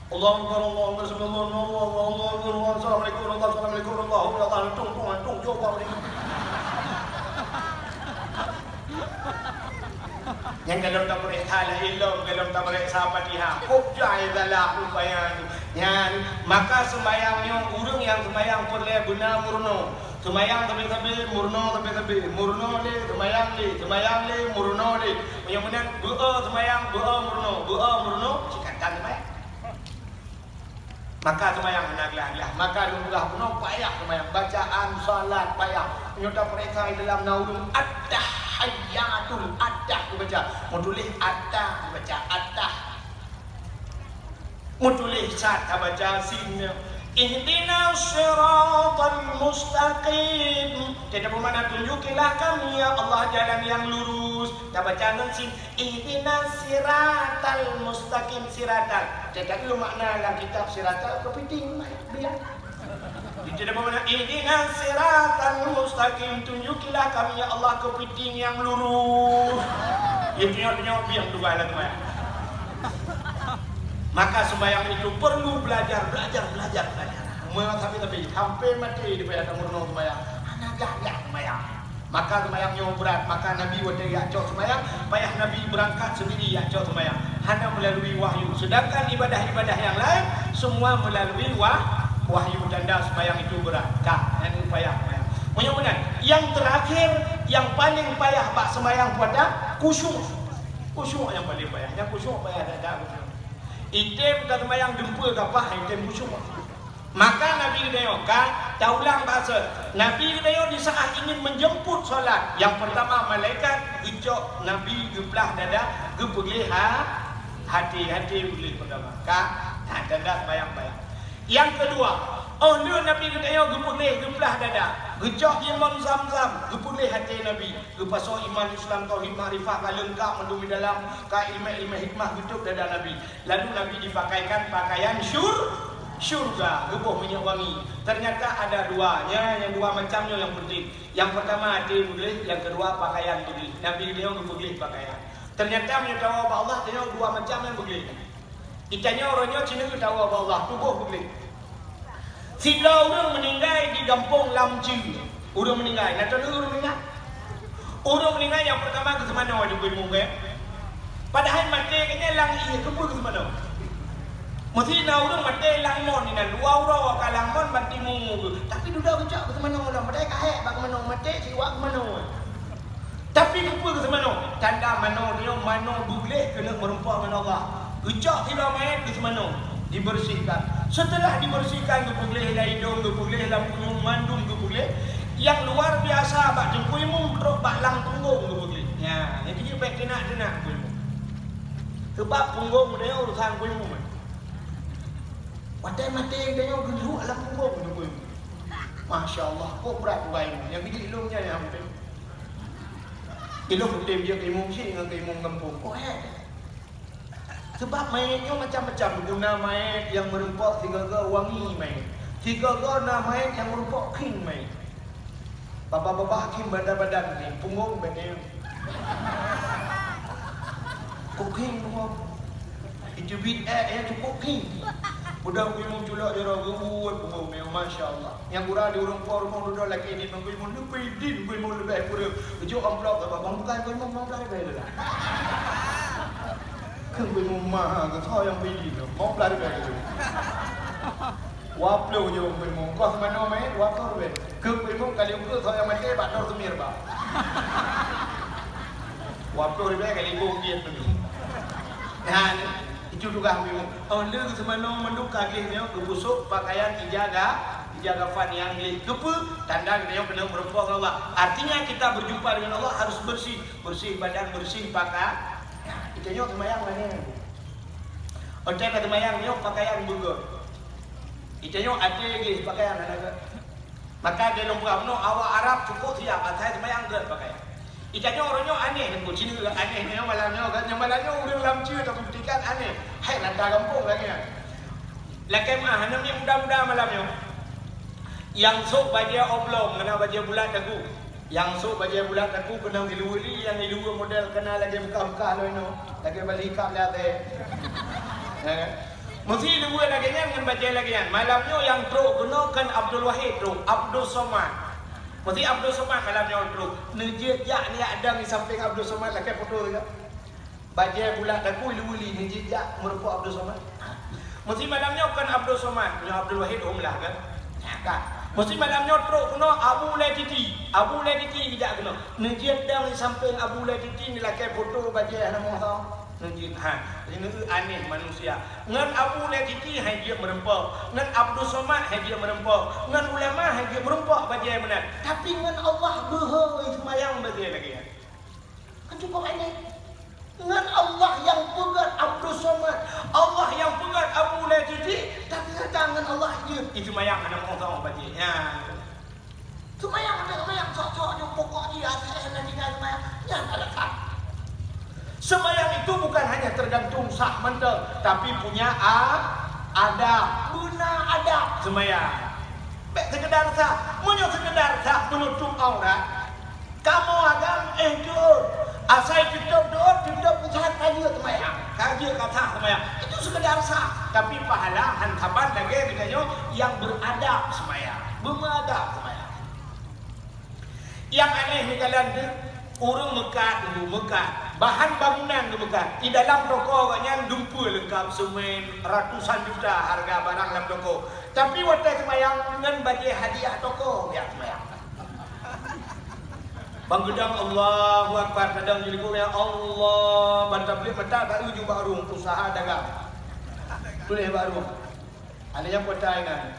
[SPEAKER 2] Allahu Akbar Allahu Akbar Assalamualaikum Allahu Akbar tung coba yang dalam tabrek hala ilmu dalam tabrek Fatihah kubjai dalam upaya yang maka sembahyangnya urang yang sembahyang perle benar murno sembahyang tapi murno tapi murno le sembahyang le murno le yang benar sembahyang murno cikatan sembahyang maka sembahyang hendak maka lumrah penuh payah sembahyang bacaan salat payah nyota mereka dalam naurung at-tahiyyatul adah dibaca modulis adah dibaca adah modulis sat baca sin ihdinas siratal mustaqim tidak bermakna tunjukilah kami ya Allah jalan yang lurus tak baca nun sin ihdinas siratal mustaqim siratal tidak lu makna dalam kitab siratal kepiting biar tidak bermakna ihdinas siratal mustaqim tunjukilah kami ya Allah kepiting yang lurus itu nyok biang juga ada teman. Maka sembahyang itu perlu belajar. Tapi sampai mati di payah murno sembahyang. Anak gagah sembahyang. Maka sembahyangnya berat. Maka Nabi waktu acok sembahyang, payah Nabi berangkat sendiri acok sembahyang. Hanya melalui wahyu. Sedangkan ibadah-ibadah yang lain semua melalui wahyu tanda sembahyang itu berat. Tak, yang payah sembahyang. Benar-benar. Yang terakhir, yang paling payah bak sembahyang pada khusyuk. Khusyuk yang paling payah. Yang khusyuk payah ada khusyuk. Item bukan sembahyang dempul ke apa, item khusyuk. Maka Nabi kita taulang bahasa. Nabi kita di saat ingin menjemput solat. Yang pertama malaikat gejok Nabi gebelah dada, gepelih hati boleh pertama. Dada bayang-bayang. Yang kedua, dia Nabi katanya gepelih dada, gejok Imam Zamzam, gepelih hati Nabi, gepaso iman Islam tauhid makrifat lengkap mendumi dalam ka ilmu hikmah hidup dada Nabi. Lalu Nabi dipakaikan pakaian syurga, gebuh minyak wangi. Ternyata ada duanya, yang dua macamnya yang penting. Yang pertama hati boleh, yang kedua pakaian boleh. Nabi dia boleh pakaian. Ternyata menyatawa Allah dia dua macam yang boleh. Itanya orangnya Cina ke tahu Allah, tubuh boleh. Sila orang meninggal di kampung Lamci. Orang meninggal, nak tahu orang meninggal? Orang meninggal yang pertama ke mana di Kuala Lumpur? Padahal mati kena lang iya ke mana? Mesti nak orang mati langmon ni nak dua orang ke langmon mati mungu. Tapi duduk kecak ke mana orang mati kahek bak mana mati siwak ke mana. Tapi ke mana? Tanda mana dia mana boleh kena merempah dengan Allah. Kecak tidak main ke mana? Dibersihkan. Setelah dibersihkan boleh lah hidung, boleh lah punyung mandum, boleh. Yang luar biasa bak jengkuimu teruk bak lang punggung boleh. Ya, yang dia baik kena kuimu. Sebab punggung dia urusan kuimu. Mati dia gendut dalam punggung kuimu. Masya-Allah, kok berat kuimu. Yang biji ilmunya yang penting. Ilmu dia ilmu sih dengan ilmu kampung. Oh sebab mayatnya macam-macam. Guna mayat yang merempok tiga-tiga wangi mayat. Tiga-tiga mayat yang merempok king mayat. Bapa-bapa hakim badan-badan ni punggung benar. Cooking punggung. Itu bid'ah yang cukup king. Budak ilmu culak dia orang buat punggung ni, masya-Allah. Yang kurang di rumah duduk lagi ni nunggu ilmu lebih din, ilmu lebih kurang. Ujuk amplop apa bang bukan ilmu mampu lebih dah. Kan ilmu mah ke tahu yang bidi tu. Mau pelari begitu. Waplo je ilmu. Kau semana main waplo begitu. Ke ilmu kali itu tahu yang mati batal semir bah. Waplo begitu kali itu dia tu. Nah, itu juga ilmu. Anda ke semana menduka dia kebusuk pakaian dijaga fan yang kepu tanda dia kena merempah Allah. Artinya kita berjumpa dengan Allah harus bersih badan, bersih pakaian. Itanya semayang mana? Otak kata semayang ni pakaian bugur. Itanya ada lagi pakaian anak. Maka dia nombor awak Arab cukup siap atas semayang ke pakaian. Itanya orangnya aneh kan Cina aneh ni malamnya kan yang malamnya orang Lamci atau buktikan aneh. Hai nak kampung lagi. Laki mah hanam yang muda-muda malamnya. Yang sok baja oblong kena baja bulat aku. Yang sok baja bulat aku kena diluri yang dua model kena lagi muka-muka lo ino. Lagi balik kap lihat mesti dua lagi dengan baca lagi kan. Malamnya yang teruk kena kan Abdul Wahid teruk, Abdul Somad. Mesti Abdul Somad malamnya teruk. Nejit jak ni ada di samping Abdul Somad lagi foto tu. Baca bulat aku luli nejit jak merupa Abdul Somad. Mesti malamnya kan Abdul Somad, punya Abdul Wahid umlah kan. Kan. Mesti malamnya teruk kena Abu Latiti. Abu Latiti tidak kena. Nejit dah di samping Abu Latiti ni lagi foto baca nama tahu. Nejit ini aneh manusia. Ngan Abu Latiti hai dia merempah. Ngan Abdul Somad hai dia merempah. Ngan ulama hai dia merempah baca benar. Tapi ngan Allah berhoi semayang baca lagi. Kan cukup aneh. Ngan Allah yang pegat Abdul Somad, Allah yang pegat Abu Latiti, tapi tangan Allah dia itu mayang anak orang baca. Ya. Semayang ada semayang sok-sok je pokok dia saya nanti semayang. Ya ada tak. Semayang itu bukan hanya tergantung sah mental, tapi punya adab, guna adab semayang. Baik sekedar sah, sekedar sah menutup aurat. Kamu agam jujur. Asal tutup usaha kaji semayang. Kaji kata semayang. Itu sekedar sah. Tapi pahala hantapan lagi katanya yang beradab semayang. Beradab semayang. Yang aneh ni kalian tu, orang Mekah. Bahan bangunan di Mekah. Di dalam toko katanya dumpa lengkap semen ratusan juta harga barang dalam toko. Tapi waktu semayang dengan bagi hadiah toko biar semayang. Bangkedang Allahu Akbar kadang jadi ya Allah bantablik mata baru juga baru usaha dagang. Boleh baru. Ada yang kota dengan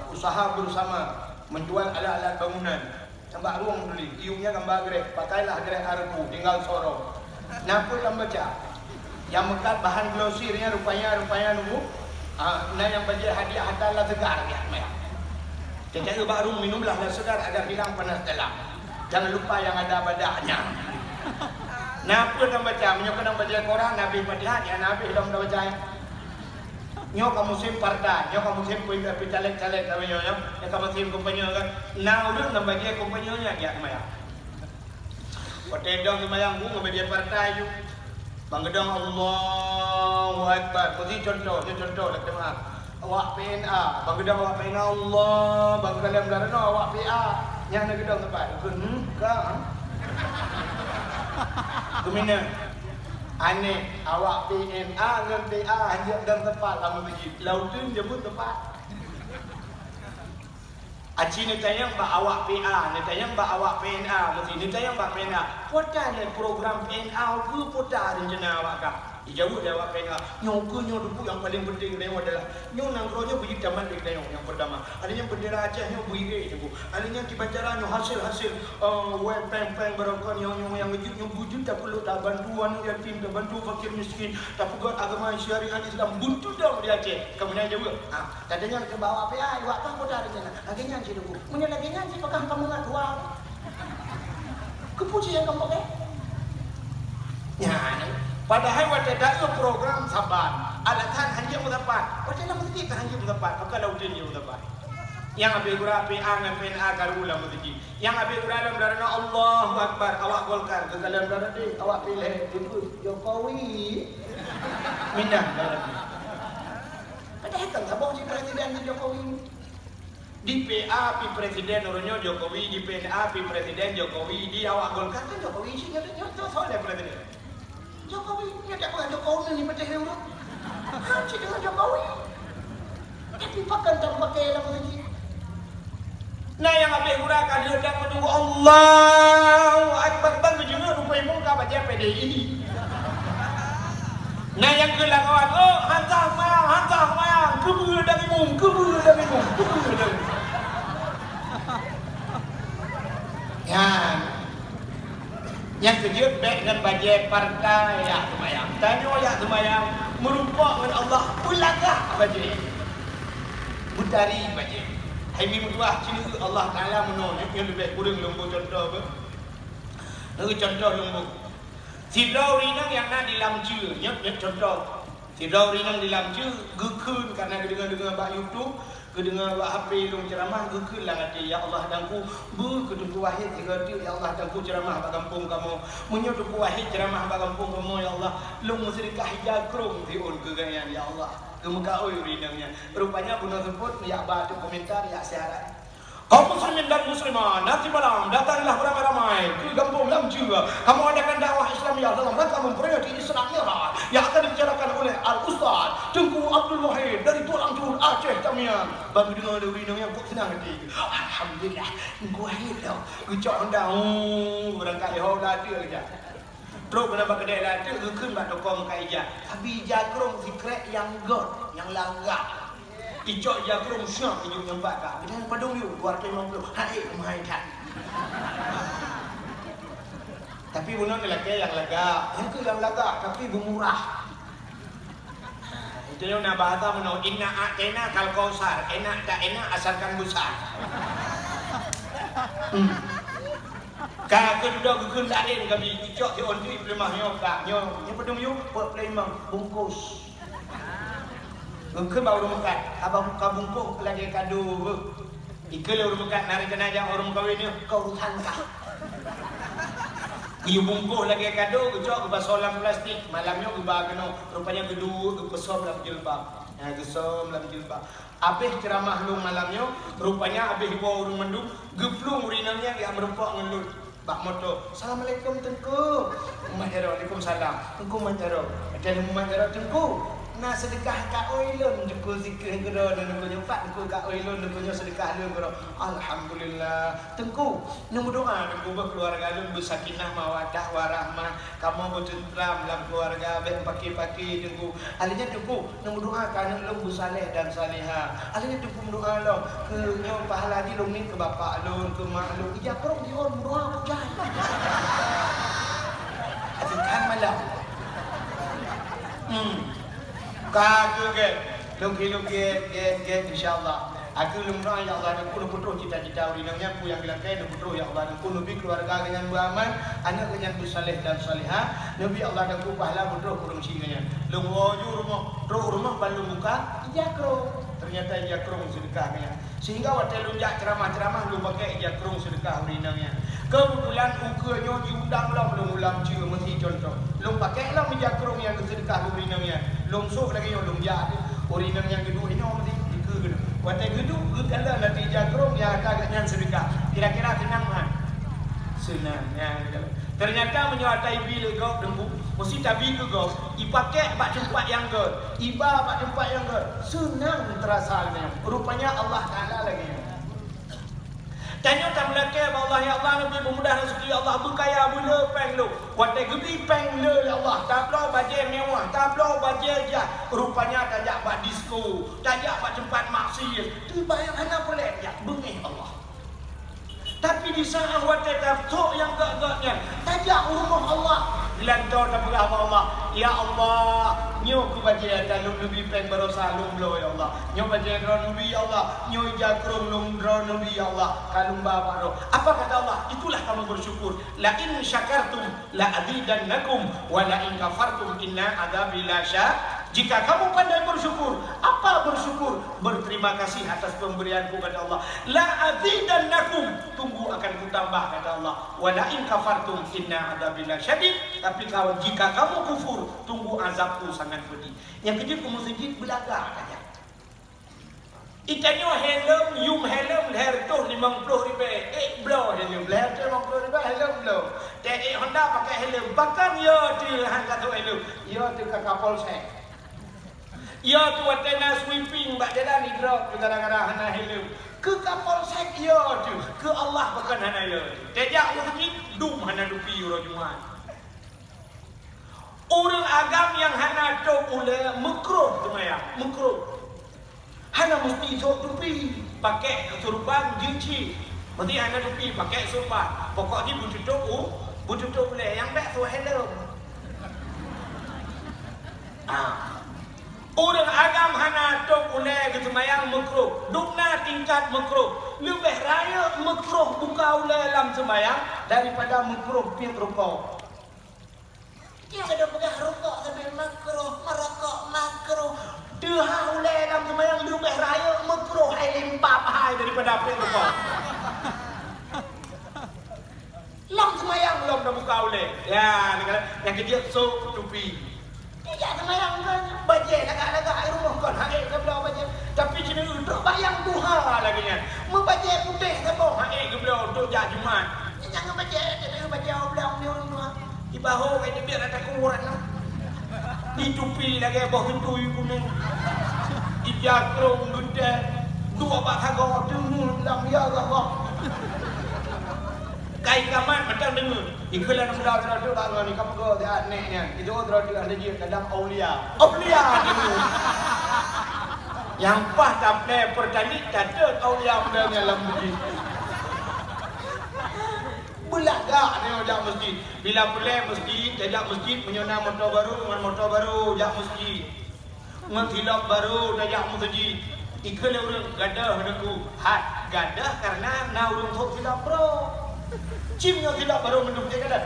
[SPEAKER 2] usaha bersama menjual alat-alat bangunan. Gambar ruang dulu. Iungnya gambar grek. Pakailah grek arku. Tinggal sorong. Napa yang baca? Yang mekat bahan glosirnya rupanya nunggu. Nah yang baca hadiah adalah tegar ya. Jadi baru minumlah dan sedar agar hilang panas dalam. Jangan lupa yang ada badaknya. Napa yang baca? Menyokong baca Quran Nabi Fatihah ya Nabi hilang baca. Nyo kamu musim parda, nyo kamu musim puing tapi caleg-caleg kami nyo, yang kamu musim kumpanya kan, nah udah nambahnya kumpanya ya maya. Patedong semayang bunga media partai yuk, bangedong Allahu Akbar, putih contoh nak dengar. Awak PNA, bangedong awak PNA Allah, bangedong dalam no awak PA, yang nak gedong tempat, kan? Kemana? Aneh, awak PNA dengan PA hanya dalam tempat lama biji. Lautun jemput tempat. Aci ni tayang ba awak PA, ni tayang ba awak PNA, mesti ni tayang ba PNA. Potan program PNA ke potan rencana awak kah? Jauh dari awak PNA. Nyo duku yang paling penting dia adalah nyo nangkronya bagi taman dia yang pertama. Adanya bendera Aceh nyo bagi tu. Adanya kibacara nyo hasil web peng barokon yang ngejut nyo bujut tak perlu tak bantuan yatim tak bantu fakir miskin tak pegat agama syariat Islam buntu dah di Aceh. Kemudian jauh. Tadinya ke bawah PA awak tak poda rencana. Laginya si duku. Punya laginya si pakai kamu ngat dua. Kepuji yang kamu pakai. Ya. Padahal waktu ada program saban, alatan hanya mendapat. Waktu dalam mesti hanya mendapat. Maka lautin dia mendapat. Yang habis gura PA dengan PNA karulah mesti. Yang habis gura dalam darah Allahu Akbar. Awak golkar ke dalam darah dia. Awak pilih itu Jokowi. Mindah darah dia. Padahal kan sabong si presiden Jokowi. Di PA pi presiden orangnya Jokowi, di PNA pi presiden Jokowi, di awak golkar kan Jokowi sih nyata soalnya presiden. Jokowi, dia tak pernah Jokowi ni macam ni orang. Haji dengan Jokowi. Tapi pakai tak pakai lah lagi. Nah yang habis gurakan dia dah menunggu Allahu Akbar bang juga rupanya muka baca PDI. Nah yang kelakawan, hantar mayang, kebul dari mum. Yang kejut baik dengan bajai partai ya semayang. Tanya ya semayang merupakan Allah ulagah bajai. Butari bajai. Hai mimbuah cina Allah Taala menon yang lebih kurang lembu contoh apa? Lagu contoh lembu. Si dauri nang yang nak dilamcu, nyok contoh. Si dauri nang dilamcu gekun karena dengar bak YouTube. Kedengar HP long ceramah gekul lah hati ya Allah dangku kedengku wahid tiga ya Allah dangku ceramah bak kampung kamu menyuduku wahid ceramah bak kampung kamu ya Allah long sedekah jakrong diul kegayan ya Allah kemuka oi rinangnya rupanya bunuh sebut ya batu komentar ya syarat kaum muslimin dan muslimah nanti malam datanglah beramai-ramai ke kampung Lamju. Kamu adakan dakwah Islamiyah dalam rangka memperingati Isra Mi'raj yang akan dibicarakan oleh Al-Ustaz Tengku Abdul Wahid dari Tulang Turun Aceh Tamiang. Bagi dengar dari yang kok senang hati. Alhamdulillah, Tengku Wahid dah. Kecok anda berangkat ho lati aja. Terus kenapa kedai lati keun bak tokong kai ija. Tapi jagrong secret yang god, yang langgar. Icok jagrong siap tunjuk yang bakar. Dengan padung you 250. Hai mahaikan. Tapi bunuh lelaki yang lega. Itu yang lega tapi bermurah. Itu yang nak bahasa bunuh inna a'tena kal kausar. Enak tak enak asalkan besar. Kalau kedua gugun lain kami icok di onti pelemah nyok tak nyok. Yang padung you buat pelemah bungkus. Ke baru mekat, abang kabungkuk lagi kado. Ikut orang mekat nari jenazah orang kahwin ni kau urusan kah? Iu bungkuk lagi kado, kecok ke solam plastik. Malamnya ke bagano, rupanya kedua ke kesom dalam jilbab. Kesom dalam jilbab. Habis ceramah lu malamnya, rupanya habis bawa orang mendung, geplung urinannya yang merupak ngelut. Bak motor. Assalamualaikum Tengku. Waalaikumsalam. Tengku Mantaro. Ada Mantaro Tengku.
[SPEAKER 3] na sedekah kat oilun deku zikir gero deku nyempat deku kat oilun deku sedekah lu gero. Alhamdulillah. Tengku nemu doa deku berkeluarga lu bersakinah mawaddah warahmah, kamu bertentram dalam keluarga, ben paki-paki tengku. Alinya tengku nemu doa kan lu bersaleh dan salihah. Alinya tengku doa lu ke nyo pahala di lu ni ke bapak lu, ke mak lu. Ija perong di on doa bukan. Kan malam. Kau ke, lukit, insyaAllah. Aku lumrah ya Allah dan kuno putra cita-cita urinangnya ku yang bilang kaya putra ya Allah dan kuno bi keluarga dengan beraman, anak dengan bersaleh dan salihah. Nabi Allah dan ku pahala putra kurung singanya. Lung waju rumah balu muka ijakro. Ternyata ijakrong sedekahnya. Sehingga waktu lunjak ceramah-ceramah lu pakai ijakrong sedekah urinangnya. Kebetulan ukanya diundang lah belum ulang cia mesti contoh. Lung pakai lah ijakrong yang sedekah urinangnya. Lung sok lagi yang lunjak urinang yang kedua ini mesti dikegedu. Waktu gedung kalau nanti jagrong ya kagaknya sedekah. Kira-kira tenang kan? Senang ya. Ternyata menyuatai bil kau dembu, mesti tabi ke kau. Ipakai bak tempat yang kau, iba bak tempat yang kau. Senang terasalnya. Rupanya Allah Taala lagi. Tanya tak melaka Allah ya Allah lebih memudah rezeki Allah berkaya bula peng lu. Kuatai gede peng lu ya Allah. Tak perlu baju mewah, tak perlu baju jah. Rupanya tajak bak disco, tajak bak tempat maksiat. Tu bayang hana boleh ya bengih Allah. Tapi di saat waktu tok yang gak-gaknya tajak rumah Allah. Lantau tak berapa Allah. Ya Allah, nyo ku baca dalam nabi peng berosa lumlo ya Allah. Nyo baca dalam nabi ya Allah. Nyo jakrum lumro nabi ya Allah. Kalum bapa ro. Apa kata Allah? Itulah kamu bersyukur. La in syakartum la azidannakum wa la in kafartum inna adzabi lasyadid. Jika kamu pandai bersyukur, apa bersyukur? Berterima kasih atas pemberianku kata Allah. La azidannakum, tunggu akan kutambah kata Allah. Wa la in kafartum inna adzabi lasyadid. Tapi kalau jika kamu kufur, tunggu azabku sangat pedih. Yang kedua kamu sedikit belagak saja. Ikannya helm, yum helm, leher tu 50 ribu. Blow helm, leher tu 50 ribu, helm blow. Tapi Honda pakai helm, bahkan ya tu hang kata helm, ya tu ke kapal saya. Ya tu watena sweeping bak jalan ni drop kadang-kadang hana helm. Ke kapal saya ya tu, ke Allah bahkan hana ya. Tejak mesti dum hana dupi ro Jumat. Orang agam yang hana tok ule makruh tu maya, makruh. Hana mesti sok dupi, pakai kesurupan jinci. Mesti hana dupi pakai surupan. Pokoknya butuh tok ule yang tak so helm. Orang agam hana tok ule kesemayang makruh. Dukna tingkat makruh. Lebih raya makruh buka ule dalam semayang daripada makruh pin rokok. Dia sudah pegang rokok sambil makruh, merokok makruh. Dia ule dalam semayang lebih raya makruh hai limpah hai daripada pin rokok. Lam semayang belum dah buka ule. Ya, yang kejap so tupi. Dia semayang kan bajai lagak-lagak air rumah kan haik ke belah bajai. Tapi cina untuk bayang duha lagi nya. Membajai putih ke bawah haik ke belah untuk jak Jumat. Jangan bajai, jangan bajai belah dia rumah. Di bahu kai dia biar ada kurat lah. Di tupi lagi bawah tentui kuning. Di jakrong gede. Dua bak hago dengung dalam ya Allah. Kai kaman macam dengar. Ikulah muda teradu bangun ni kamu go dia neknya. Itu teradu ada dia kadang aulia. Aulia dengar. Yang pas sampai pertani tak ada aulia mudanya dalam masjid. Belagak dia ajak masjid. Bila boleh masjid, ajak masjid menyona motor baru dengan motor baru ajak masjid. Menghilap baru ajak masjid. Ikulah orang gadah hendaku. Hat gadah karena na urang sok silap bro. Cimnya tidak baru menduk dia kata.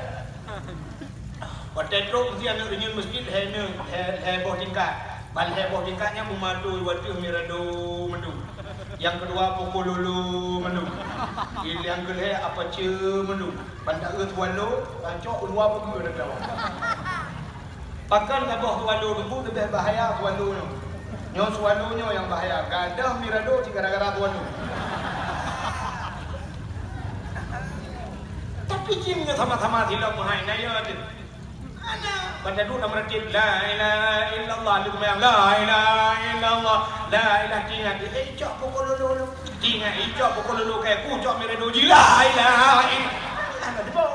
[SPEAKER 3] Waktu itu mesti anak renyun masjid heboh tingkat. Bal heboh tingkatnya memadu waktu mirado menduk. Yang kedua pukul lulu menduk. Yang kedua apa ce menduk. Bandak ke tualo, rancok luar pergi dah. Pakan kabah tualo dulu lebih bahaya tualo nya. Nyo tualonya yang bahaya. Gadah mirado gara-gara tualo. Tapi cimnya sama-sama tidak menghai naya tu. Ana pada dulu nama ratib la ilaha illallah lu memang la ilaha illallah la ilaha ingat cok pukul lulu ingat cok pukul lulu kayak ku cok mere doji la ilaha illallah ana debon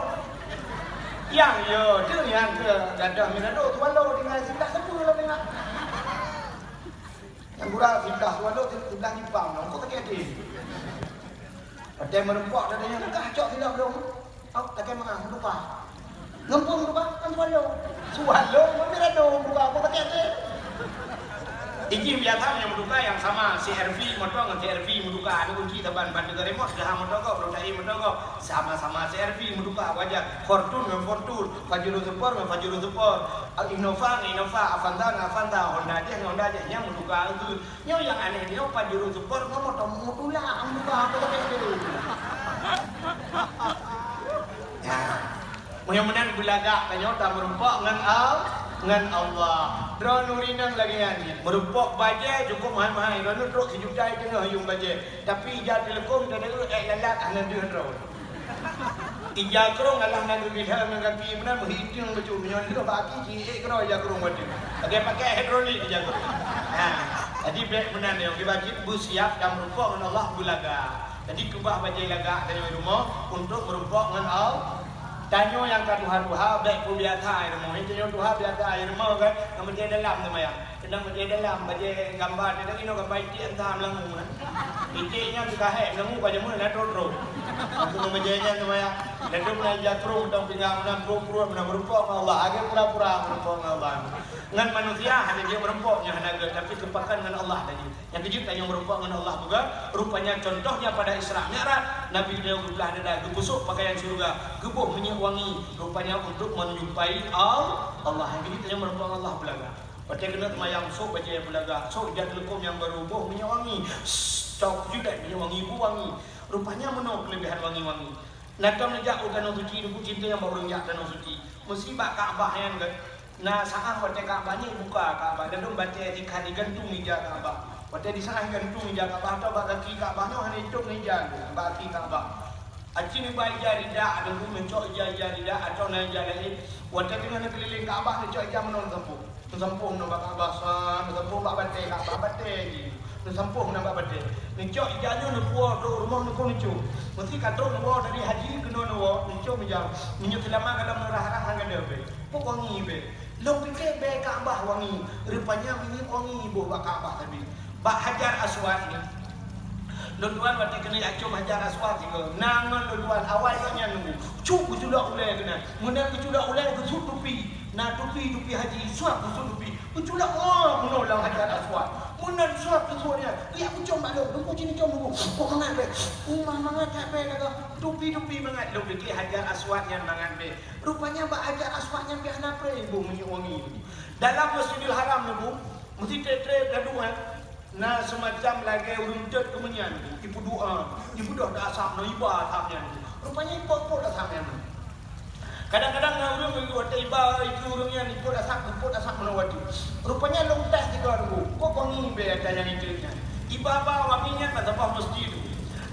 [SPEAKER 3] yang yo tu yang ke dadah mere do tuan lo dengan sebelah sepuluh lo tengok yang gura sebelah tuan lo sebelah Jepang lo kau tak kira pada merempak dadanya kacok tidak belum oh tak kira mana lupa ngempung lupa kan sualo mana do buka apa tak kira Iki biasa yang menduga yang sama CRV motor dengan CRV menduga ada kunci taban ban dengan remote dah motor kau rodai motor kau sama-sama CRV menduga wajah Fortune dengan Fortune Pajero Sport dengan Pajero Sport Innova dengan Innova Avanza dengan Avanza Honda dia yang menduga itu yang aneh dia Pajero Sport kau motor mutula menduga apa tak kira ya mudah-mudahan belaga kanyota merempak dengan Allah. Drone nurinang lagi ni. Merupok baje cukup mahal-mahal. Drone truk sejuta tengah yung baje. Tapi ija telekom dah ada lalat ana dia drone. Ija krong alah nak bilha dengan kaki benar berhitung baju menyon dia bagi ji krong ija krong wadi. Pakai hidrolik ija krong. Jadi break benar yang dibagi bus siap dan merupok dengan Allah bulaga. Jadi kubah baje laga dari rumah untuk merupok dengan Allah. Tanyo yang ka Tuhan baik pun biasa air mau tanyo Tuhan biasa air mau kan nama dia dalam nama ya sedang dia dalam baje gambar dia ino gambar itu entah melangu kan itinya juga hek melangu baje mun na tro aku bajenya nama ya lalu na jatro dong pinggang na pro merempok Allah agar pura-pura merempok Allah dengan manusia hanya dia merempoknya hanaga tapi kepakan dengan Allah tadi yang kejut tanyo merempok dengan Allah juga rupanya contohnya pada Isra Mi'raj Nabi dia belah dada gebusuk pakaian surga gebuh wangi rupanya untuk menjumpai Allah yang ini tanya merempang Allah belaga pada kena mayang sok baca yang belaga sok jad lekom yang berubah minyak wangi sok juga minyak wangi bu wangi rupanya menok kelebihan wangi-wangi nakam najak danau suci duku cinta yang baru jak danau suci mesti bak Kaabah yang nah saat pada Kaabah ni buka Kaabah dan baca ikan digantung ija Kaabah pada di sana gantung ija Kaabah atau bak kaki Kaabah no hanya itu ija bak kaki Kaabah Acini baik jari dah ada pun mencok jari dah atau naik jari lain. Wadah dengan keliling Kaabah mencok jam menol sempuh nombak Kaabah sah, sempuh bak batik Kaabah batik. Sempuh nombak batik. Mencok jari ni puas tu rumah ni pun mencok. Mesti katro ni puas dari haji kena ni puas mencok menjam. Menyok selama kalau merah-rah hang ada be. Pok wangi be. Long pikir be Kaabah wangi. Rupanya minyak wangi buh bak Kaabah tadi. Bak Hajar Aswad ni. Luan batik kena acung Hajar Aswad juga. Nangan luan awal nya nunggu. Cuk kuculak ulai kena. Muna kuculak ulai kusut tupi. Nah tupi haji suap kusut tupi. Kuculak menolong Hajar Aswad. Muna suap kusutnya. Ya kucung malu. Nunggu sini cung nunggu. Kok mangat be. Mangat tak be dah. Tupi mangat. Lu fikir Hajar Aswad yang mangat be. Rupanya bak Hajar Aswad yang biar napa ibu minyak wangi. Dalam Masjidil Haram ni bu, mesti tre gaduhan. Nah semacam lagi runtut kemenyan ibu doa ibu dah asap no iba asapnya rupanya ibu dah asapnya kadang-kadang orang buat iba itu orangnya ibu asap menawati rupanya lontas juga dulu kok wangi be ada yang intinya iba wanginya pada bawah masjid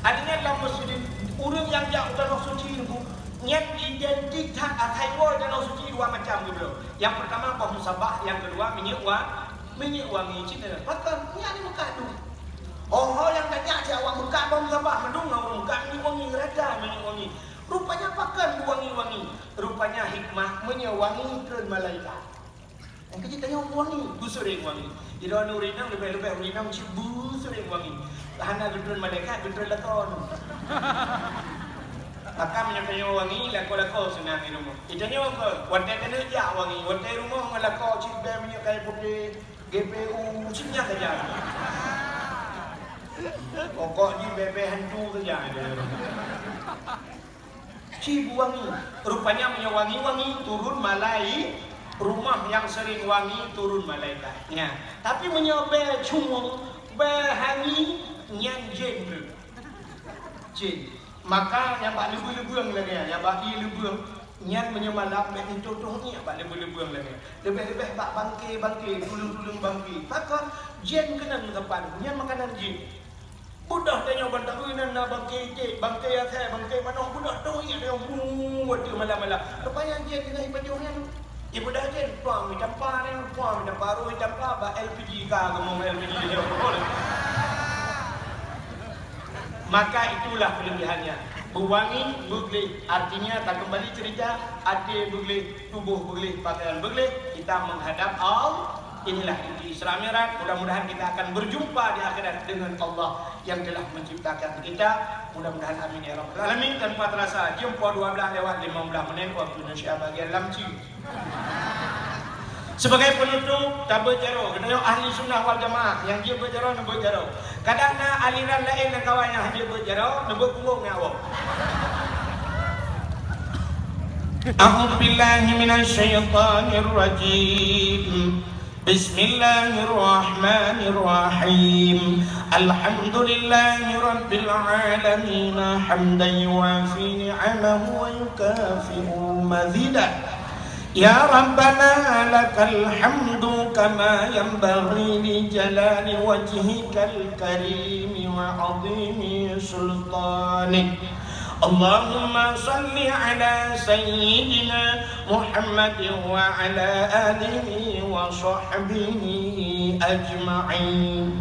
[SPEAKER 3] adanya dalam masjid orang yang jauh dalam suci itu nyat identik akhirnya dalam suci dua macam gitu yang pertama bawah musabah yang kedua minyak wangi cina pakai ni muka tu yang tanya dia awak muka bom sabah mendung orang muka ni wangi rada minyak wangi rupanya pakai wangi rupanya hikmah minyak wangi turun malaikat yang kecil tanya wangi busering wangi di dalam urinam lebih urinam cibu sering wangi hana turun malaikat turun lakon maka menyapanya wangi lako senang di rumah itanya wangi wantai kena jak wangi wantai rumah lako cibe minyak kayu putih GPU cipnya saja. Pokok di BB hantu saja. Cibu wangi. Rupanya punya wangi turun malai. Rumah yang sering wangi turun malaikat. Ya. Tapi punya be cumung, be hangi nyan jin. Jin. Maka yang bak lebu-lebuang lagi yang bak lebu nyan menyemalap mek contoh ni bak lebu-lebuang lagi. Lebih-lebih bak bangkit, tulung-tulung bangkit. Maka jin kena tempat nyan makanan jin. Budak tanya bantak uinan na bangkit, bangkit mana budak tu yang dia buat malam-malam. Rupanya jin kena hibat orang Ibu dah je, puang mi tampa ni, puang mi tampa roh tampa ba LPG ka ngomong LPG dia boleh. Maka itulah kelebihannya. Berwangi boleh, artinya tak kembali cerita, hati boleh, tubuh boleh, pakaian boleh, kita menghadap Allah. Inilah inti Isra Mi'raj. Mudah-mudahan kita akan berjumpa di akhirat dengan Allah yang telah menciptakan kita. Mudah-mudahan amin ya rabbal alamin. Tanpa terasa jam 12:15 waktu Indonesia bagian lamci. Sebagai penutup, tak berjaro. Kena ahli sunnah wal jamaah yang dia berjaro, nak berjaro. Kadang-kadang aliran lain dan kawan yang dia berjaro, nak berkurung ni awak. A'udzu billahi minasy syaithanir rajim. Bismillahirrahmanirrahim. Alhamdulillahi rabbil alamin hamdan yuwafi ni'amahu wa yukafi'u mazidah. Ya Rabbana lakal hamdu kama yanbaghi li jalali wajhikal karimi wa 'azimi sultanik. Allahumma salli ala sayyidina Muhammadin wa ala alihi wa sahbihi ajma'in.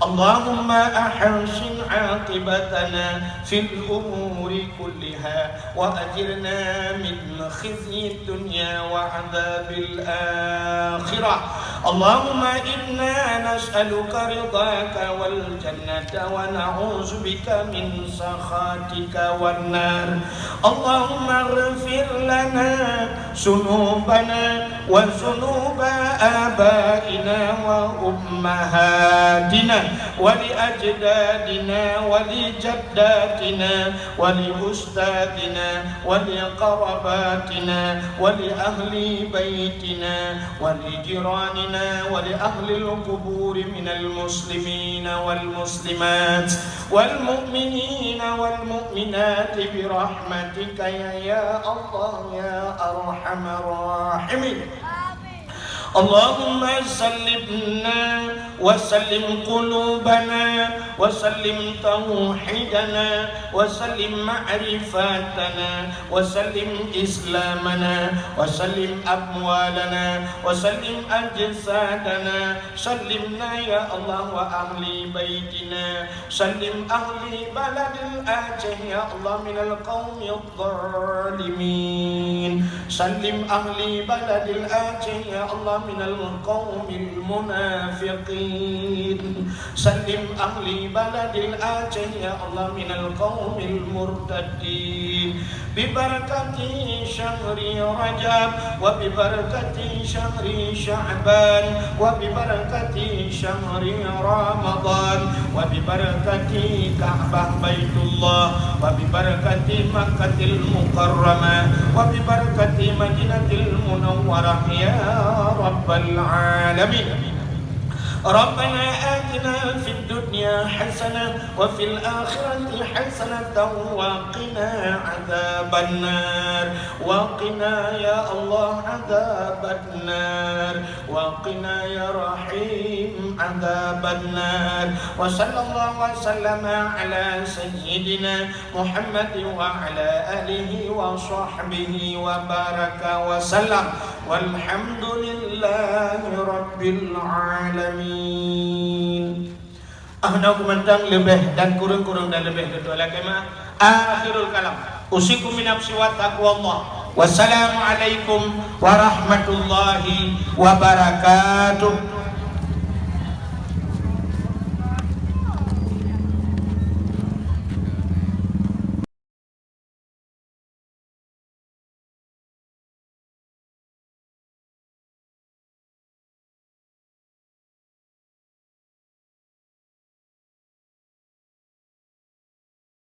[SPEAKER 3] Allahumma ahsin 'aqibatana fil umuri kulliha wa ajirna min khizyi dunya wa 'adzabil akhirah. Allahumma inna nas'aluka ridhaka wal jannata wa na'udzu bika min sakhatika wan nar. Allahumma ighfir lana sunubana wa sunuba abaina wa ummahatina wa li ajdadina wa li jaddatina wa li ustadina wa li qarabatina wa li ahli baitina wa li jiranina ولأهل القبور من المسلمين والمسلمات والمؤمنين والمؤمنات برحمتك يا الله يا أرحم الراحمين. اللهم سلمنا وسلم قلوبنا وسلم توحيدنا وسلم معرفتنا وسلم إسلامنا وسلم أموالنا وسلم أجسادنا. سلمنا يا الله وأهل بيتنا. سلم أهل بلد الآجه يا الله من القوم الظالمين. سلم أهل بلد الآجه يا الله من القوم المنافقين. سلم أهل بلد الآجه يا الله من القوم المرتدين. ببركة شهر رجب وببركة شهر شعبان وببركة شهر رمضان وببركة كعبة بيت الله وببركة مكة المكرمة وببركة مدينة المنورة يا رب العالمين. ربنا آتنا في الدنيا حسنة وفي الآخرة حسنة وقنا عذاب النار. وقنا يا الله عذاب النار. وقنا يا رحيم عذاب النار. وصلى الله وسلم على سيدنا محمد وعلى آله وصحبه وبارك وسلم والحمد لله رب العالمين. Ahna kumandang lebih dan kurang-kurang dan lebih itu adalah kema akhirul kalam. Usikum min nafsi wa taqwallah. Wassalamualaikum warahmatullahi wabarakatuh.